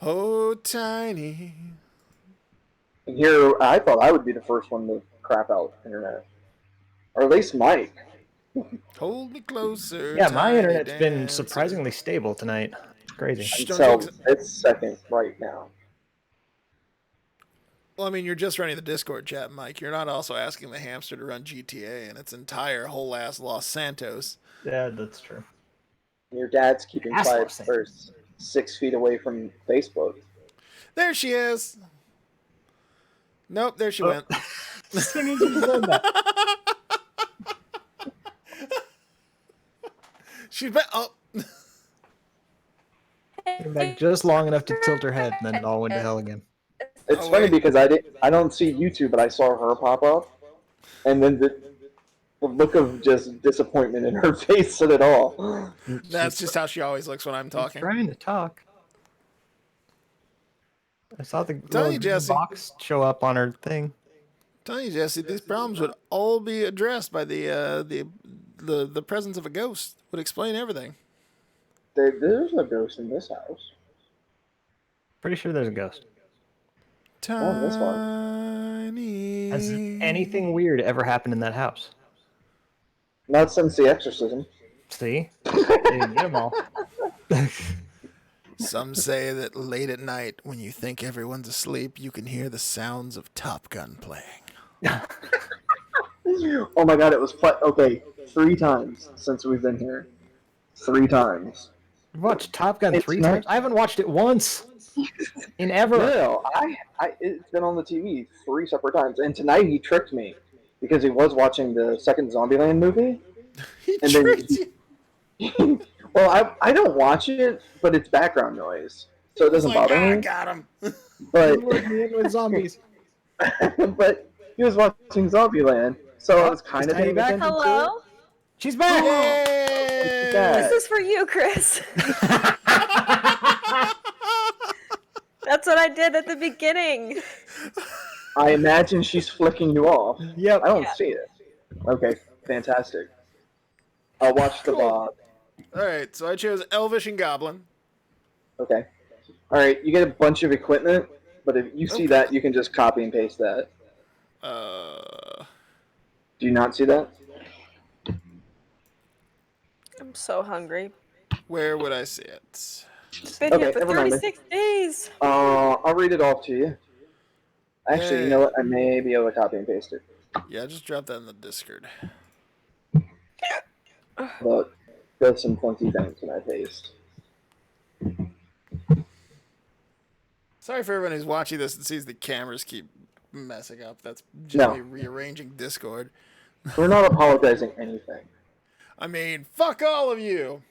Oh, Tiny. And here, I thought I would be the first one to crap out internet. Or at least Mike. Hold me closer. Yeah, my tiny internet's been dancer. surprisingly stable tonight. It's crazy. So it's second right now. Well, I mean, you're just running the Discord chat, Mike. You're not also asking the hamster to run GTA and its entire whole ass Los Santos. Yeah, that's true. Your dad's keeping 6 feet away from Facebook. There she is. Nope, there she went. She's back. Oh. Came back just long enough to tilt her head, and then it all went to hell again. It's funny because I don't see YouTube, but I saw her pop up, and then the look of just disappointment in her face said it all. That's just how she always looks when I'm talking. Trying to talk. I saw the Tell you, Jesse. box show up on her thing. Tell you, Jesse, these problems would all be addressed by the presence of a ghost. Would explain everything. There's no ghost in this house. Pretty sure there's a ghost. Tiny. Has anything weird ever happened in that house? Not since the exorcism. See? You didn't get them all. Some say that late at night, when you think everyone's asleep, you can hear the sounds of Top Gun playing. Oh my god, it was okay. 3 times since we've been here. 3 times. You've watched Top Gun 3 times? I haven't watched it once. In ever. No, it's been on the TV 3 separate times, and tonight he tricked me because he was watching the second Zombieland movie. He tricked you. Well, I don't watch it, but it's background noise, so it doesn't bother me. Got him. But with zombies. but he was watching Zombieland, so I was kind of paying attention. Hello? She's back! Yay! This is for you, Chris. That's what I did at the beginning. I imagine she's flicking you off. Yep. I don't see it. Okay, fantastic. I'll watch the VOD. Alright, so I chose Elvish and Goblin. Okay. Alright, you get a bunch of equipment, but if you see that, you can just copy and paste that. Do you not see that? I'm so hungry. Where would I see it? Been here Okay, for never mind then. 36 days. I'll read it off to you. Actually, you know Yay. what? I may be able to copy and paste it. Yeah, just drop that in the Discord. Look, there's some funky things when I paste. Sorry for everyone who's watching this and sees the cameras keep messing up. That's just No. me rearranging Discord. We're not apologizing anything. I mean, fuck all of you.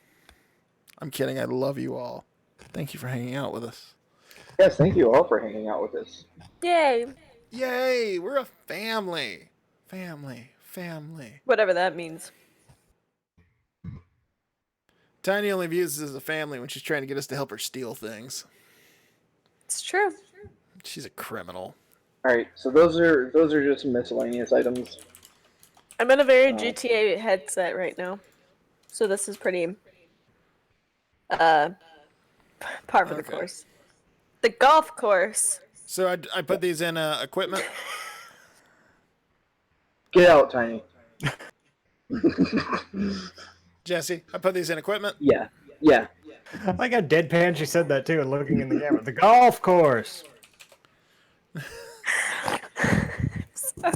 I'm kidding. I love you all. Thank you for hanging out with us. Yes, thank you all for hanging out with us. Yay. Yay, we're a family. Family. Whatever that means. Tiny only views us as a family when she's trying to get us to help her steal things. It's true. She's a criminal. All right, so those are just miscellaneous items. I'm in a very GTA headset right now. So this is pretty par for the Okay. course. The golf course. So I put these in equipment. Get out, Tiny. Jesse, I put these in equipment. Yeah. I got deadpan. She said that too, and looking in the camera. The golf course. Sorry.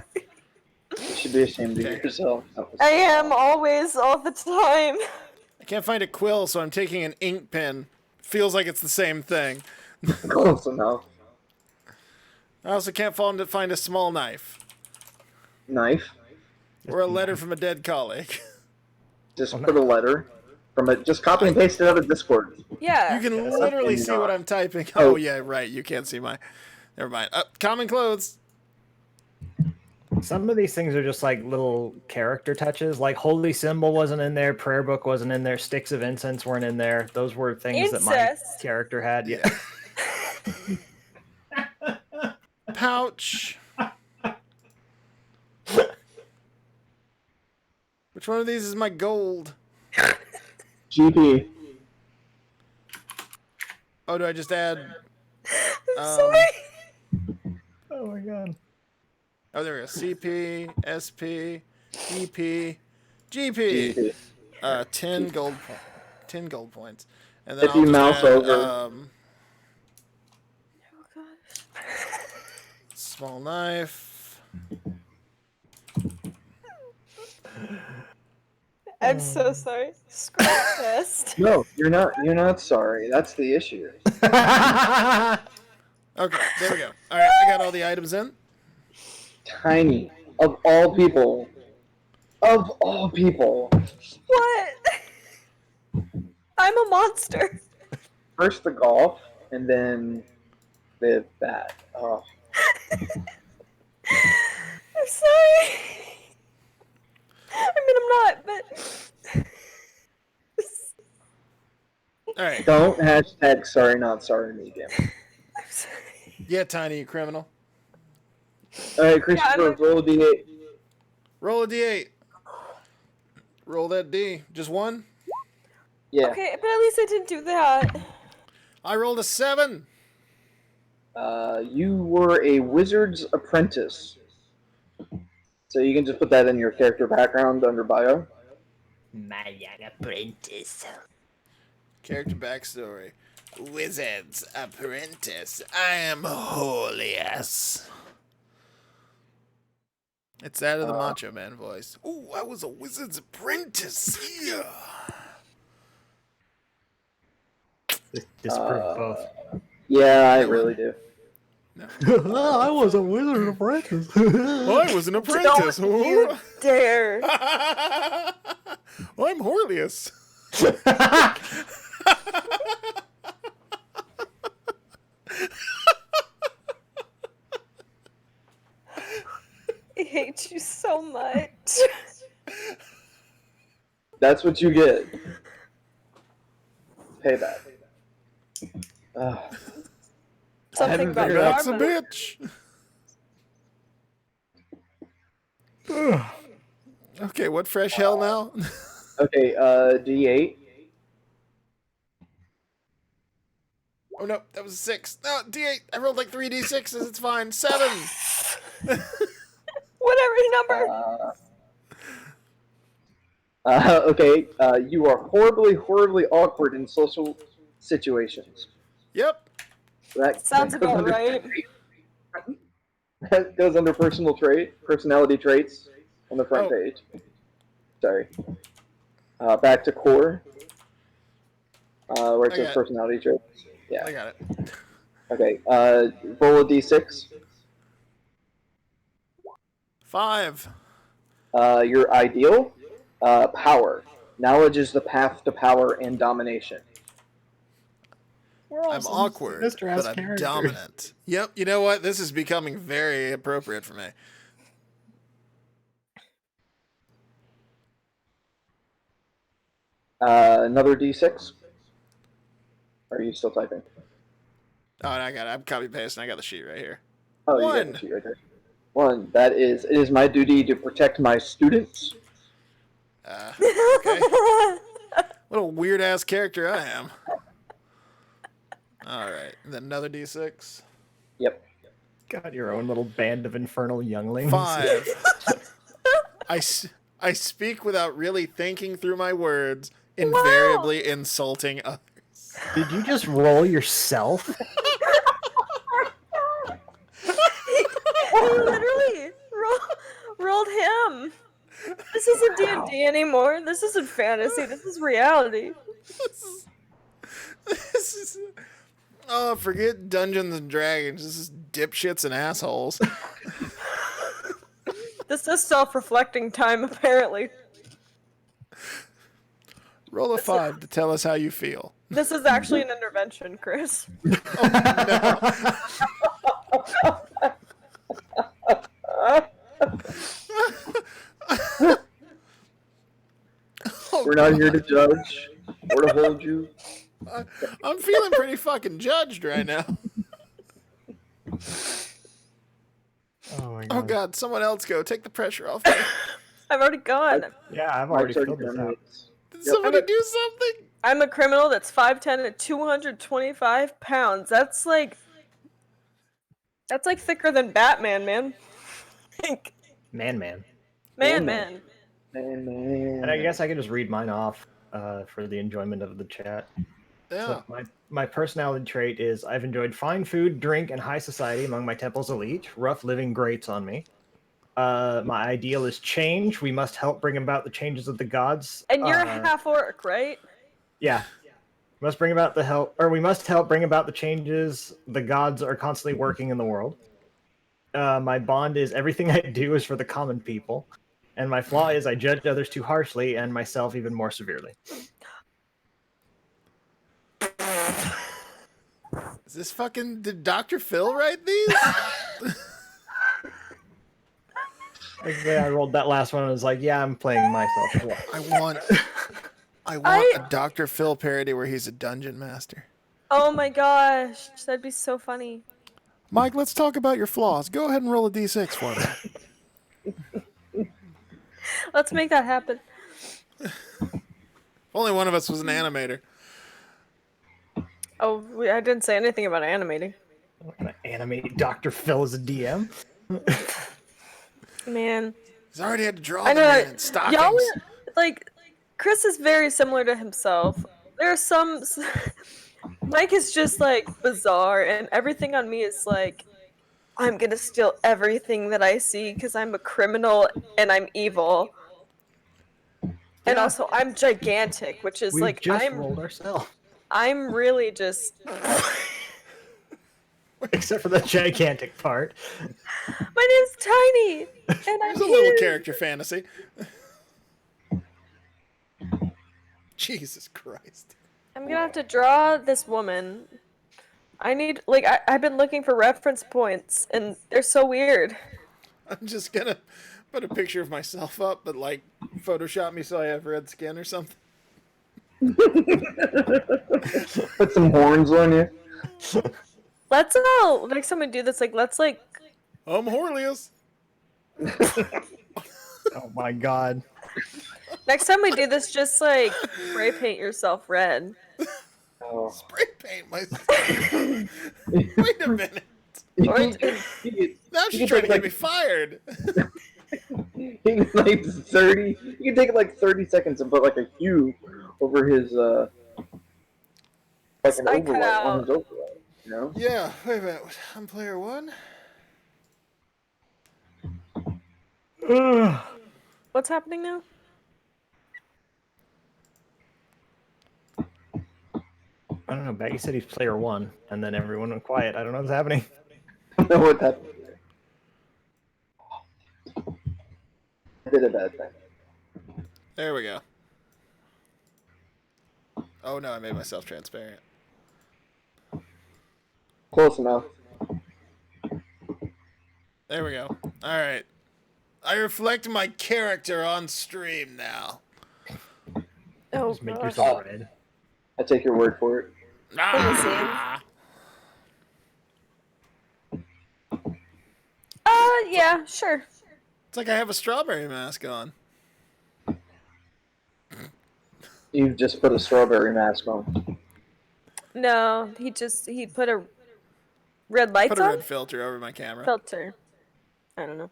You should be ashamed of yourself. I am always, all the time. I can't find a quill, so I'm taking an ink pen. Feels like it's the same thing. Close enough. I also can't find a small knife Knife. or a letter from a dead colleague. Just put a letter from it. Just copy and paste it out of Discord. Yeah. You can Yeah, literally that's see what I'm typing. Oh. Oh yeah, right. You can't see my. Never mind. Common clothes. Some of these things are just like little character touches. Like Holy Symbol wasn't in there, Prayer Book wasn't in there, Sticks of Incense weren't in there. Those were things that my Incest. character had. Yeah. Pouch. Which one of these is my gold? GP. Oh, do I just add? I'm sorry. Oh my god. Oh, there we go. CP, SP, EP, GP. GP. 10 gold, 10 gold points. And then If you just mouse add, over. Oh god. small knife. I'm so sorry. Scratch fest. No, you're not. You're not sorry. That's the issue. Okay, there we go. All right, I got all the items in. Tiny. Of all people. Of all people. What? I'm a monster. First the golf, and then the bat. Oh. I'm sorry. I mean, I'm not, but. All right. Don't hashtag sorry not sorry me, damn it. I'm sorry. Yeah, Tiny, you criminal. Alright, Christopher, roll a d8. Roll a d8. Roll that D. Just one? Yeah. Okay, but at least I didn't do that. I rolled a 7. You were a wizard's apprentice. So you can just put that in your character background under bio. My young apprentice. Character backstory. Wizard's apprentice. I am holiest. It's that of the Macho Man voice. Ooh, I was a wizard's apprentice. Yeah. Disprove both. Yeah, I really do. I was a wizard apprentice. I was an apprentice. Don't you dare. I'm Horlius. I hate you so much. That's what you get. Payback. Something about That's a karma. bitch. Okay, what fresh hell now? Okay, D8. Oh no, that was a 6. No, D8. I rolled like 3 D6s. It's fine. 7. Whatever number. Okay, you are horribly, horribly awkward in social situations. Yep. Sounds That goes about under right. that goes under personality traits on the front Oh. page. Sorry. Back to core, where it I says got it. personality traits. Yeah. I got it. Okay. Roll a d6. 5. Your ideal, power. Knowledge is the path to power and domination. We're all I'm some awkward, Mr. but S I'm characters. dominant. Yep. You know what? This is becoming very appropriate for me. Another d6. Or are you still typing? Oh, and I got it. I'm copy pasting. I got the sheet right here. Oh, you 1. got the sheet right there. 1. That is, it is my duty to protect my students. Okay. What a weird ass character I am. All right. And then another D6. Yep. Got your own little band of infernal younglings. 5. I speak without really thinking through my words, invariably insulting others. Did you just roll yourself? He literally rolled him. This isn't D&D anymore. This isn't fantasy. This is reality. This is. Oh, forget Dungeons and Dragons. This is dipshits and assholes. This is self-reflecting time, apparently. Roll a 5 to tell us how you feel. This is actually an intervention, Chris. We're not here to judge or to hold you. I'm feeling pretty fucking judged right now. Oh my god. Oh god, someone else go. Take the pressure off me. I've already gone. Yeah, I've My already 30 filled this out. minutes. Did somebody do something? I'm a criminal that's 5'10" and 225 pounds. That's like thicker than Batman, man. Man. Man. Man. And I guess I can just read mine off for the enjoyment of the chat. Yeah. So my personality trait is I've enjoyed fine food, drink, and high society among my temple's elite. Rough living grates on me. My ideal is change. We must help bring about the changes of the gods. And you're half orc, right? Yeah. We must help bring about the changes the gods are constantly working in the world. My bond is everything I do is for the common people. And my flaw is I judge others too harshly and myself even more severely. Is this fucking... Did Dr. Phil write these? I rolled that last one and was like, yeah, I'm playing myself. I want a Dr. Phil parody where he's a dungeon master. Oh my gosh, that'd be so funny. Mike, let's talk about your flaws. Go ahead and roll a d6 for me. Let's make that happen. If only one of us was an animator. Oh, I didn't say anything about animating. I'm gonna animate Dr. Phil as a DM. Man. He's already had to draw I the know. man in stockings. Y'all, like, Chris is very similar to himself. There are some... Mike is just, like, bizarre, and everything on me is, like, I'm gonna steal everything that I see because I'm a criminal and I'm evil. And also, I'm gigantic, which is, We've like, just rolled ourselves. I'm really just... Except for the gigantic part. My name's Tiny, and I'm It's a huge. little character fantasy. Jesus Christ. I'm gonna have to draw this woman. I need, like, I've been looking for reference points, and they're so weird. I'm just gonna put a picture of myself up, but like Photoshop me so I have red skin or something. Put some horns on you. Let's next time we do this, like, let's like, I'm Horlius. Oh my god. next time we do this, just like spray paint yourself red. Oh. Spray paint myself. Wait a minute. Or Now she's trying to get me fired. He like 30. You can take like 30 seconds and put like a hue over his like an I cut overlay on out. his overlay. You know? Yeah, wait a minute. I'm player one. What's happening now? I don't know. Baggy said he's player one, and then everyone went quiet. I don't know what's happening. I don't know what happened here. I did a bad thing. There we go. Oh no, I made myself transparent. Close enough. There we go. All right. I reflect my character on stream now. Oh, Just make gosh. yourself red. I take your word for it. Ah! Yeah, sure. It's like I have a strawberry mask on. You've just put a strawberry mask on. No, he put a red lights Put a on? red filter over my camera. Filter. I don't know.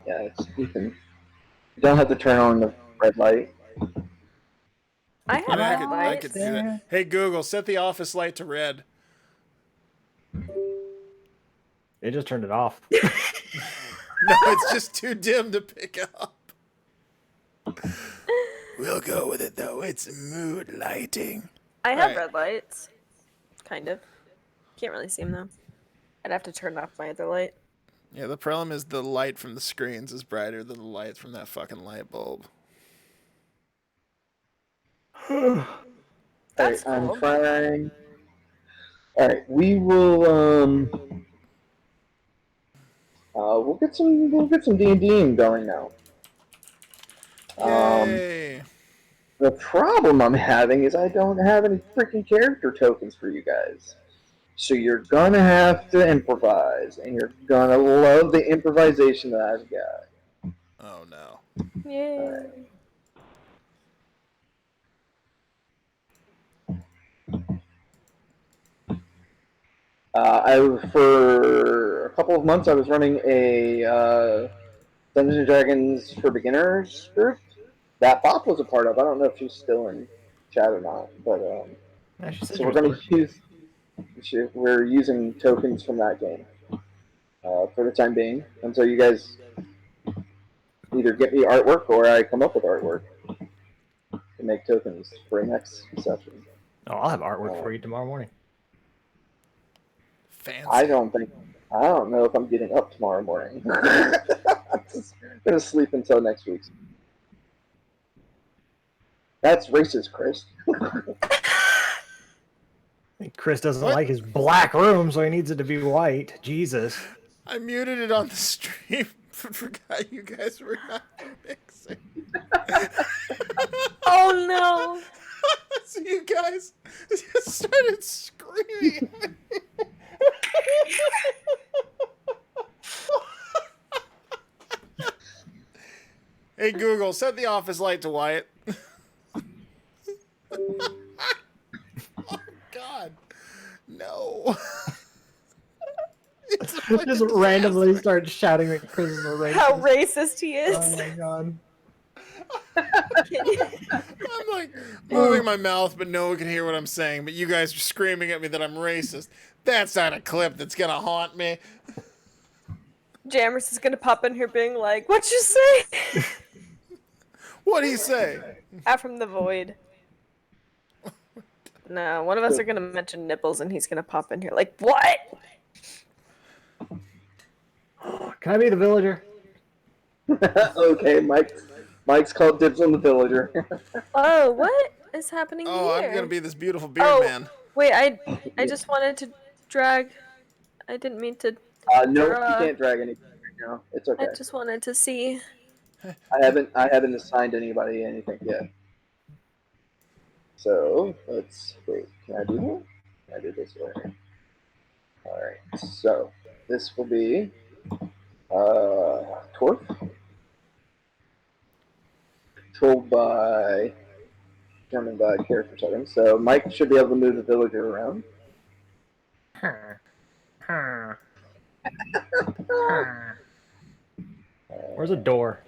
Yeah, you don't have to turn on the red light. I I have mean, red I lights. could do that. Hey Google, set the office light to red. It just turned it off. No, it's just too dim to pick up. We'll go with it though. It's mood lighting. I have Right. red lights. Kind of. Can't really see them though. I'd have to turn off my other light. Yeah, the problem is the light from the screens is brighter than the light from that fucking light bulb. That's Alright, cool. I'm trying. Alright, we will we'll get some D&D going now. Yay! The problem I'm having is I don't have any freaking character tokens for you guys. So you're gonna have to improvise, and you're gonna love the improvisation that I've got. Oh no. Yay. For a couple of months, I was running a Dungeons and Dragons for Beginners group that Bob was a part of. I don't know if she's still in chat or not, but Yeah, she said so she we're was going to use we're using tokens from that game for the time being until you guys either get me artwork or I come up with artwork to make tokens for next session. Oh, I'll have artwork for you tomorrow morning. Fancy. I don't know if I'm getting up tomorrow morning. I'm just gonna sleep until next week. That's racist, Chris. Chris doesn't What? like his black room, so he needs it to be white. Jesus. I muted it on the stream, but forgot you guys were not mixing. Oh no. So you guys just started screaming. Hey Google, set the office light to white. Oh God, no. It's a fucking Just randomly disaster. start shouting that Chris is a racist. How racist he is. Oh my god. I'm like moving my mouth, but no one can hear what I'm saying. But you guys are screaming at me that I'm racist. That's not a clip that's gonna haunt me. Jammers is gonna pop in here being like, "What'd you say?" What'd he say? Out from the void. No, one of us are gonna mention nipples, and he's gonna pop in here like, "What?" Can I be the villager? Okay, Mike's called dibs on the villager. Oh, what is happening Oh, here? I'm gonna be this beautiful beard Oh, man. wait, I just wanted to drag. I didn't mean to. No, you Draw. can't drag anything right now. It's okay. I just wanted to see. I haven't assigned anybody anything yet. So let's wait. Can I do that? Can I do this way? All right. So this will be Torf, controlled by determined by character settings. So Mike should be able to move the villager around. Where's a door?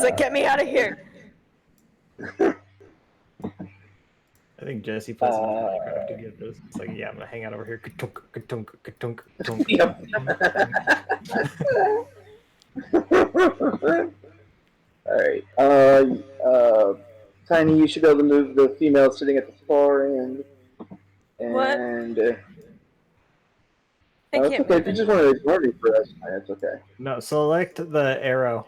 like, "Get me out of here!" I think Jesse plays enough Minecraft to get this. It's like, yeah, I'm gonna hang out over here. Ka-tunk, ka-tunk, ka-tunk, ka-tunk. Yep. All right. Tiny, you should be able to move the female sitting at the far end. What? And I it's can't okay. move If you just anymore. want to ignore me for us, it's okay. No, select the arrow.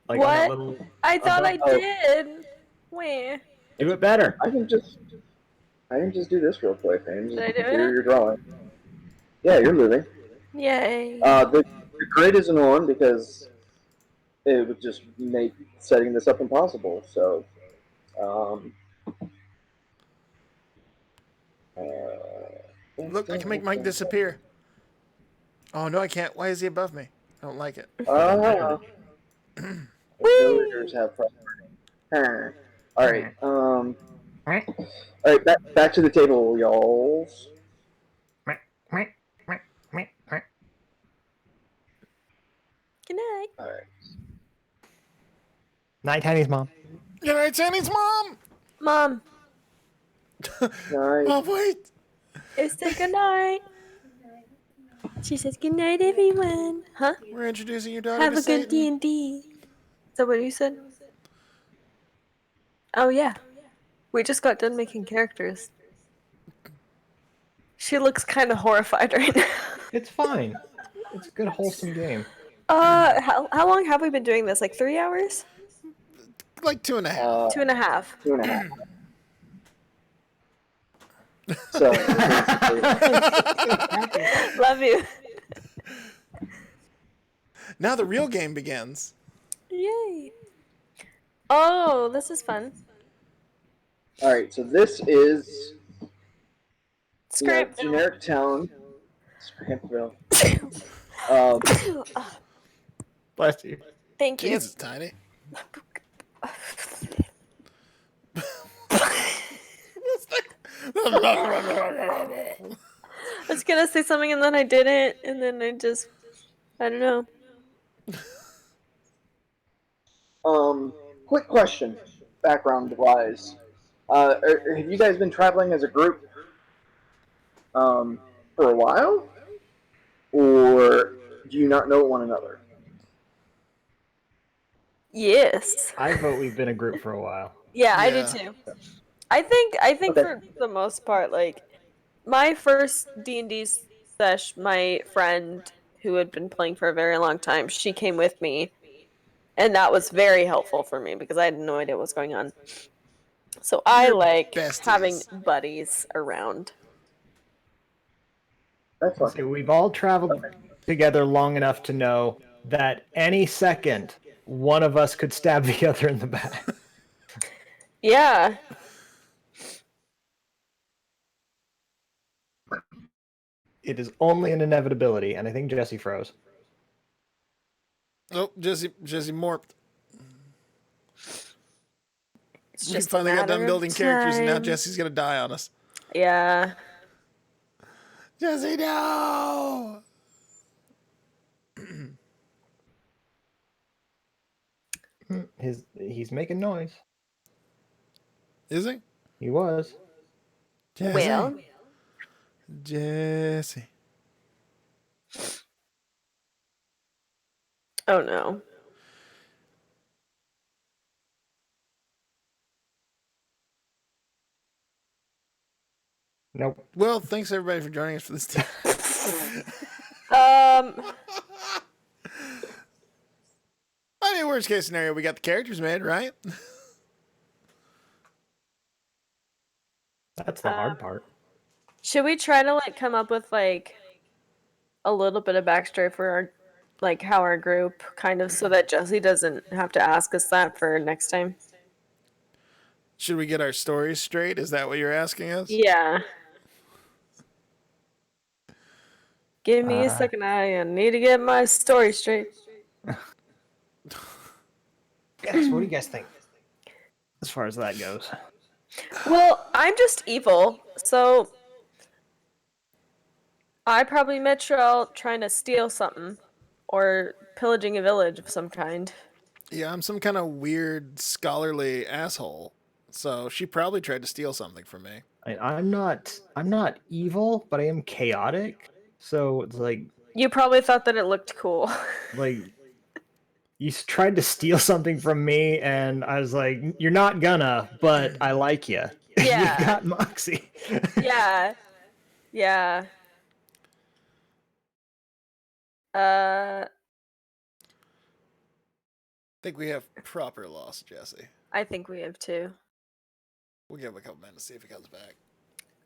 Like on that What? little. I thought I Oh. did. Where? Do it better. I can just do this real quick. I can Did I just do clear it? your drawing. Yeah, you're moving. Yay. The grid isn't on because it would just make setting this up impossible. So, Look, I can make Mike disappear. Oh no, I can't. Why is he above me? I don't like it. Villagers have property. All right. All right. Back to the table, y'all. Good night. All right. Night, Tiny's mom. Good night, Sandy's mom. Mom, Nice. Oh wait. it said good night. She says good night, everyone. Huh? We're introducing your daughter Have to a good Satan. D&D. Is that what you said? Oh yeah. We just got done making characters. She looks kind of horrified right now. It's fine. It's a good, wholesome game. How long have we been doing this? Like 3 hours? Like 2.5. 2.5. 2.5. So basically, Love you. Now the real game begins. Yay. Oh, this is fun. all right. So this is Scrap. generic town. Scrampville. Bless you. Thank you. Jesus, Tiny. I was gonna say something and then I didn't, and then I don't know. Quick question, background wise. Have you guys been traveling as a group for a while? Or do you not know one another? Yes. I vote we've been a group for a while. Yeah, I do Yeah. too. I think Okay. for the most part, like my first D&D sesh, my friend who had been playing for a very long time, she came with me, and that was very helpful for me because I had no idea what was going on. So I You're like besties. having buddies around. That's fine. So we've all traveled together long enough to know that any second, one of us could stab the other in the back. Yeah. It is only an inevitability, and I think Jesse froze. Oh, Jesse morphed. It's We just a finally got done matter of building characters, and now time. Jesse's gonna die on us. Yeah. Jesse, no! He's making noise. Is he? He was. Jesse. Well, Jesse. oh no. Nope. Well, thanks everybody for joining us for this. I mean, worst case scenario, we got the characters made, right? That's the hard part. Should we try to like come up with like a little bit of backstory for our like how our group kind of so that Jesse doesn't have to ask us that for next time? Should we get our stories straight? Is that what you're asking us? Yeah. Give me a second. I need to get my story straight. Guys, what do you guys think? As far as that goes. Well, I'm just evil, so I probably met Trell trying to steal something or pillaging a village of some kind. Yeah, I'm some kind of weird scholarly asshole. So she probably tried to steal something from me. I'm not evil, but I am chaotic. So it's You probably thought that it looked cool. like you tried to steal something from me, and I was like, "You're not gonna," but I like you. Yeah. You got Moxie. Yeah. Yeah. I think we have proper loss, Jesse. I think we have two. We'll give him a couple minutes to see if he comes back.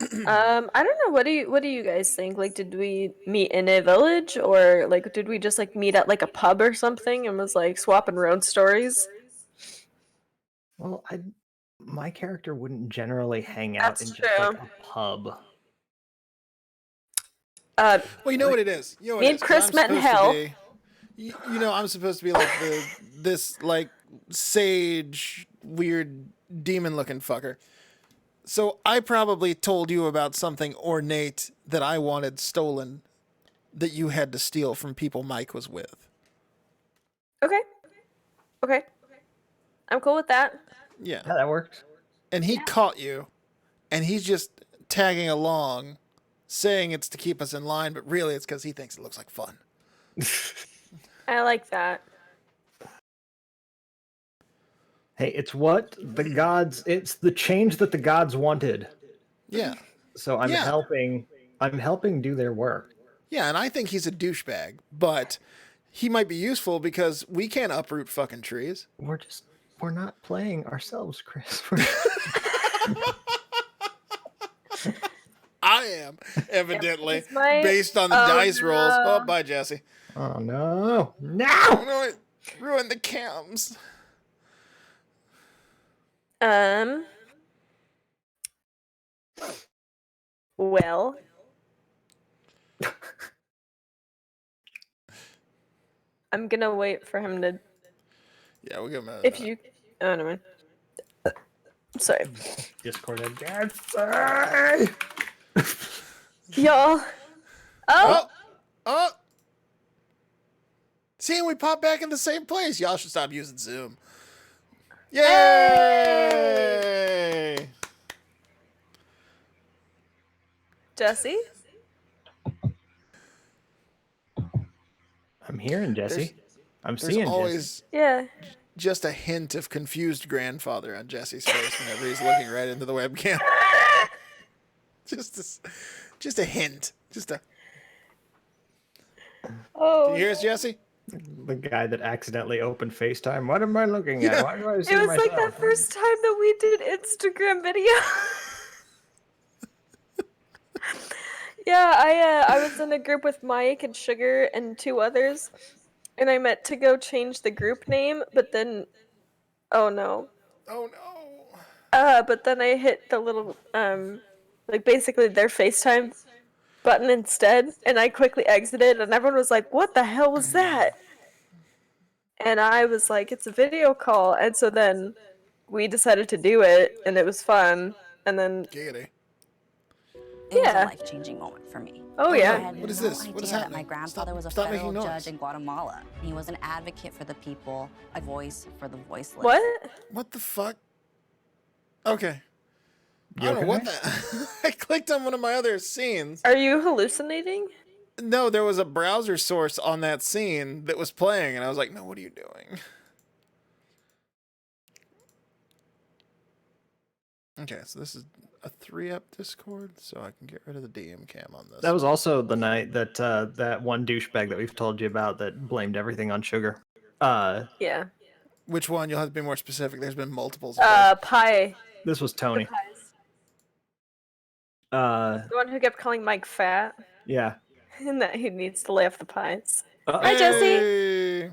I don't know. What do you guys think? Like, did we meet in a village, or like did we just like meet at like a pub or something and was like swapping road stories? Well, my character wouldn't generally hang out That's in just like true. a pub. Well, you know what it is. You know what Me it and is. 'Cause Chris I'm met in supposed to hell. be- you know, I'm supposed to be like this like sage, weird demon-looking fucker. So I probably told you about something ornate that I wanted stolen, that you had to steal from people Mike was with. Okay. Okay. I'm cool with that. Yeah, Yeah, that works. and he caught you, and he's just tagging along, saying it's to keep us in line, but really it's because he thinks it looks like fun. I like that. Hey, it's what the gods. It's the change that the gods wanted. Yeah, So I'm Yeah. helping. I'm helping do their work. yeah, and I think he's a douchebag, but he might be useful because we can't uproot fucking trees. We're not playing ourselves, Chris. I am, evidently, It's my- based on the Oh, dice rolls. no. Oh, bye, Jesse. Oh no! Oh, No! no, it ruined the cams. Well, I'm gonna wait for him to. Yeah, we'll give him a. If you, oh no, man. Sorry, Discord again. Sorry. y'all. Oh, Oh! See, and we pop back in the same place. Y'all should stop using Zoom. Yay! Jesse. I'm hearing Jesse. I'm There's seeing always Yeah. just a hint of confused grandfather on Jesse's face whenever he's looking right into the webcam. just a hint. Just a. Oh. Do you hear us, Jesse? Jesse. The guy that accidentally opened FaceTime. What am I looking at? Yeah. Why do I see It was myself? like that first time that we did Instagram video. Yeah, I was in a group with Mike and Sugar and two others, and I meant to go change the group name, but then, oh no. Oh no. But then I hit the little like basically their FaceTime button instead, and I quickly exited, and everyone was like, "What the hell was that?" And I was like, "It's a video call," and so then we decided to do it, and it was fun, and then Giggity. It was Yeah. a life-changing moment for me. oh I yeah, had What is no this? What is idea that happening? my grandfather was a Stop federal making judge noise. in Guatemala. He was an advocate for the people, a voice for the voiceless. what? What the fuck? Okay. You I don't know what okay? that. I clicked on one of my other scenes. Are you hallucinating? No, there was a browser source on that scene that was playing, and I was like, no, what are you doing? Okay, so this is a 3-up Discord, so I can get rid of the DM cam on this. That was also the night that that one douchebag that we've told you about that blamed everything on Sugar. Yeah. Which one? You'll have to be more specific. There's been multiples of those. Pie. This was Tony. Pies. Uh, The one who kept calling Mike fat, yeah. and that he needs to lay off the pies. Uh-oh. Hi, Jesse. Hey!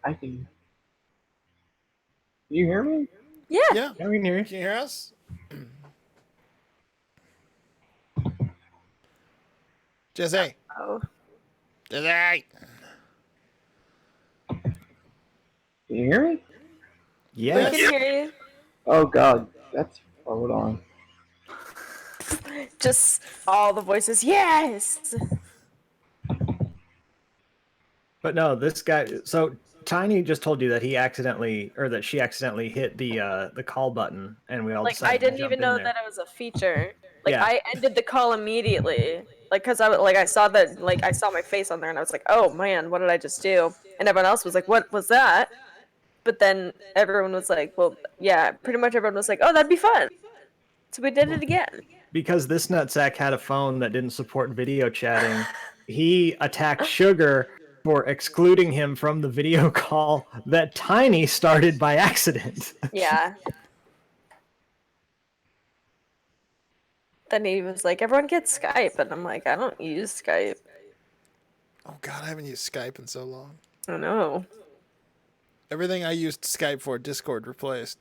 I can. You hear me? Yeah. Yeah, Yeah, we can hear you. can you hear us? Jesse. Oh. Jesse. Can you hear me? Yes. We can hear you. Oh God, that's. Hold on. Just all the voices. Yes. But no, this guy. So Tiny just told you that he accidentally, or that she accidentally hit the call button, and we all Like decided I to didn't jump even in know there. that it was a feature. Like Yeah. I ended the call immediately. Like cuz I saw that I saw my face on there and I was like, "Oh man, what did I just do?" And everyone else was like, "What was that?" But then everyone was like, "Well, yeah, pretty much everyone was like, "Oh, that'd be fun." So we did it again. Because this nutsack had a phone that didn't support video chatting, he attacked Sugar for excluding him from the video call that Tiny started by accident. Yeah. Then he was like, "Everyone gets Skype." And I'm like, "I don't use Skype." Oh God, I haven't used Skype in so long. I know. Everything I used Skype for, Discord replaced.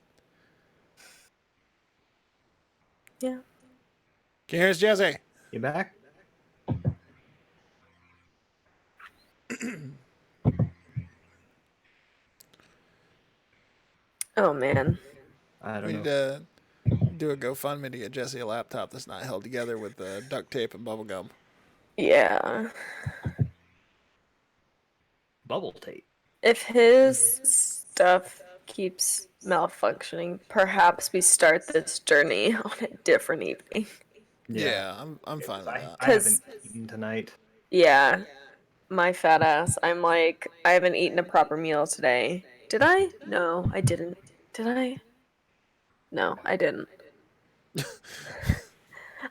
Yeah. Can you hear us, Jesse? You back? Oh man. I We don't need know. to do a GoFundMe to get Jesse a laptop that's not held together with duct tape and bubble gum. Yeah. Bubble tape. If his stuff keeps malfunctioning, perhaps we start this journey on a different evening. Yeah, I'm fine with that. I haven't eaten tonight. Yeah, my fat ass. I'm like, I haven't eaten a proper meal today. Did I? No, I didn't. Did I? No, I didn't.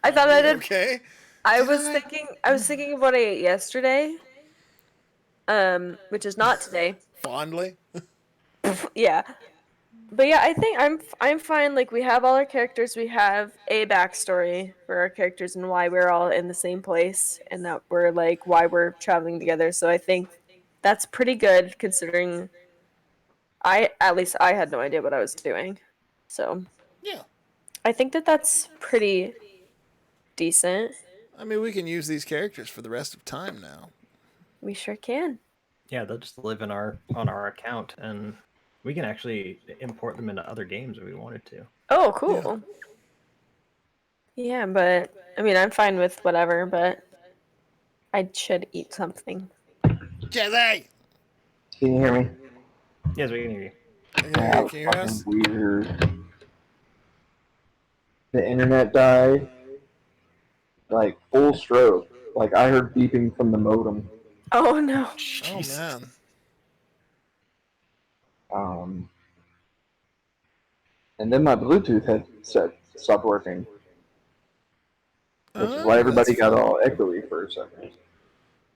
I thought I did. Okay. I Did was I? thinking of what I ate yesterday. Which is not today. Fondly. Yeah. But yeah, I think I'm fine. Like we have all our characters, we have a backstory for our characters and why we're all in the same place and that we're like why we're traveling together. So I think that's pretty good considering at least I had no idea what I was doing. So Yeah. I think that that's pretty decent. I mean, we can use these characters for the rest of time now. We sure can. Yeah, they'll just live in on our account, and we can actually import them into other games if we wanted to. Oh, cool. Yeah, but I mean, I'm fine with whatever, but I should eat something. Jesse! Can you hear me? Yes, we can hear you. That was Can you hear fucking us? weird. The internet died. Like full stroke. Like I heard beeping from the modem. Oh no. Oh man. And then my Bluetooth had stopped working, which is why Oh, everybody that's got fun. all echoey for a second.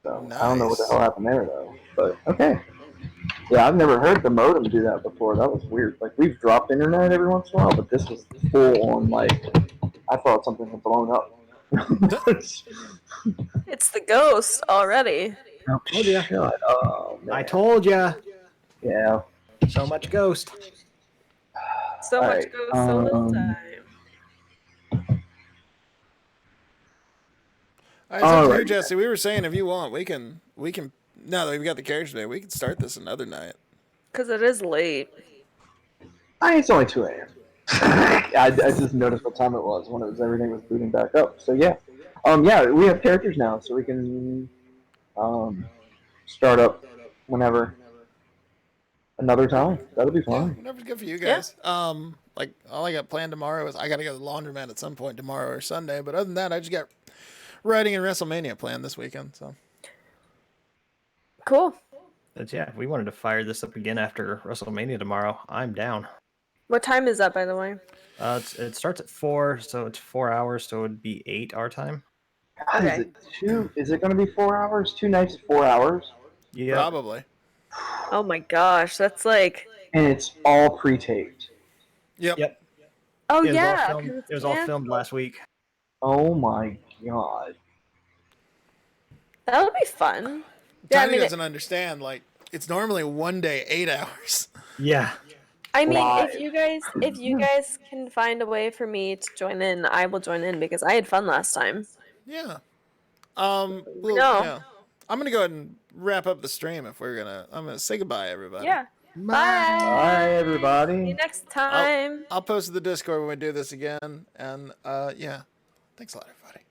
So I don't know what the Nice. hell happened there though. But okay. Yeah, I've never heard the modem do that before. That was weird. Like we've dropped internet every once in a while, but this was full on. Like I thought something had blown up. It's the ghost already. Oh, Told ya. shit. Oh, man. I told ya. Yeah. So much ghost. So much Alright, ghost, so little time. All right, it's up to you, Alright. Jesse. We were saying if you want, we can. Now that we've got the characters today, we can start this another night. Because it is late. It's only 2 a.m. I just noticed what time it was when everything was booting back up. So yeah. Yeah, we have characters now, so we can start up whenever. Another time. That'll be Yeah, fine. whatever's good for you guys. Like all I got planned tomorrow is I got to go to the laundromat at some point tomorrow or Sunday. But other than that, I just got writing and WrestleMania planned this weekend. So Cool. But yeah, if we wanted to fire this up again after WrestleMania tomorrow, I'm down. What time is that, by the way? It starts at 4, so it's 4 hours, so it'd be 8 our time. God, Okay. is it going to be 4 hours? 2 nights, 4 hours? Yeah. probably. Oh my gosh, that's like. And it's all pre-taped. Yep. Oh It was all yeah. filmed, 'cause it's it was all filmed canceled. last week. Oh my god. That'll be fun. Yeah, Tiny doesn't understand. Like it's normally one day, 8 hours. Yeah. I mean, Live. if you guys can find a way for me to join in, I will join in because I had fun last time. Yeah. No. Yeah. I'm gonna go ahead and wrap up the stream if we're gonna. I'm gonna say goodbye, everybody. Yeah. Bye. Bye, See you everybody. next time. I'll post to the Discord when we do this again. And yeah, thanks a lot, everybody.